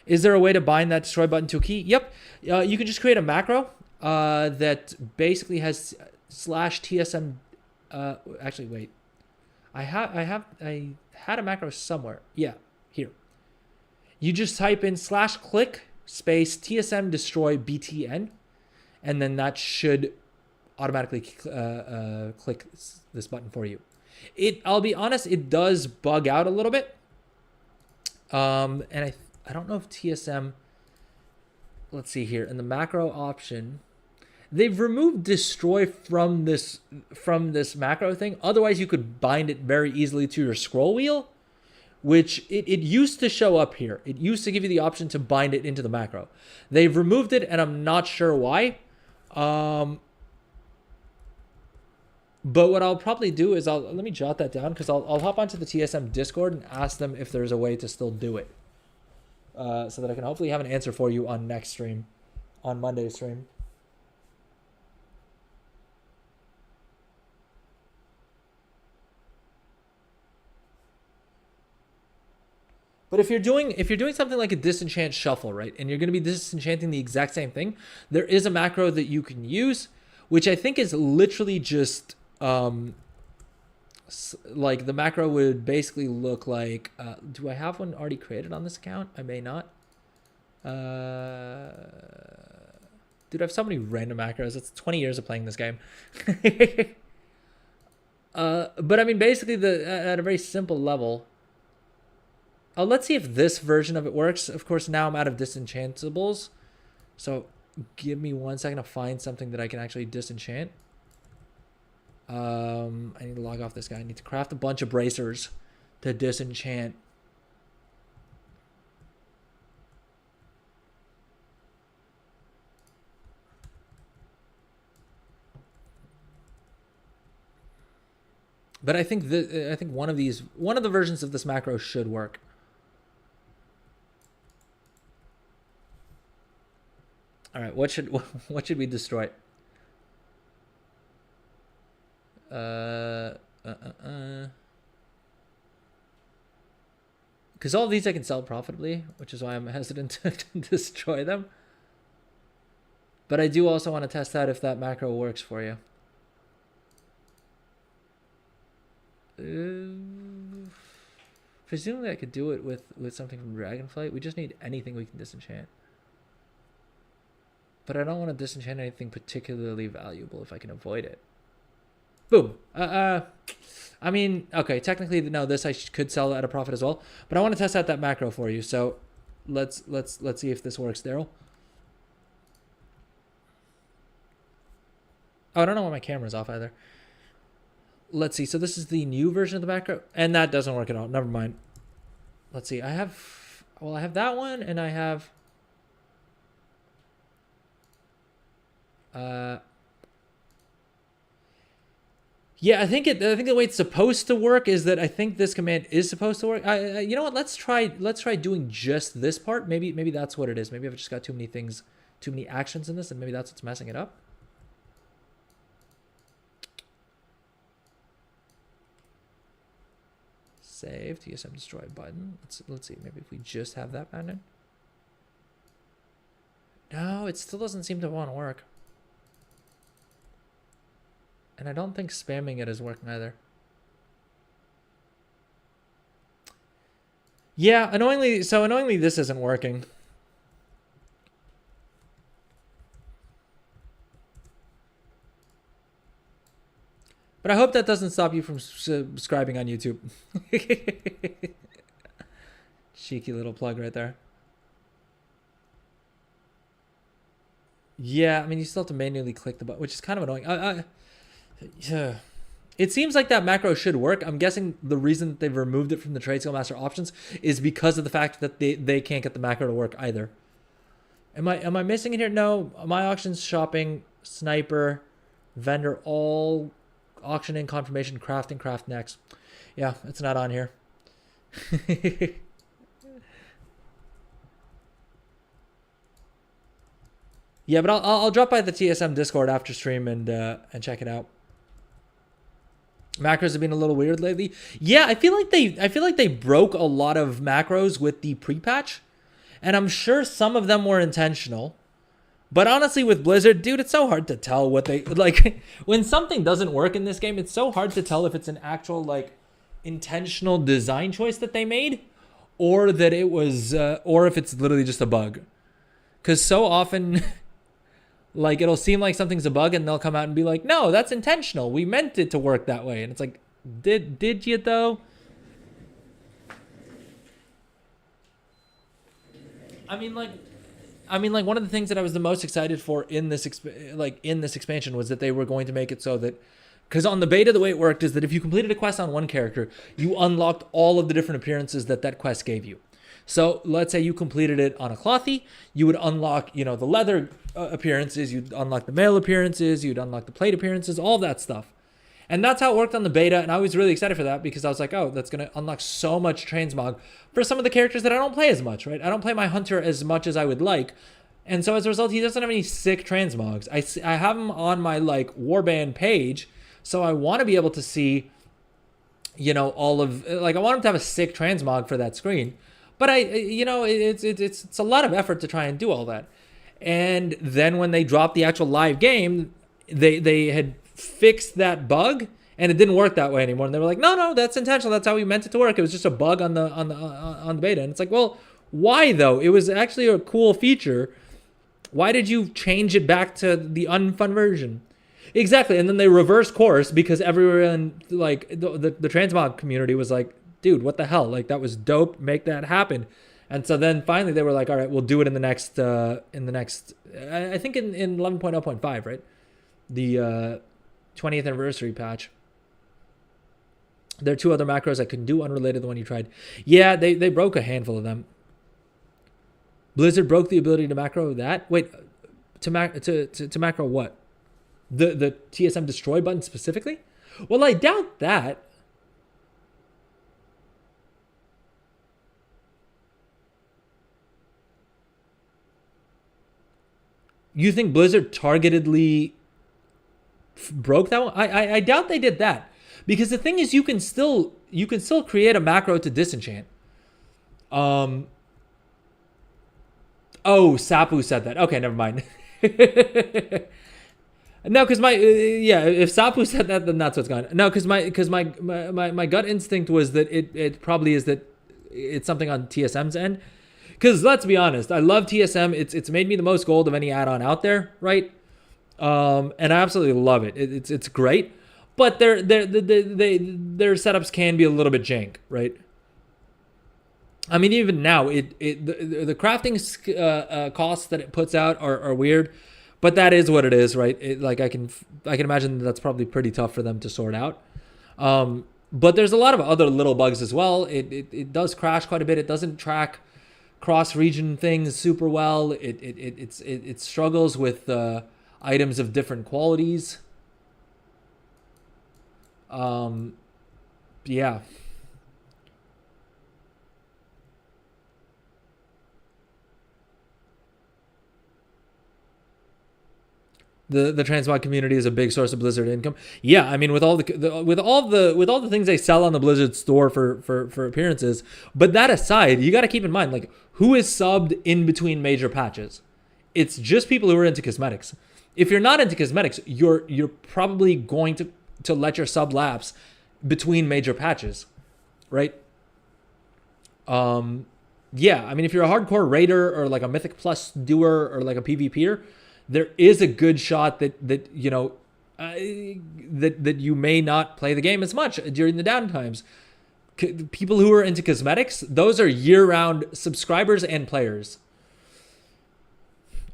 Is there a way to bind that destroy button to a key? Yep. You can just create a macro that basically has /tsm. Actually, wait. I had a macro somewhere. Yeah, here. You just type in /click space tsm destroy btn, and then that should automatically click this button for you. I'll be honest, it does bug out a little bit. And I don't know if TSM, let's see here, in the macro option, they've removed destroy from this macro thing. Otherwise, you could bind it very easily to your scroll wheel, which it used to show up here. It used to give you the option to bind it into the macro. They've removed it, and I'm not sure why. But what I'll probably do is let me jot that down, because I'll hop onto the TSM Discord and ask them if there's a way to still do it, so that I can hopefully have an answer for you on next stream, on Monday's stream. But if you're doing something like a disenchant shuffle, right, and you're going to be disenchanting the exact same thing, there is a macro that you can use, which I think is literally just like the macro would basically look like. Do I have one already created on this account? I may not. Dude, I have so many random macros. It's 20 years of playing this game. But I mean, basically, at a very simple level. Let's see if this version of it works. Of course, now I'm out of disenchantables. So give me 1 second to find something that I can actually disenchant. I need to log off this guy. I need to craft a bunch of bracers to disenchant. But I think one of the versions of this macro should work. All right, what should we destroy? Because all of these I can sell profitably, which is why I'm hesitant to destroy them. But I do also want to test out if that macro works for you. Presumably I could do it with something from Dragonflight. We just need anything we can disenchant. But I don't want to disenchant anything particularly valuable if I can avoid it. Boom. I mean, okay, technically, no, this I could sell at a profit as well. But I want to test out that macro for you. So let's see if this works, Daryl. Oh, I don't know why my camera's off either. Let's see. So this is the new version of the macro. And that doesn't work at all. Never mind. Let's see. I have that one, and I have... yeah, I think the way it's supposed to work is that I think this command is supposed to work. You know what? Let's try doing just this part. Maybe that's what it is. Maybe I've just got too many actions in this, and maybe that's what's messing it up. Save TSM destroy button. Let's see. Maybe if we just have that pattern. No, it still doesn't seem to want to work. And I don't think spamming it is working either. Yeah, annoyingly this isn't working. But I hope that doesn't stop you from subscribing on YouTube. Cheeky little plug right there. Yeah, I mean, you still have to manually click the button, which is kind of annoying. Yeah. It seems like that macro should work. I'm guessing the reason that they've removed it from the Trade Skill Master options is because of the fact that they can't get the macro to work either. Am I missing it here? No. My auctions, shopping, sniper, vendor, all auctioning, confirmation, crafting, craft next. Yeah, it's not on here. Yeah, but I'll drop by the TSM Discord after stream and check it out. Macros have been a little weird lately. Yeah, I feel like they broke a lot of macros with the pre-patch, and I'm sure some of them were intentional. But honestly, with Blizzard, dude, it's so hard to tell what they like. When something doesn't work in this game, it's so hard to tell if it's an actual like intentional design choice that they made, or that it was, or if it's literally just a bug. Because so often. Like, it'll seem like something's a bug, and they'll come out and be like, no, that's intentional. We meant it to work that way. And it's like, did you, though? I mean, like one of the things that I was the most excited for in this expansion was that they were going to make it so that, because on the beta, the way it worked is that if you completed a quest on one character, you unlocked all of the different appearances that quest gave you. So let's say you completed it on a clothy, you would unlock, the leather appearances, you'd unlock the mail appearances, you'd unlock the plate appearances, all that stuff. And that's how it worked on the beta, and I was really excited for that because I was like, oh, that's going to unlock so much transmog for some of the characters that I don't play as much, right? I don't play my hunter as much as I would like. And so as a result, he doesn't have any sick transmogs. I have him on my, warband page, so I want to be able to see, all of, I want him to have a sick transmog for that screen. But it's a lot of effort to try and do all that. And then when they dropped the actual live game, they had fixed that bug, and it didn't work that way anymore. And they were like, no, that's intentional. That's how we meant it to work. It was just a bug on the beta. And it's like, well, why though? It was actually a cool feature. Why did you change it back to the unfun version? Exactly. And then they reversed course because everyone, the transmog community was like, dude, what the hell? That was dope. Make that happen. And so then finally they were like, all right, we'll do it in the next, I think in 11.0.5, right? The 20th anniversary patch. There are 2 other macros I can do unrelated to the one you tried. Yeah, they broke a handful of them. Blizzard broke the ability to macro that. Wait, to macro what? The TSM destroy button specifically? Well, I doubt that. You think Blizzard targetedly broke that one? I doubt they did that, because the thing is, you can still create a macro to disenchant. Oh, Sapu said that. Okay, never mind. No, because if Sapu said that, then that's what's gone. No, because my gut instinct was that it probably is that it's something on TSM's end. Because let's be honest, I love TSM. It's made me the most gold of any add-on out there, right? And I absolutely love it. It's great, but their setups can be a little bit jank, right? I mean, even now, the crafting costs that it puts out are weird, but that is what it is, right? I can imagine that's probably pretty tough for them to sort out. But there's a lot of other little bugs as well. It does crash quite a bit. It doesn't track cross-region things super well. It struggles with items of different qualities. Yeah. The transmog community is a big source of Blizzard income. Yeah, I mean with all the things they sell on the Blizzard store for appearances. But that aside, you got to keep in mind like who is subbed in between major patches. It's just people who are into cosmetics. If you're not into cosmetics, you're probably going to let your sub lapse between major patches, right? Yeah, I mean if you're a hardcore raider or like a Mythic Plus doer or like a PvPer, there is a good shot that you know that you may not play the game as much during the downtimes. People who are into cosmetics, those are year-round subscribers and players,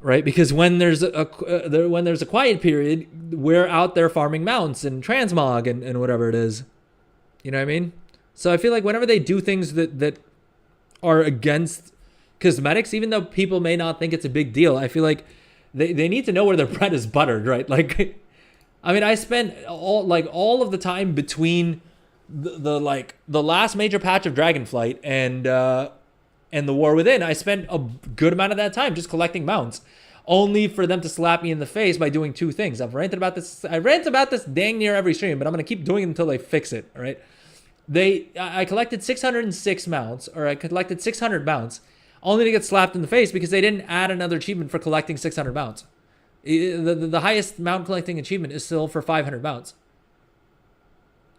right? Because when there's a quiet period, we're out there farming mounts and transmog and whatever it is. You know what I mean? So I feel like whenever they do things that are against cosmetics, even though people may not think it's a big deal, I feel like they need to know where their bread is buttered, right? Like, I mean, I spent all of the time between the last major patch of Dragonflight and the War Within. I spent a good amount of that time just collecting mounts, only for them to slap me in the face by doing two things. I rant about this dang near every stream, but I'm gonna keep doing it until they fix it. All right. I collected 606 mounts, or I collected 600 mounts, only to get slapped in the face because they didn't add another achievement for collecting 600 mounts. The highest mount collecting achievement is still for 500 mounts.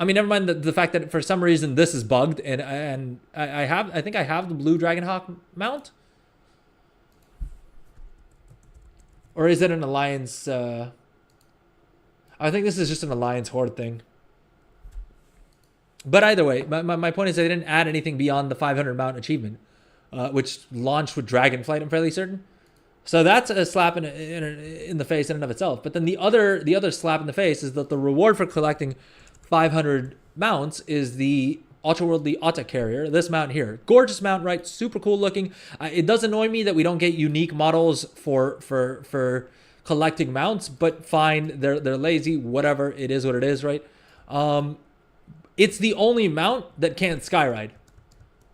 I mean, never mind the fact that for some reason this is bugged, and I think I have the blue Dragonhawk mount, or is it an Alliance? I think this is just an Alliance Horde thing. But either way, my point is they didn't add anything beyond the 500 mount achievement, which launched with Dragonflight, I'm fairly certain. So that's a slap in the face in and of itself. But then the other slap in the face is that the reward for collecting 500 mounts is the Ultraworldly Auto Carrier, this mount here. Gorgeous mount, right? Super cool looking. It does annoy me that we don't get unique models for collecting mounts, but fine, they're lazy, whatever, it is what it is, right? It's the only mount that can't skyride.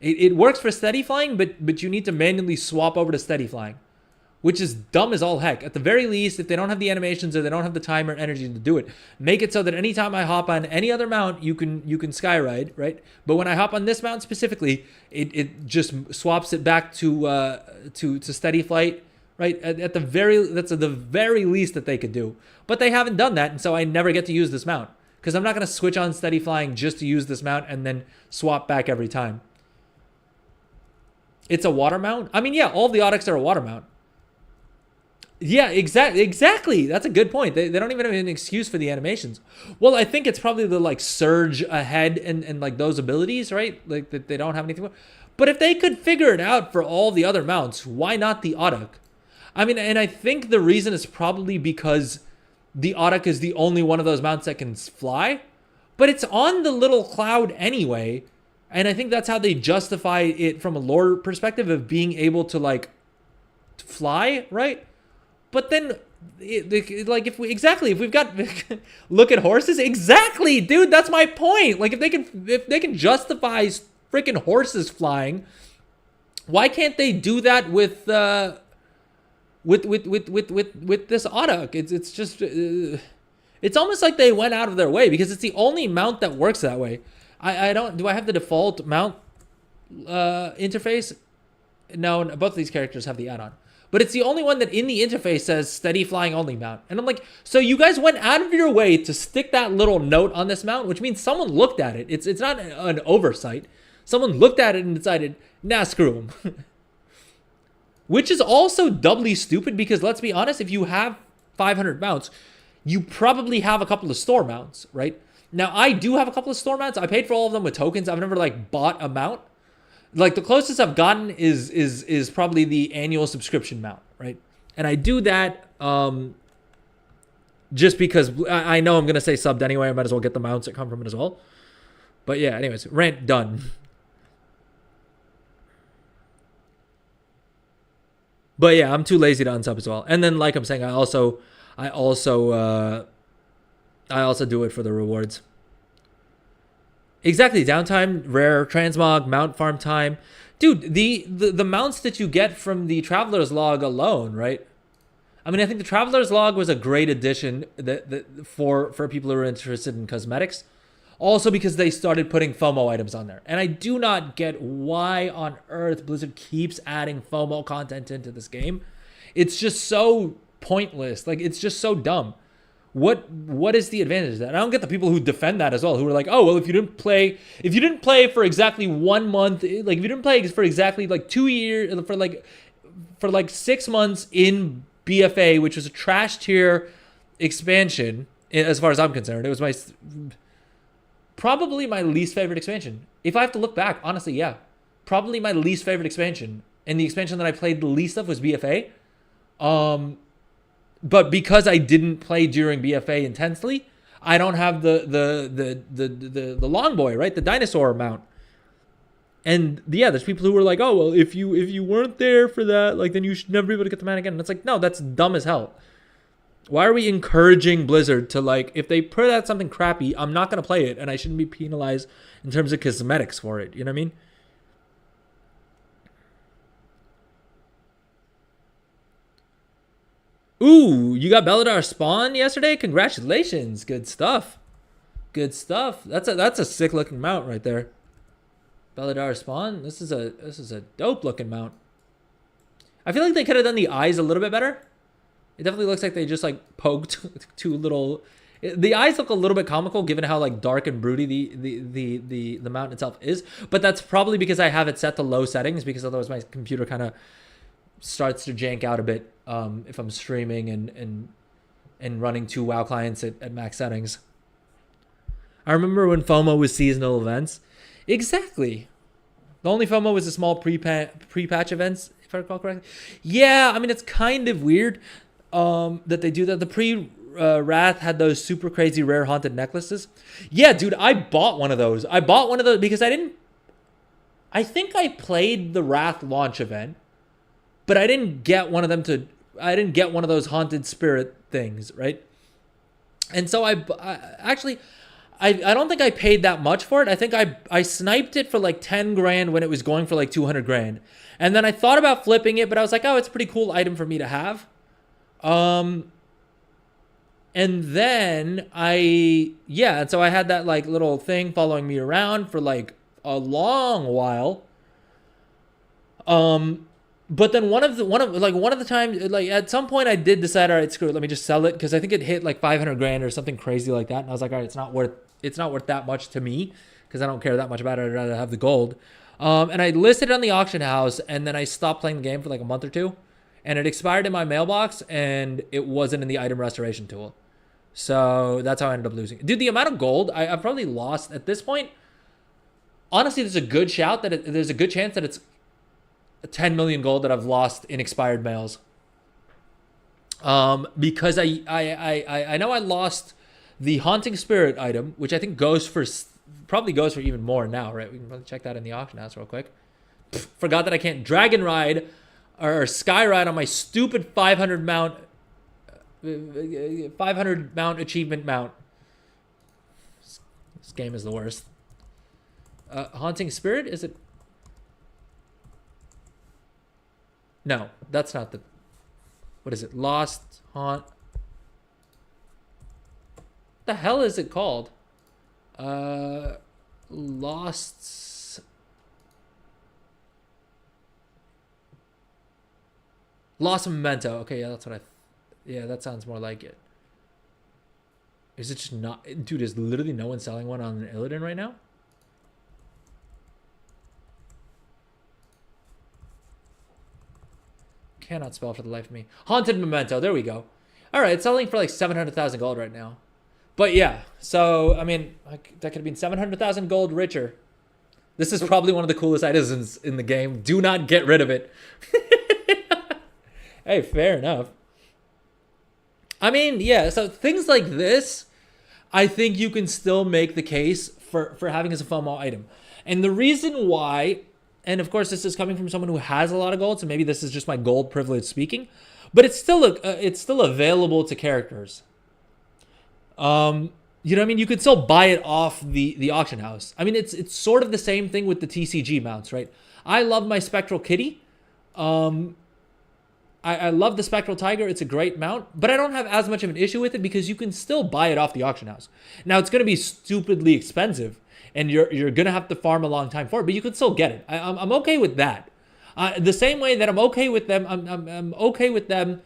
It works for steady flying, but you need to manually swap over to steady flying, which is dumb as all heck. At the very least, if they don't have the animations or they don't have the time or energy to do it, make it so that anytime I hop on any other mount, you can skyride, right? But when I hop on this mount specifically, it just swaps it back to steady flight, right? That's the very least that they could do. But they haven't done that, and so I never get to use this mount because I'm not going to switch on steady flying just to use this mount and then swap back every time. It's a water mount? I mean, yeah, all the Audix are a water mount. Yeah, exactly. That's a good point. They don't even have an excuse for the animations. Well, I think it's probably the like surge ahead and like those abilities, right? Like that they don't have anything more. But if they could figure it out for all the other mounts, why not the Audix? I mean, and I think the reason is probably because the Audix is the only one of those mounts that can fly, but it's on the little cloud anyway. And I think that's how they justify it from a lore perspective of being able to like fly, right? But then, like, if we've got look at horses, exactly, dude. That's my point. Like, if they can justify freaking horses flying, why can't they do that with this Audix? It's just it's almost like they went out of their way because it's the only mount that works that way. Do I have the default mount interface? No, both of these characters have the add-on. But it's the only one that in the interface says steady flying only mount. And I'm like, so you guys went out of your way to stick that little note on this mount, which means someone looked at it. It's not an oversight. Someone looked at it and decided, nah, screw them. Which is also doubly stupid because let's be honest, if you have 500 mounts, you probably have a couple of store mounts, right? Now, I do have a couple of store mounts. I paid for all of them with tokens. I've never like bought a mount. Like the closest I've gotten is probably the annual subscription mount, right? And I do that just because I know I'm gonna say subbed anyway. I might as well get the mounts that come from it as well. But yeah, anyways, rant done. But yeah, I'm too lazy to unsub as well. And then, like I'm saying, I also do it for the rewards. Exactly, downtime, rare, transmog, mount farm time. Dude, the mounts that you get from the Traveler's Log alone, right? I mean, I think the Traveler's Log was a great addition for people who are interested in cosmetics. Also because they started putting FOMO items on there. And I do not get why on earth Blizzard keeps adding FOMO content into this game. It's just so pointless. Like, it's just so dumb. What is the advantage of that? I don't get the people who defend that as well, who are like, oh, well, if you didn't play for exactly 1 month, like if you didn't play for exactly like 2 years, for like 6 months in BFA, which was a trash tier expansion, as far as I'm concerned, it was probably my least favorite expansion. If I have to look back, honestly, yeah, probably my least favorite expansion, and the expansion that I played the least of was BFA. But because I didn't play during BFA intensely, I don't have the long boy, right? The dinosaur mount. And yeah, there's people who are like, oh, well, if you weren't there for that, like, then you should never be able to get the mount again. And it's like, no, that's dumb as hell. Why are we encouraging Blizzard to, like, if they put out something crappy, I'm not going to play it, and I shouldn't be penalized in terms of cosmetics for it. You know what I mean? Ooh, you got Belladar spawn yesterday? Congratulations. Good stuff. Good stuff. That's a sick looking mount right there. Belladar spawn. This is a dope looking mount. I feel like they could have done the eyes a little bit better. It definitely looks like they just like poked two little. The eyes look a little bit comical given how like dark and broody the mount itself is. But that's probably because I have it set to low settings, because otherwise my computer kind of starts to jank out a bit if I'm streaming and running 2 WoW clients at max settings. I remember when FOMO was seasonal events. Exactly. The only FOMO was the small pre-patch events, if I recall correctly. Yeah, I mean, it's kind of weird that they do that. The pre-Wrath had those super crazy rare haunted necklaces. Yeah, dude, I bought one of those. Because I think I played the Wrath launch event, but I didn't get one of those haunted spirit things, right? And so I don't think I paid that much for it. I think I sniped it for like 10 grand when it was going for like 200 grand. And then I thought about flipping it, but I was like, oh, it's a pretty cool item for me to have. And then and so I had that like little thing following me around for like a long while. But then one of the times, like at some point I did decide, all right, screw it, let me just sell it, because I think it hit like 500 grand or something crazy like that. And I was like, all right, it's not worth that much to me, because I don't care that much about it. I'd rather have the gold. And I listed it on the auction house, and then I stopped playing the game for like a month or two, and it expired in my mailbox, and it wasn't in the item restoration tool. So that's how I ended up losing it. Dude, the amount of gold I've probably lost at this point, honestly, there's a good chance that it's 10 million gold that I've lost in expired mails. Because I know I lost the Haunting Spirit item, which I think probably goes for even more now, right? We can probably check that in the auction house real quick. Forgot that I can't dragon ride or sky ride on my stupid 500 mount achievement mount. This game is the worst. Haunting Spirit, is it? No, that's not the... What is it? Lost Haunt... The hell is it called? Lost Memento. Okay, yeah, that's what yeah, that sounds more like it. Is it just not... Dude, is literally no one selling one on Illidan right now? Cannot spell for the life of me. Haunted Memento. There we go. All right, it's selling for like 700,000 gold right now. But yeah, so, I mean, that could have been 700,000 gold richer. This is probably one of the coolest items in the game. Do not get rid of it. Hey, fair enough. I mean, yeah, so things like this, I think you can still make the case for having as a FOMO item. And the reason why, and of course this is coming from someone who has a lot of gold, so maybe this is just my gold privilege speaking, but it's still available to characters. You know what I mean? You could still buy it off the auction house. I mean, it's sort of the same thing with the TCG mounts, right? I love my Spectral Kitty. I love the Spectral Tiger. It's a great mount, but I don't have as much of an issue with it because you can still buy it off the auction house. Now, it's going to be stupidly expensive, and you're going to have to farm a long time for it, but you can still get it. I'm okay with that. The same way that I'm okay with them, I'm okay with them,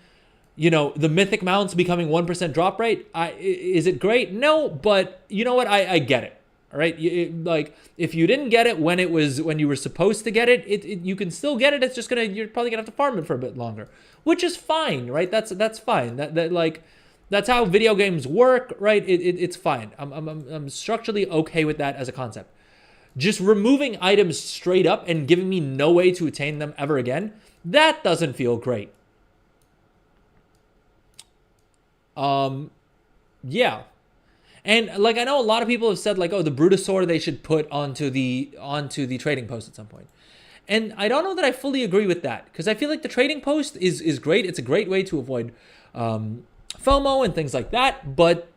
the mythic mounts becoming 1% drop rate. Is it great? No, but you know what? I get it. All right, like if you didn't get it when you were supposed to get it, you can still get it. It's just you're probably gonna have to farm it for a bit longer, which is fine, right? That's fine. That's how video games work, right? It's fine. I'm structurally okay with that as a concept. Just removing items straight up and giving me no way to attain them ever again, that doesn't feel great. Yeah. And like I know a lot of people have said like, oh, the Brutosaur they should put onto the trading post at some point. And I don't know that I fully agree with that because I feel like the trading post is great. It's a great way to avoid FOMO and things like that. But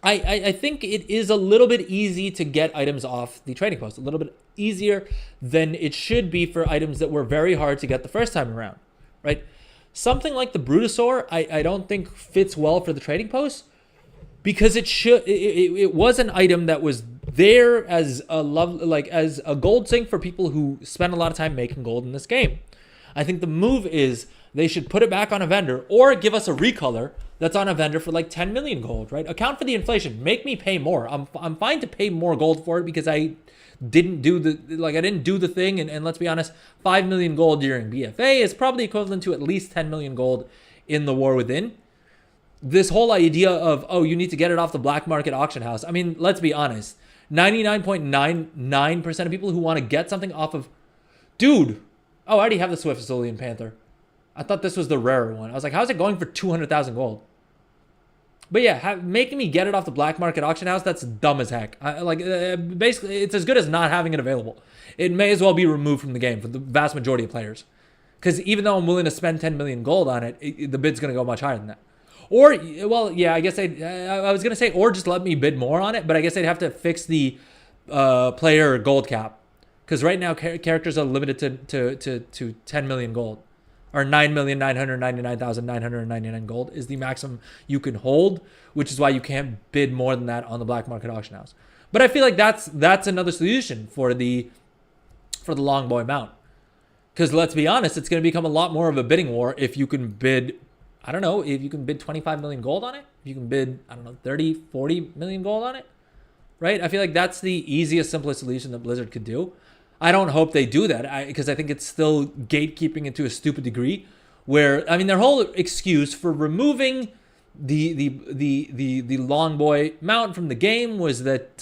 I think it is a little bit easy to get items off the trading post, a little bit easier than it should be for items that were very hard to get the first time around, right? Something like the Brutosaur, I don't think fits well for the trading post. Because it was an item that was there as as a gold sink for people who spend a lot of time making gold in this game. I think the move is they should put it back on a vendor or give us a recolor that's on a vendor for like 10 million gold, right? Account for the inflation. Make me pay more. I'm fine to pay more gold for it because I didn't do the thing. And let's be honest, 5 million gold during BFA is probably equivalent to at least 10 million gold in the War Within. This whole idea of, oh, you need to get it off the black market auction house. I mean, let's be honest. 99.99% of people who want to get something off of... Dude. Oh, I already have the Swift Sicilian Panther. I thought this was the rarer one. I was like, how's it going for 200,000 gold? But yeah, making me get it off the black market auction house, that's dumb as heck. Basically, it's as good as not having it available. It may as well be removed from the game for the vast majority of players. Because even though I'm willing to spend 10 million gold on it, the bid's going to go much higher than that. Or, well, yeah, I guess I was going to say, or just let me bid more on it, but I guess I'd have to fix the player gold cap. Because right now, characters are limited to 10 million gold. Or 9,999,999 gold is the maximum you can hold, which is why you can't bid more than that on the black market auction house. But I feel like that's another solution for the Longboy mount. Because let's be honest, it's going to become a lot more of a bidding war if you can bid... I don't know, if you can bid 25 million gold on it, if you can bid, 30, 40 million gold on it, right? I feel like that's the easiest, simplest solution that Blizzard could do. I don't hope they do that because I think it's still gatekeeping it to a stupid degree where, their whole excuse for removing the Longboy mount from the game was that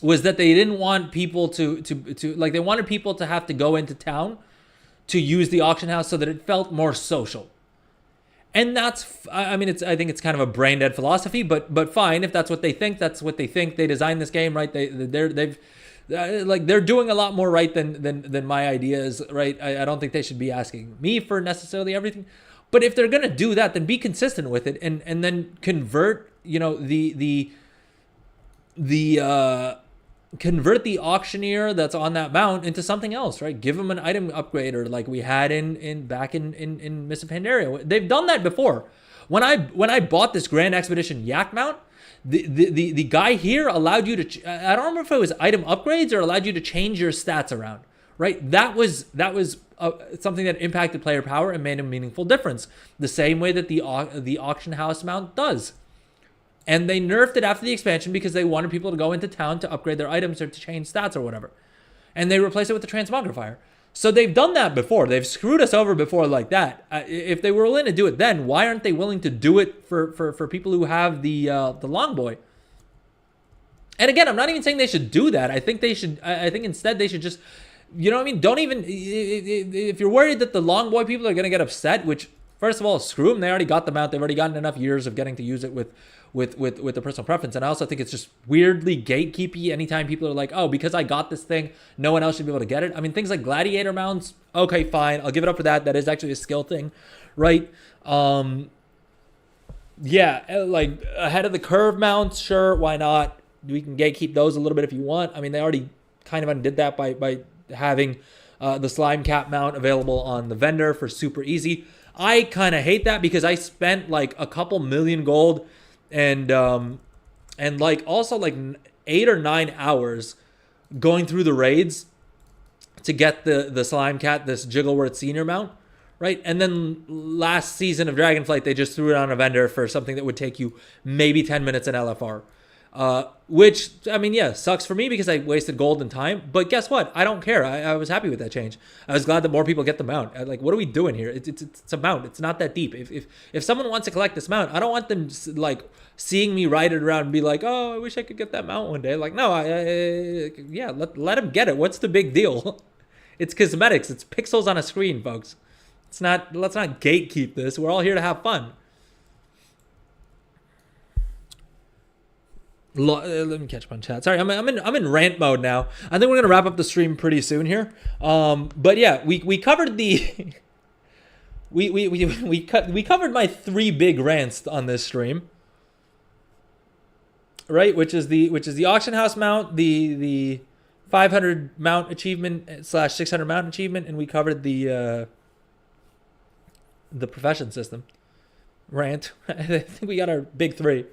they didn't want people to they wanted people to have to go into town to use the auction house so that it felt more social. And that's, I think it's kind of a brain dead philosophy, but fine. If that's what they think, that's what they think. They designed this game, right? They're doing a lot more right than my ideas, right? I don't think they should be asking me for necessarily everything. But if they're going to do that, then be consistent with it and then convert, convert the auctioneer that's on that mount into something else, right? Give them an item upgrader like we had back in Mists of Pandaria. They've done that before. When I bought this Grand Expedition Yak mount, the guy here allowed you to, I don't remember if it was item upgrades or allowed you to change your stats around, right? That was something that impacted player power and made a meaningful difference. The same way that the auction house mount does. And they nerfed it after the expansion because they wanted people to go into town to upgrade their items or to change stats or whatever. And they replaced it with the transmogrifier. So they've done that before. They've screwed us over before like that. If they were willing to do it then, why aren't they willing to do it for people who have the Longboy? And again, I'm not even saying they should do that. I think instead they should just, don't even, if you're worried that the Longboy people are going to get upset, which, first of all, screw them. They already got them out. They've already gotten enough years of getting to use it with the personal preference. And I also think it's just weirdly gatekeepy anytime people are like, oh, because I got this thing, no one else should be able to get it. Things like gladiator mounts, okay, fine. I'll give it up for that. That is actually a skill thing, right? Yeah, like ahead of the curve mounts, sure, why not? We can gatekeep those a little bit if you want. They already kind of undid that by having the slime cap mount available on the vendor for super easy. I kind of hate that because I spent like a couple million gold and like also like 8 or 9 hours going through the raids to get the slime cat, this Jiggleworth senior mount, right? And then last season of Dragonflight, they just threw it on a vendor for something that would take you maybe 10 minutes in LFR. Which, I mean, yeah, sucks for me because I wasted gold and time. But guess what? I don't care. I was happy with that change. I was glad that more people get the mount. Like, what are we doing here? It's a mount. It's not that deep. If someone wants to collect this mount, I don't want them, like, seeing me ride it around and be like, oh, I wish I could get that mount one day. Like, no, yeah, let them get it. What's the big deal? It's cosmetics. It's pixels on a screen, folks. Let's not gatekeep this. We're all here to have fun. Let me catch up on chat. Sorry, I'm in rant mode now. I think we're gonna wrap up the stream pretty soon here. But yeah, we covered the we covered my 3 big rants on this stream, right? Which is the auction house mount, the 500 mount achievement / 600 mount achievement, and we covered the profession system rant. I think we got our big 3.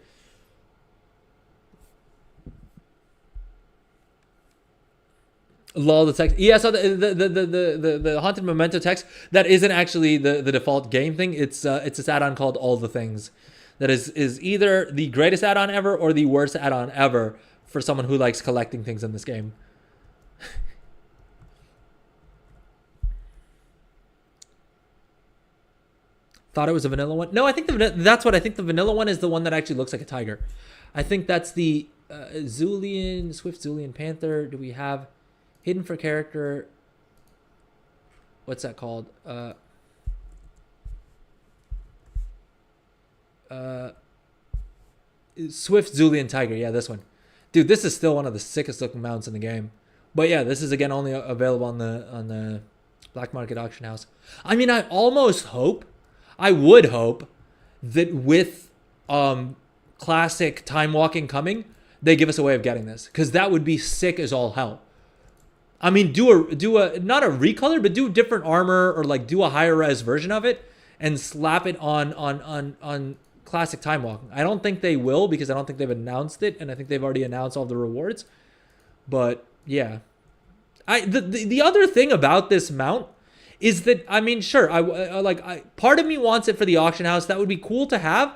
Lol, the text. Yeah, so the Haunted Memento text, that isn't actually the default game thing. It's this add-on called All the Things. That is either the greatest add-on ever or the worst add-on ever for someone who likes collecting things in this game. Thought it was a vanilla one. No, I think that's what I think. The vanilla one is the one that actually looks like a tiger. I think that's the Swift Zulian Panther. Do we have hidden for character? What's that called? Swift Zulian Tiger. Yeah, this one. Dude, this is still one of the sickest looking mounts in the game. But yeah, this is again only available on the black market auction house. I mean, I would hope that with classic time walking coming, they give us a way of getting this, because that would be sick as all hell. I mean, do a not a recolor, but do different armor, or like do a higher res version of it and slap it on classic time walking. I don't think they will, because I don't think they've announced it, and I think they've already announced all the rewards. But yeah, the other thing about this mount is that, I mean, sure, part of me wants it for the auction house. That would be cool to have.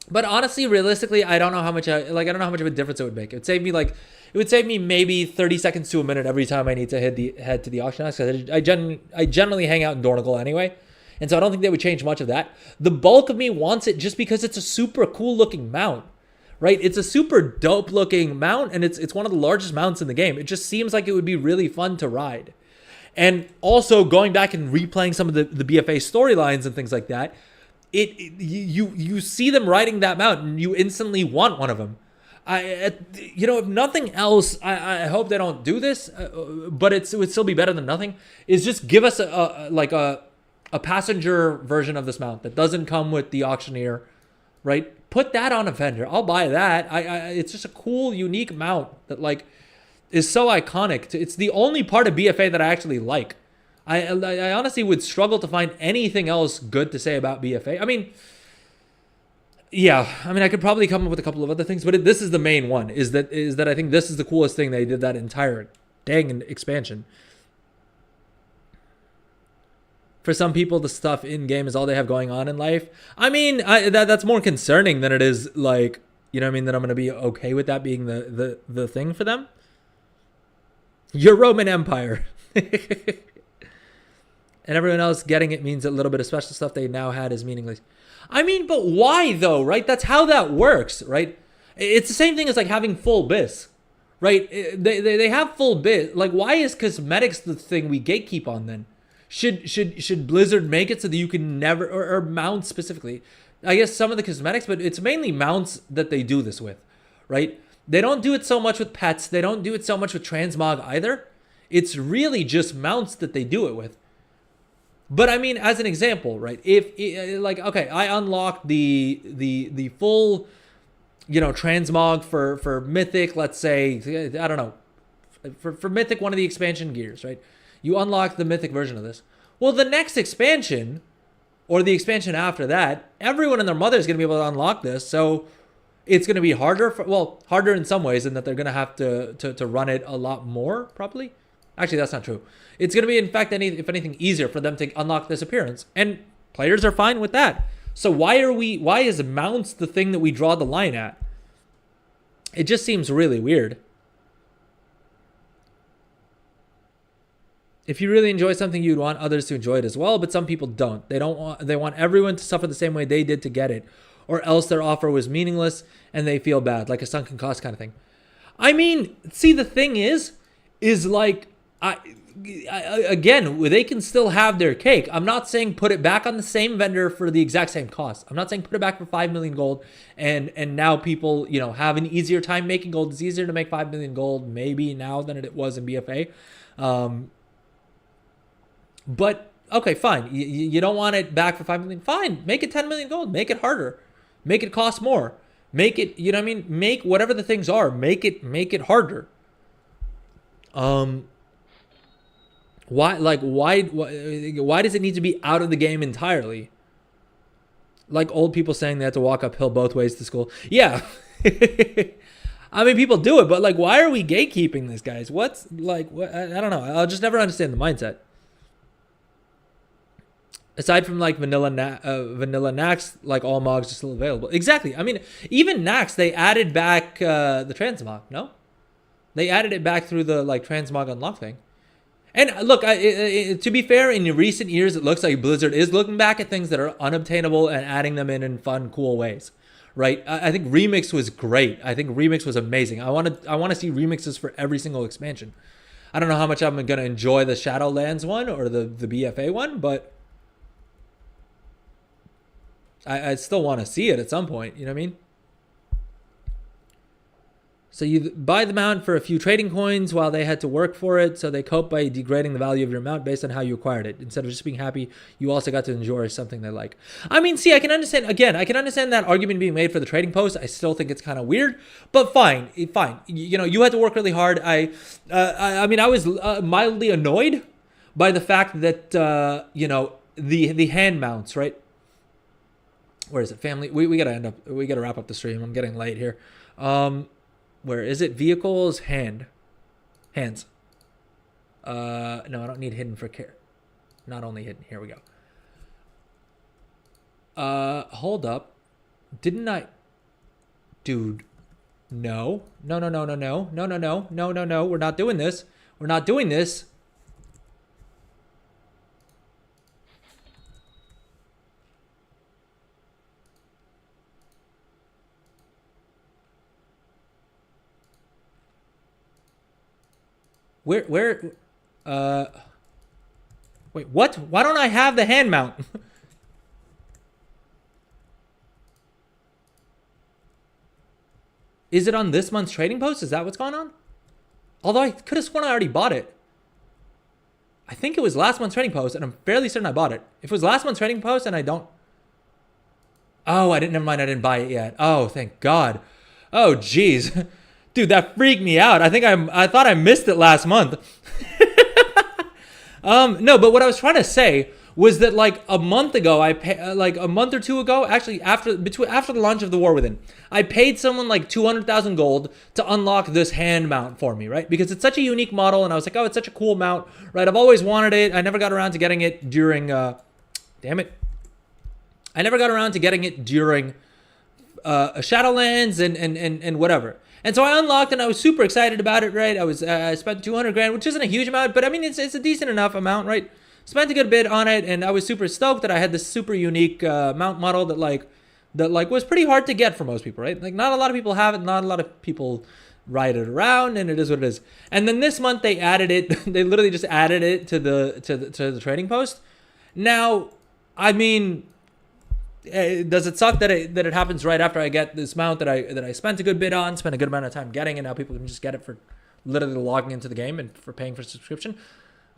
But honestly, realistically, I don't know how much of a difference it would make. It would save me maybe 30 seconds to a minute every time I need to head to the auction house, because I generally hang out in Dornigal anyway. And so I don't think they would change much of that. The bulk of me wants it just because it's a super cool looking mount, right? It's a super dope looking mount, and it's one of the largest mounts in the game. It just seems like it would be really fun to ride. And also going back and replaying some of the BFA storylines and things like that, you see them riding that mount and you instantly want one of them. If nothing else, I hope they don't do this, but it would still be better than nothing. Is just give us a passenger version of this mount that doesn't come with the auctioneer, right? Put that on a vendor. I'll buy that. It's just a cool, unique mount that is so iconic. It's the only part of BFA that I actually like. I honestly would struggle to find anything else good to say about BFA. I mean, yeah, I could probably come up with a couple of other things, but this is the main one, is that I think this is the coolest thing they did that entire dang expansion. For some people, the stuff in game is all they have going on in life. I mean, that's more concerning than it is that I'm going to be okay with that being the thing for them. Your Roman Empire. And everyone else getting it means that a little bit of special stuff they now had is meaningless. I mean, but why though, right? That's how that works, right? It's the same thing as having full bis, right? They have full bis. Why is cosmetics the thing we gatekeep on then? Should Blizzard make it so that you can never, or mounts specifically? I guess some of the cosmetics, but it's mainly mounts that they do this with, right? They don't do it so much with pets. They don't do it so much with transmog either. It's really just mounts that they do it with. But I mean, as an example, right? Okay, I unlocked the full, transmog for Mythic. Let's say, I don't know, for Mythic, one of the expansion gears, right? You unlock the mythic version of this. Well, the next expansion, or the expansion after that, everyone and their mother is going to be able to unlock this. So it's going to be harder harder in some ways, in that they're going to have to run it a lot more, probably. Actually, that's not true. It's going to be, in fact, if anything, easier for them to unlock this appearance. And players are fine with that. So why is mounts the thing that we draw the line at? It just seems really weird. If you really enjoy something, you'd want others to enjoy it as well, but some people don't. They want everyone to suffer the same way they did to get it, or else their offer was meaningless and they feel bad, like a sunken cost kind of thing. I mean, see, the thing is like, again, they can still have their cake. I'm not saying put it back on the same vendor for the exact same cost. I'm not saying put it back for 5 million gold and now people, have an easier time making gold. It's easier to make 5 million gold maybe now than it was in BFA. But okay, fine. You don't want it back for 5 million. Fine. Make it 10 million gold. Make it harder. Make it cost more. Make it, you know what I mean? Make whatever the things are. Make it harder. Why does it need to be out of the game entirely? Like old people saying they have to walk uphill both ways to school. Yeah. I mean, people do it, but like, why are we gatekeeping this, guys? What's like, what? I don't know. I'll just never understand the mindset. Aside from like vanilla Nax, like all mogs are still available. Exactly. I mean, even Nax, they added back the transmog. No, they added it back through the like transmog unlock thing. And look, to be fair, in recent years, it looks like Blizzard is looking back at things that are unobtainable and adding them in fun, cool ways. Right? I think Remix was great. I think Remix was amazing. I want to see remixes for every single expansion. I don't know how much I'm going to enjoy the Shadowlands one or the BFA one, but I still want to see it at some point. You know what I mean? So you buy the mount for a few trading coins while they had to work for it. So they cope by degrading the value of your mount based on how you acquired it. Instead of just being happy, you also got to enjoy something they like. I mean, see, I can understand that argument being made for the trading post. I still think it's kind of weird, but fine. You had to work really hard. I was mildly annoyed by the fact that, the hand mounts, right? Where is it? Family. We gotta wrap up the stream. I'm getting late here. Where is it? Vehicles, hands. No, I don't need hidden for care. Not only hidden. Here we go. Hold up. Didn't I? Dude. No. No. We're not doing this. Wait, what? Why don't I have the hand mount? Is it on this month's trading post? Is that what's going on? Although I could have sworn I already bought it. I think it was last month's trading post, and I'm fairly certain I bought it. If it was last month's trading post and I don't... Oh, never mind, I didn't buy it yet. Oh, thank God. Oh, jeez. Dude, that freaked me out. I thought I missed it last month. No, but what I was trying to say was that like a month ago, like a month or two ago, actually after the launch of the War Within, I paid someone like 200,000 gold to unlock this hand mount for me, right? Because it's such a unique model, and I was like, oh, it's such a cool mount, right? I've always wanted it. I never got around to getting it during, damn it. I never got around to getting it during Shadowlands and whatever. And so I unlocked, and I was super excited about it, right? I spent 200 grand, which isn't a huge amount, but I mean, it's a decent enough amount, right? Spent a good bit on it, and I was super stoked that I had this super unique mount model that was pretty hard to get for most people, right? Like, not a lot of people have it, not a lot of people ride it around, and it is what it is. And then this month they added it. They literally just added it to the trading post. Now, I mean, does it suck that it happens right after I get this mount that I spent a good bit on, spent a good amount of time getting, and now people can just get it for literally logging into the game and for paying for subscription?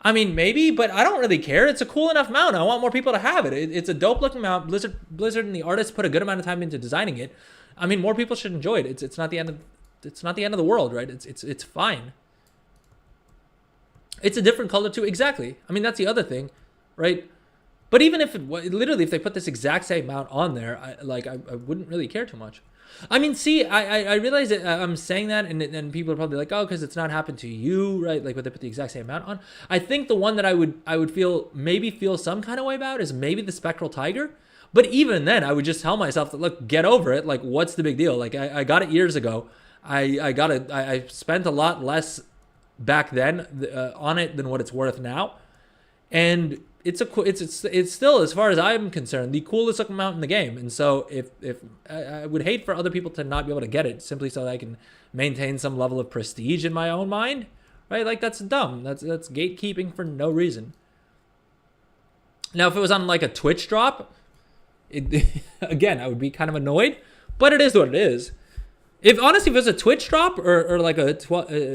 I mean, maybe, but I don't really care. It's a cool enough mount. I want more people to have it. It's a dope looking mount. Blizzard and the artists put a good amount of time into designing it. I mean, more people should enjoy it. It's not the end of the world, right? It's fine. It's a different color too. Exactly. I mean, that's the other thing, right? But even if literally if they put this exact same amount on there, I wouldn't really care too much. I mean, see, I realize that I'm saying that, and people are probably like, oh, because it's not happened to you, right? Like, would they put the exact same amount on? I think the one that I would feel some kind of way about is maybe the Spectral Tiger. But even then, I would just tell myself that, look, get over it. Like, what's the big deal? Like, I got it years ago. I spent a lot less back then on it than what it's worth now, and it's still, as far as I'm concerned, the coolest looking mount in the game. And so if I would hate for other people to not be able to get it simply so that I can maintain some level of prestige in my own mind, right? Like, that's dumb. That's gatekeeping for no reason. Now, if it was on like a Twitch drop, again, I would be kind of annoyed, but it is what it is. If honestly, if it was a Twitch drop or like a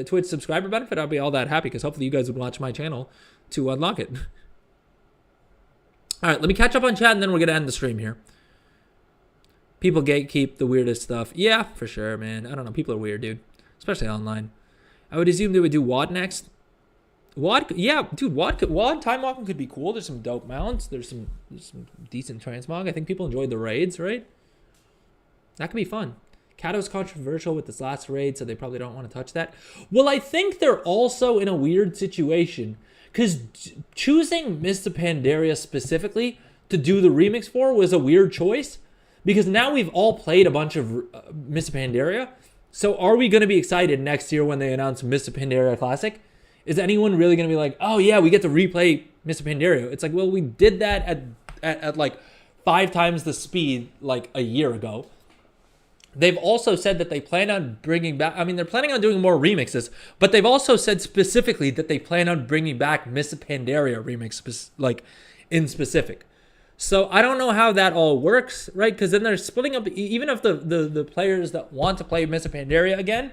Twitch subscriber benefit, I'd be all that happy, because hopefully you guys would watch my channel to unlock it. All right, let me catch up on chat, and then we're going to end the stream here. People gatekeep the weirdest stuff. Yeah, for sure, man. I don't know. People are weird, dude. Especially online. I would assume they would do WAD next. WAD? Yeah, dude, WAD time walking could be cool. There's some dope mounts. There's some decent transmog. I think people enjoyed the raids, right? That could be fun. Kato's controversial with this last raid, so they probably don't want to touch that. Well, I think they're also in a weird situation, because choosing Mr. Pandaria specifically to do the remix for was a weird choice, because now we've all played a bunch of Mr. Pandaria. So are we going to be excited next year when they announce Mr. Pandaria Classic? Is anyone really going to be like, oh yeah, we get to replay Mr. Pandaria? It's like, well, we did that at like 5 times the speed like a year ago. They've also said that they plan on bringing back, I mean, they're planning on doing more remixes, but they've also said specifically that they plan on bringing back Miss Pandaria remix, like in specific. So I don't know how that all works, right? Because then they're splitting up, even if the players that want to play Miss Pandaria again,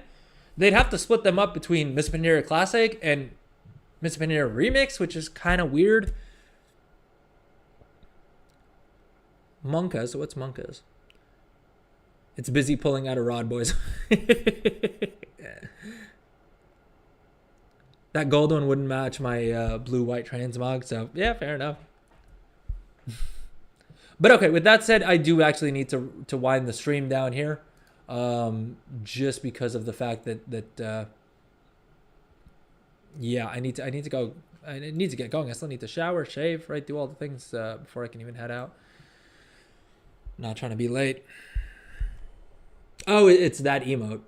they'd have to split them up between Miss Pandaria Classic and Miss Pandaria Remix, which is kind of weird. Monkas, what's Monkas? It's busy pulling out a rod, boys. That gold one wouldn't match my blue-white transmog, so yeah, fair enough. But okay, with that said, I do actually need to wind the stream down here, just because of the fact that yeah, I need to go. I need to get going. I still need to shower, shave, right, do all the things before I can even head out. Not trying to be late. Oh, it's that emote.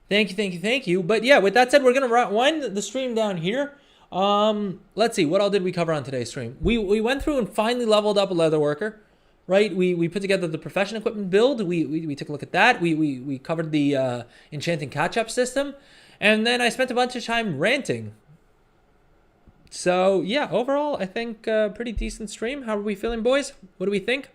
Thank you. But yeah, with that said, we're gonna wind the stream down here. Let's see, what all did we cover on today's stream? We went through and finally leveled up a Leatherworker, right? We put together the profession equipment build. We took a look at that. We covered the Enchanting catch-up system, and then I spent a bunch of time ranting. So yeah, overall, I think pretty decent stream. How are we feeling, boys? What do we think?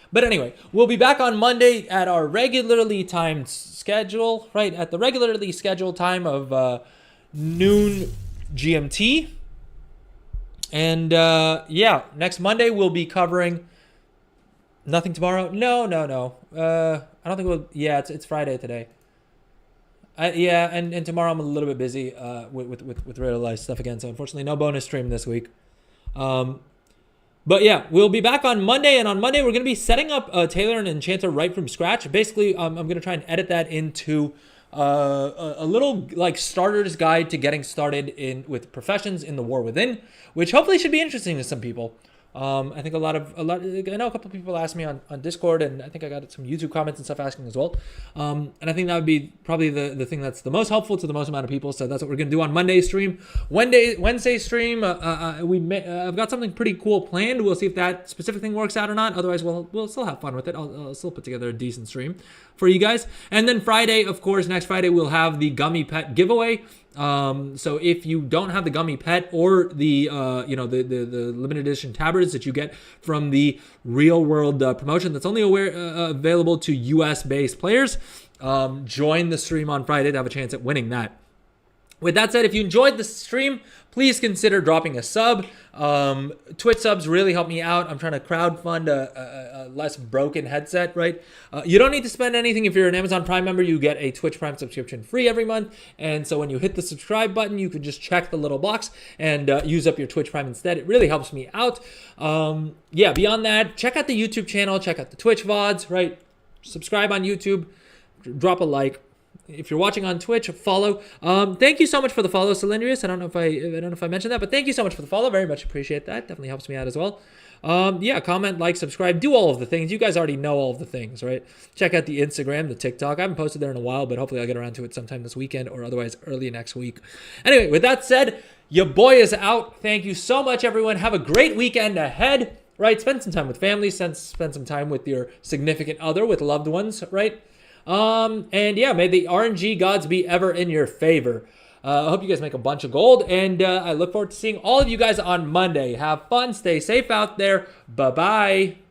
But anyway, we'll be back on Monday at our regularly timed schedule, right? At the regularly scheduled time of noon GMT. And yeah, next Monday we'll be covering nothing tomorrow. No. I don't think we'll. Yeah, it's Friday today. Yeah, and tomorrow I'm a little bit busy with real life stuff again. So unfortunately, no bonus stream this week. But yeah, we'll be back on Monday, and on Monday we're going to be setting up Tailor and Enchanter right from scratch. Basically, I'm going to try and edit that into a little like starter's guide to getting started with professions in the War Within, which hopefully should be interesting to some people. I think I know a couple of people asked me on Discord, and I think I got some YouTube comments and stuff asking as well. And I think that would be probably the thing that's the most helpful to the most amount of people. So that's what we're going to do on Monday's stream. Wednesday stream, I've got something pretty cool planned. We'll see if that specific thing works out or not. Otherwise, we'll still have fun with it. I'll still put together a decent stream for you guys. And then Friday, of course, next Friday, we'll have the Gummy Pet giveaway. So if you don't have the Gummy Pet or the the limited edition tabards that you get from the Real World promotion that's only available to US based players, join the stream on Friday to have a chance at winning that. With that said, if you enjoyed the stream, please consider dropping a sub. Twitch subs really help me out. I'm trying to crowdfund a less broken headset, right? You don't need to spend anything. If you're an Amazon Prime member, you get a Twitch Prime subscription free every month. And so when you hit the subscribe button, you can just check the little box and use up your Twitch Prime instead. It really helps me out. Yeah, beyond that, check out the YouTube channel, check out the Twitch VODs, right? Subscribe on YouTube, drop a like. If you're watching on Twitch, follow. Thank you so much for the follow, Cylindrius. I don't know if I mentioned that, but thank you so much for the follow. Very much appreciate that. Definitely helps me out as well. Yeah, comment, like, subscribe, do all of the things. You guys already know all of the things, right? Check out the Instagram, the TikTok. I haven't posted there in a while, but hopefully I'll get around to it sometime this weekend or otherwise early next week. Anyway, with that said, your boy is out. Thank you so much, everyone. Have a great weekend ahead, right? Spend some time with family, spend some time with your significant other, with loved ones, right? And yeah, may the RNG gods be ever in your favor. I hope you guys make a bunch of gold, and I look forward to seeing all of you guys on Monday. Have fun, stay safe out there. Bye-bye.